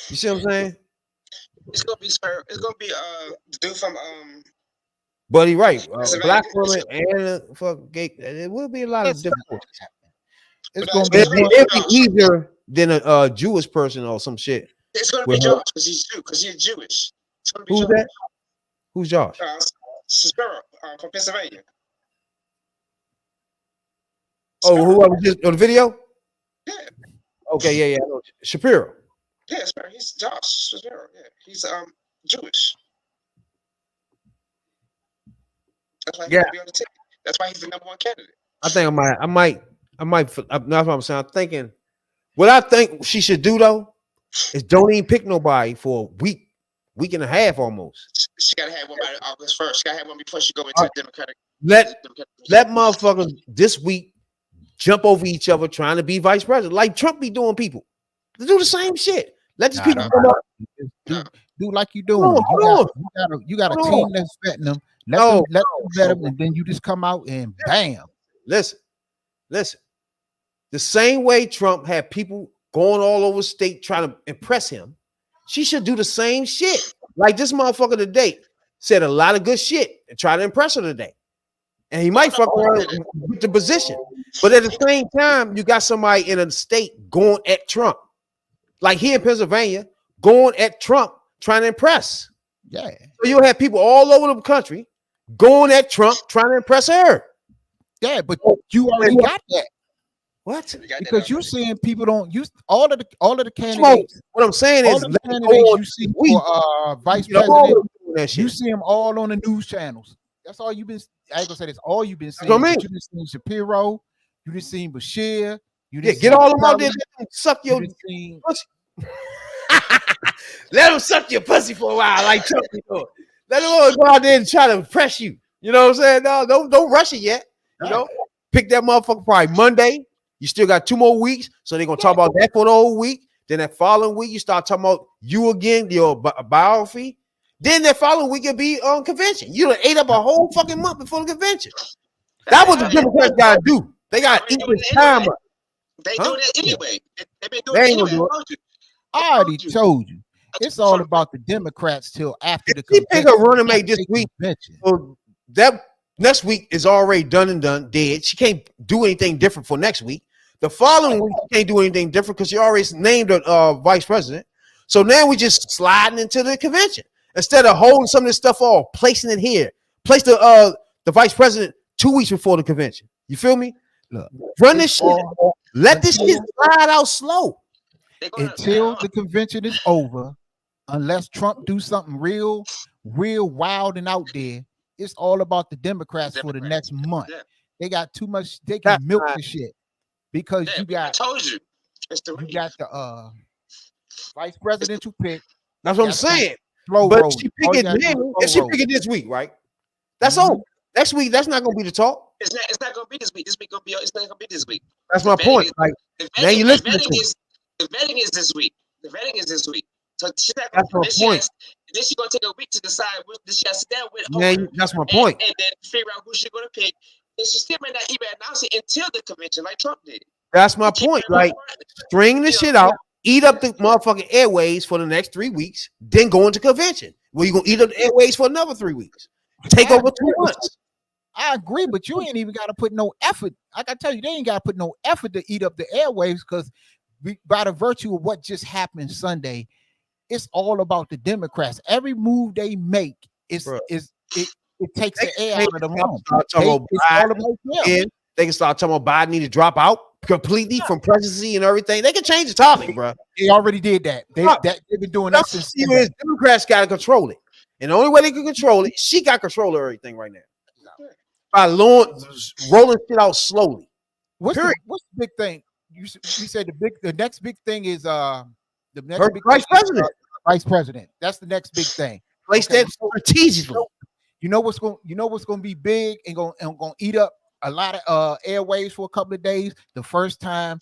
You see what I'm saying? It's gonna be the dude from But he's right. Black woman and fuck gay. It will be a lot of different. It'll be easier than a Jewish person or some shit. It's gonna be Josh because he's Jewish. It's gonna be Who's Josh. that? Who's Josh? Shapiro from Pennsylvania. Oh, who was just on the video? Yeah. Okay, yeah. I know. Shapiro. Yes, man. He's Josh Shapiro. Yeah, he's Jewish. That's why he's gonna be on the ticket. That's why he's the #1 candidate. I think I might. That's what I'm saying. I'm thinking. What I think she should do though is don't even pick nobody for a week and a half almost. She gotta have one by August 1st. She gotta have one before she go into the Democratic. Let motherfuckers this week jump over each other trying to be vice president, like Trump be doing. People to do the same shit. Let these people come up. Do like you doing. You got a team that's vetting them. Let them vet them, and then you just come out and bam. Listen. The same way Trump had people going all over state trying to impress him, she should do the same shit. Like this motherfucker today said a lot of good shit and try to impress her today. And he might fuck around with the position. But at the same time, you got somebody in a state going at Trump. Like here in Pennsylvania, going at Trump, trying to impress. Yeah. So you'll have people all over the country going at Trump, trying to impress her. Yeah, but you already got that. What? Because you're seeing people don't use all of the candidates. What I'm saying is, the candidates you see for vice president, you see them all on the news channels. That's all you've been. I ain't gonna say that's all you've been seeing. You been seeing Shapiro, you just seen Bashir. Get all them out there and suck your pussy. Let them suck your pussy for a while, like Trump. Let them go out there and try to impress you. You know what I'm saying? No, don't rush it yet. You know, pick that motherfucker probably Monday. You still got 2 more weeks, so they're gonna talk about that for the whole week. Then that following week, you start talking about you again, your biography. Then that following week it'll be on convention. You done ate up a whole fucking month before the convention. That's what the Democrats gotta do. They gotta eat this time up. They do that anyway. They ain't gonna do it. I already told you. It's all about the Democrats till after the She pick a running mate this week. convention. So that next week is already done and done, dead. She can't do anything different for next week. The following week, she can't do anything different because she already named a vice president. So now we just sliding into the convention instead of holding some of this stuff off, placing it here. Place the vice president 2 weeks before the convention. You feel me? Look, run this shit. Let this shit slide out slow until the convention is over. Unless Trump do something real wild and out there, it's all about the Democrats for the next month. They got too much. They can milk the shit because you got. I told you. You got the vice presidential pick. That's what I'm saying. But if she pick it this week, right? That's all. Next week, that's not gonna be the talk. It's not gonna be this week. This week gonna be. It's not gonna be this week. That's my point. Like now you listen to it. The vetting is this week. The vetting is this week. So she's not that's my point. Then she's gonna take a week to decide which she has to sit down with. That's my point. And then figure out who she's gonna pick. And she still may not even announce it until the convention, like Trump did. That's my point. Like string the shit out, eat up the motherfucking airways for the next 3 weeks, then go into convention. Well, you're gonna eat up the airways for another 3 weeks. Take over 2 months. I agree, but you ain't even got to put no effort. I gotta tell you, they ain't got to put no effort to eat up the airwaves because by the virtue of what just happened Sunday, it's all about the Democrats. Every move they make it takes the air out of the room. They can start talking about Biden need to drop out completely from presidency and everything. They can change the topic, bro. They already did that. They've been doing that since. Democrats got to control it, and the only way they can control it, she got control of everything right now. By rolling shit out slowly. What's the big thing? You said the next big thing is the next big vice president. Vice president. That's the next big thing. Place that strategically. You know what's going to be big and going to eat up a lot of airwaves for a couple of days. The first time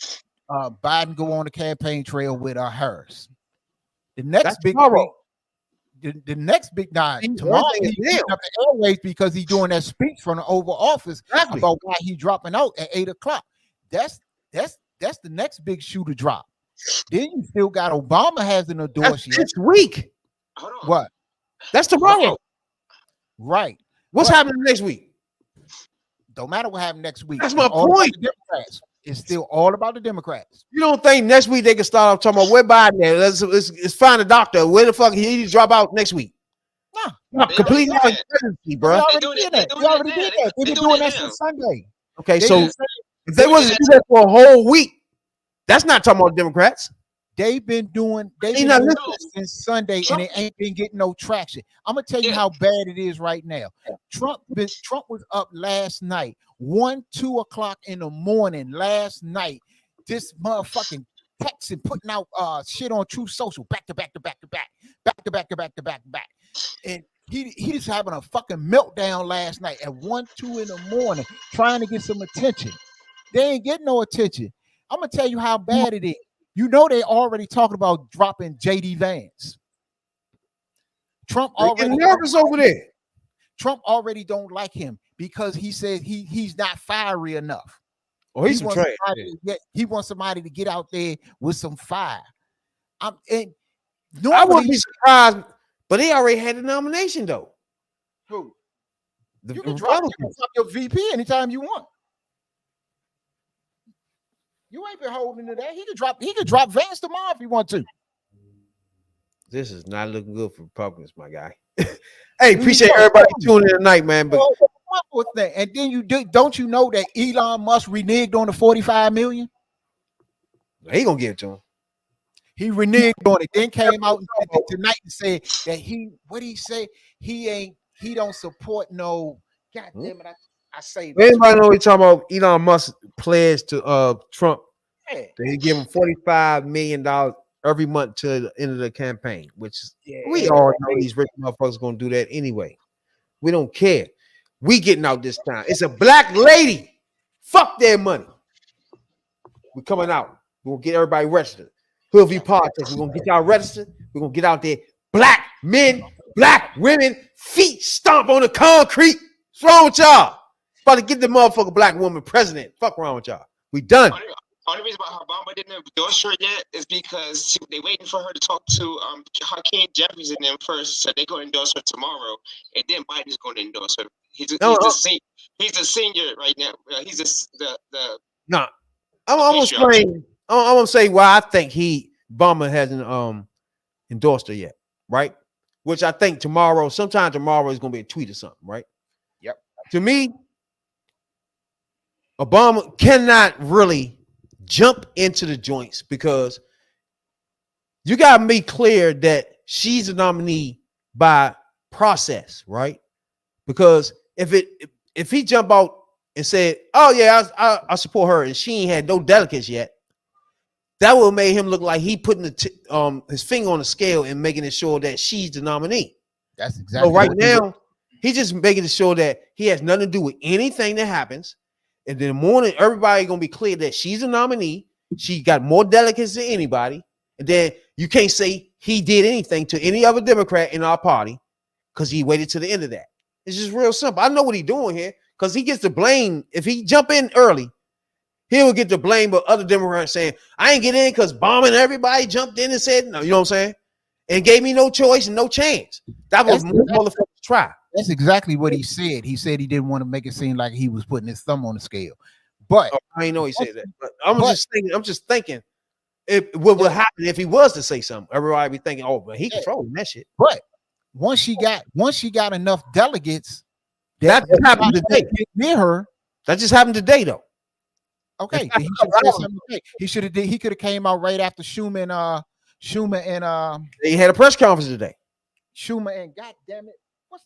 Biden go on the campaign trail with Harris. The next big thing. The next big night tomorrow he's up the airways because he's doing that speech from the Oval Office about why he's dropping out at 8 o'clock. That's the next big shoe to drop. Then you still got Obama hasn't endorsed yet. This week. What? That's tomorrow. Right. What's happening next week? Don't matter what happens next week. That's my point. It's still all about the Democrats. You don't think next week they can start off talking about where Biden at? Let's find a doctor. Where the fuck he need to drop out next week? No, completely out of presidency, bro. They already did that. They've been doing that since Sunday. Okay, so if they wasn't doing that for a whole week, that's not talking about Democrats. They've been doing that since Sunday, and they ain't been getting no traction. I'm gonna tell you how bad it is right now. Trump was up last night, 1-2 o'clock in the morning last night. This motherfucking texting, putting out shit on Truth Social, back to back. And he just having a fucking meltdown last night at 1-2 in the morning, trying to get some attention. They ain't getting no attention. I'm gonna tell you how bad it is. You know they already talking about dropping JD Vance. Trump already nervous over there. Trump already don't like him because he says he's not fiery enough. Oh, he wants somebody to get out there with some fire. I wouldn't be surprised, but they already had the nomination though. Who? You can drop your VP anytime you want. You ain't been holding to that. He could drop Vance tomorrow if he want to. This is not looking good for Republicans, my guy. Hey, appreciate everybody tuning in tonight, man. But one more thing, and then don't you know that Elon Musk reneged on the $45 million? He gonna give it to him. He reneged on it. Then came out tonight and said that he don't support no. God damn it! I say. Anybody know we talking about Elon Musk pledged to Trump that he give him $45 million every month to the end of the campaign, which we all know these rich motherfuckers gonna do that anyway. We don't care. We getting out this time. It's a black lady. Fuck their money. We coming out. We're gonna get everybody registered. Hoodviewpolitics. We're gonna get y'all registered. We're gonna get out there. Black men, black women, feet stomp on the concrete. What's wrong with y'all? About to get the motherfucking black woman president. Fuck wrong with y'all. We done. only reason why Obama didn't endorse her yet is because they waiting for her to talk to Hakeem Jeffries and them first, so they're going to endorse her tomorrow, and then Biden's going to endorse her. He's the senior right now. He's the No, I'm gonna explain. I'm gonna say why I think Obama hasn't endorsed her yet, right? Which I think sometime tomorrow is gonna be a tweet or something, right? Yep. To me, Obama cannot really jump into the joints because you gotta be clear that she's a nominee by process, right? Because if he jump out and said, "Oh yeah, I support her," and she ain't had no delegates yet, that would make him look like he putting his finger on the scale and making it sure that she's the nominee. That's exactly. So right now, he's just making it sure that he has nothing to do with anything that happens. And in the morning, everybody gonna be clear that she's a nominee. She got more delegates than anybody, and then you can't say he did anything to any other Democrat in our party because he waited to the end of that. It's just real simple. I know what he's doing here because he gets the blame if he jump in early. He will get the blame, but other Democrats saying, I ain't get in because bombing everybody jumped in and said, no, you know what I'm saying? And gave me no choice and no chance. That was motherfuckers try. That's exactly what he said. He said he didn't want to make it seem like he was putting his thumb on the scale. But I ain't know he said that. But I'm just thinking what would happen if he was to say something. Everybody be thinking, oh, but he controlling that shit. But once she got enough delegates, that just happened today. Near her. That just happened today, though. Okay, he should have. He could have came out right after Schumer and he had a press conference today. Schumer and goddamn it.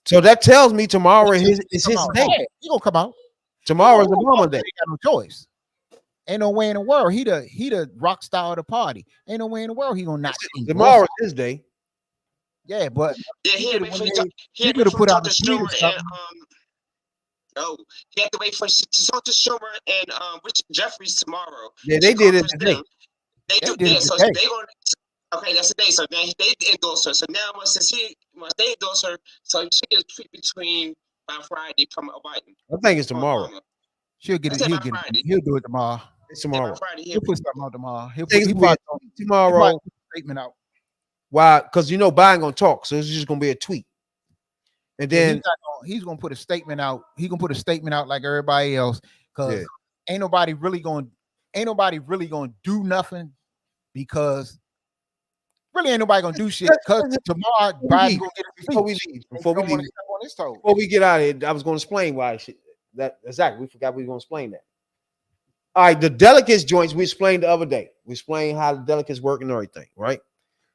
So that tells me tomorrow is his day. Yeah, he gonna come out. Tomorrow is Obama day. He got no choice. Ain't no way in the world. He the rock star of the party. Ain't no way in the world he gonna not. Tomorrow is his day. Yeah, but he could have put out the Schumer and no, he had to wait for to talk to Schumer and Richard Jeffries tomorrow. Yeah, they did it today. They did it. So they going. Okay, that's the day. So then they endorse her. So now once they endorse her, so she gets a tweet between by Friday from Biden. I think it's tomorrow. He'll do it tomorrow. It's tomorrow. He'll put something out tomorrow. He'll put tomorrow. A statement out. Why? Because Biden gonna talk, so it's just gonna be a tweet. And then he's gonna put a statement out. He's gonna put a statement out like everybody else. Because ain't nobody really gonna do nothing, because really ain't nobody gonna do shit. Because tomorrow Biden's gonna get a speech. Before we get out of here, I was gonna explain why exactly. We forgot we were gonna explain that. All right, the delegates joints we explained the other day. We explained how the delegates work and everything, right?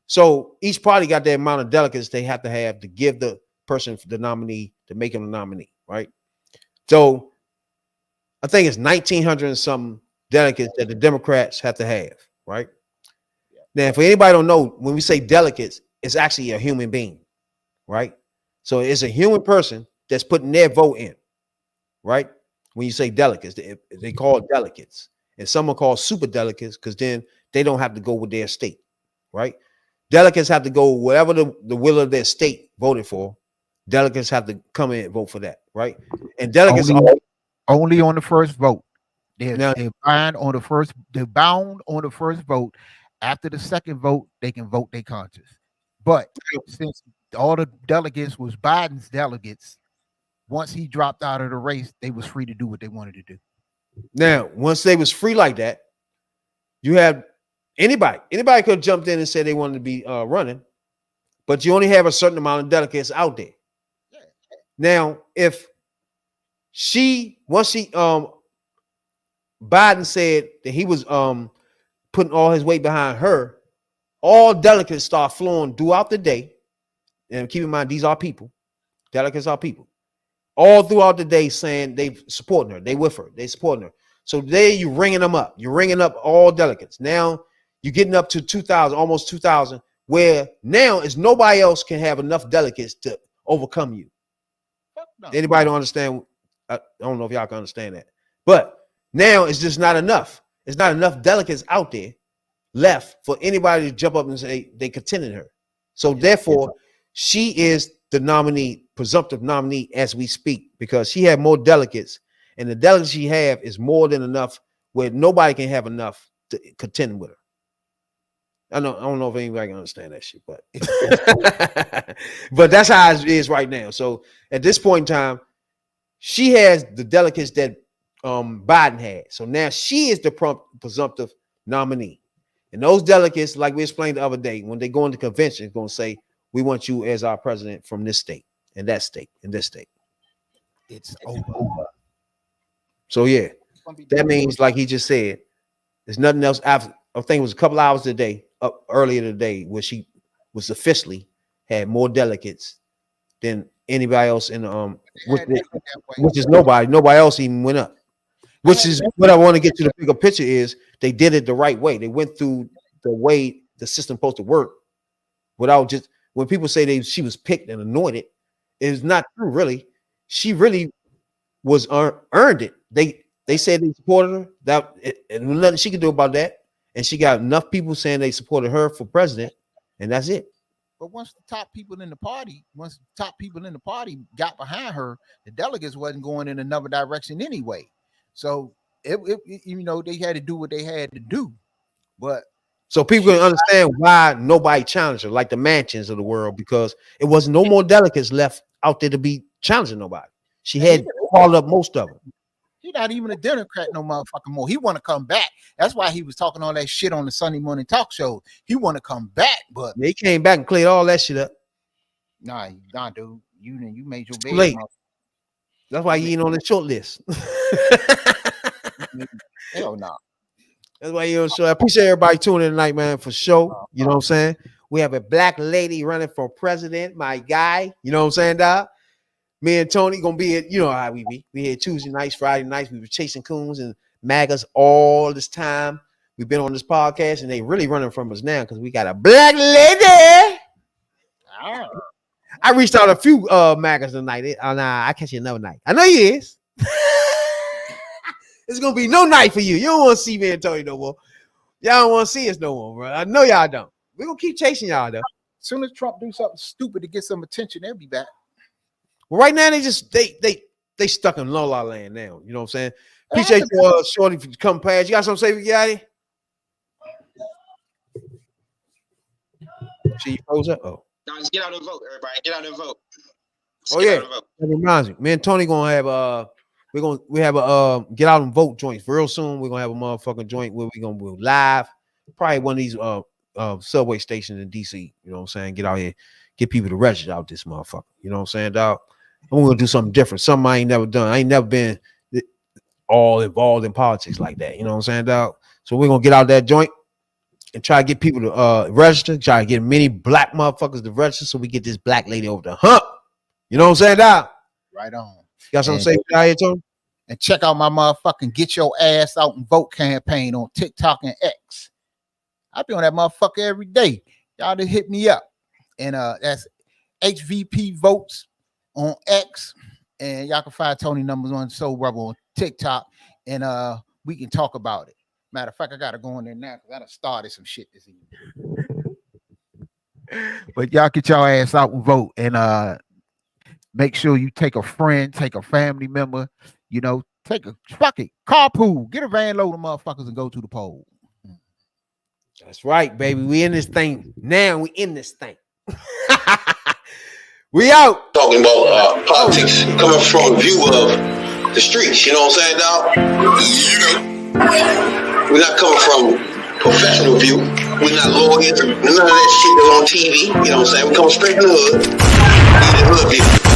So each party got the amount of delegates they have to give the person for the nominee to make him a nominee, right? So I think it's 1,900 and some delegates that the Democrats have to have, right? Now, for anybody don't know, when we say delegates, it's actually a human being, right? So it's a human person that's putting their vote in, right? When you say delegates, they call delegates, and some are called super delegates because then they don't have to go with their state, right? Delegates have to go wherever the will of their state voted for. Delegates have to come in and vote for that, right? And delegates only on the first vote. They're bound on the first. They're bound on the first vote. After the second vote, they can vote their conscience. But since all the delegates was Biden's delegates, once he dropped out of the race, they was free to do what they wanted to do. Now, once they was free like that, you have anybody could have jumped in and said they wanted to be running, but you only have a certain amount of delegates out there. Yeah. Now, if Biden said that he was putting all his weight behind her, all delegates start flowing throughout the day. And keep in mind, these are people. Delegates are people. All throughout the day saying they supporting her, they with her, they supporting her. So there you're ringing them up. You're ringing up all delegates. Now you're getting up to 2,000, almost 2,000, where now is nobody else can have enough delegates to overcome you. No. Anybody don't understand? I don't know if y'all can understand that. But now it's just not enough. It's not enough delegates out there left for anybody to jump up and say they contended her. So therefore, she is the nominee, presumptive nominee as we speak, because she had more delegates, and the delegates she have is more than enough where nobody can have enough to contend with her. I don't know if anybody can understand that shit, but but that's how it is right now. So at this point in time, she has the delegates that Biden had. So now she is the presumptive nominee. And those delegates, like we explained the other day, when they go into convention, it's going to say, we want you as our president from this state and that state and this state. It's over. So yeah, that means, like he just said, there's nothing else after. I think it was a couple hours today, up earlier today, where she was officially had more delegates than anybody else in the which is nobody. Nobody else even went up. Which is what I want to get to the bigger picture is they did it the right way. They went through the way the system supposed to work without just when people say she was picked and anointed, it's not true, really. She really was earned it. They said they supported her. That and nothing she could do about that. And she got enough people saying they supported her for president, and that's it. But once the top people in the party got behind her, the delegates wasn't going in another direction anyway. So it you know, they had to do what they had to do. But so people can understand why nobody challenged her, like the Mansions of the world, because it was no more delegates left out there to be challenging nobody. She had called up most of them. He's not even a Democrat no motherfucking more. He want to come back. That's why he was talking all that shit on the Sunday morning talk show. He want to come back, but he came back and cleared all that shit up. Nah, dude. You made your bed. Late. That's why you ain't on the short list. Hell no. That's why you're on the show. I appreciate everybody tuning in tonight, man, for sure. You know what I'm saying? We have a black lady running for president, my guy. You know what I'm saying, dog? Me and Tony gonna be at, you know how we be. We here Tuesday nights, Friday nights. We were chasing coons and MAGAs all this time. We've been on this podcast, and they really running from us now because we got a black lady. I reached out a few MAGAs tonight. Nah, I catch you another night. I know you is. It's gonna be no night for you. You don't want to see me and Tony no more. Y'all don't want to see us no more, bro. I know y'all don't. We're gonna keep chasing y'all though. As soon as Trump do something stupid to get some attention, they'll be back. Well, right now they stuck in La La Land now. You know what I'm saying? Appreciate you, Shorty, for coming past. You got something to say, Yachty? See you froze up? Oh. No, just get out and vote, everybody. Get out and vote. Oh yeah. That reminds me. Me and Tony gonna have we have a get out and vote joints real soon. We're gonna have a motherfucking joint where we're gonna be live. Probably one of these subway stations in DC. You know what I'm saying? Get out here, get people to register out this motherfucker. You know what I'm saying, dog? I'm gonna do something different, something I ain't never done. I ain't never been all involved in politics like that. You know what I'm saying, dog? So we're gonna get out that joint and try to get people to register, try to get many black motherfuckers to register so we get this black lady over the hump. You know what I'm saying, dog? Right on. You got something to say out here, Tony? And check out my motherfucking Get Your Ass Out and Vote campaign on TikTok and X. I be on that motherfucker every day. Y'all just hit me up. And that's HVP Votes on X, and y'all can find Tony numbers on Soul Rebel on TikTok, and we can talk about it. Matter of fact, I gotta go in there now because I done started some shit this evening. But y'all get your ass out and vote, and make sure you take a friend, take a family member, you know, take a fuck it, carpool, get a van load of motherfuckers and go to the poll. That's right, baby. We in this thing now. We in this thing. We out. Talking about politics coming from a view of the streets, you know what I'm saying, dog? We're not coming from professional view. We're not lawyers, none of that shit that's on TV, you know what I'm saying? We come straight from the hood. The hood view.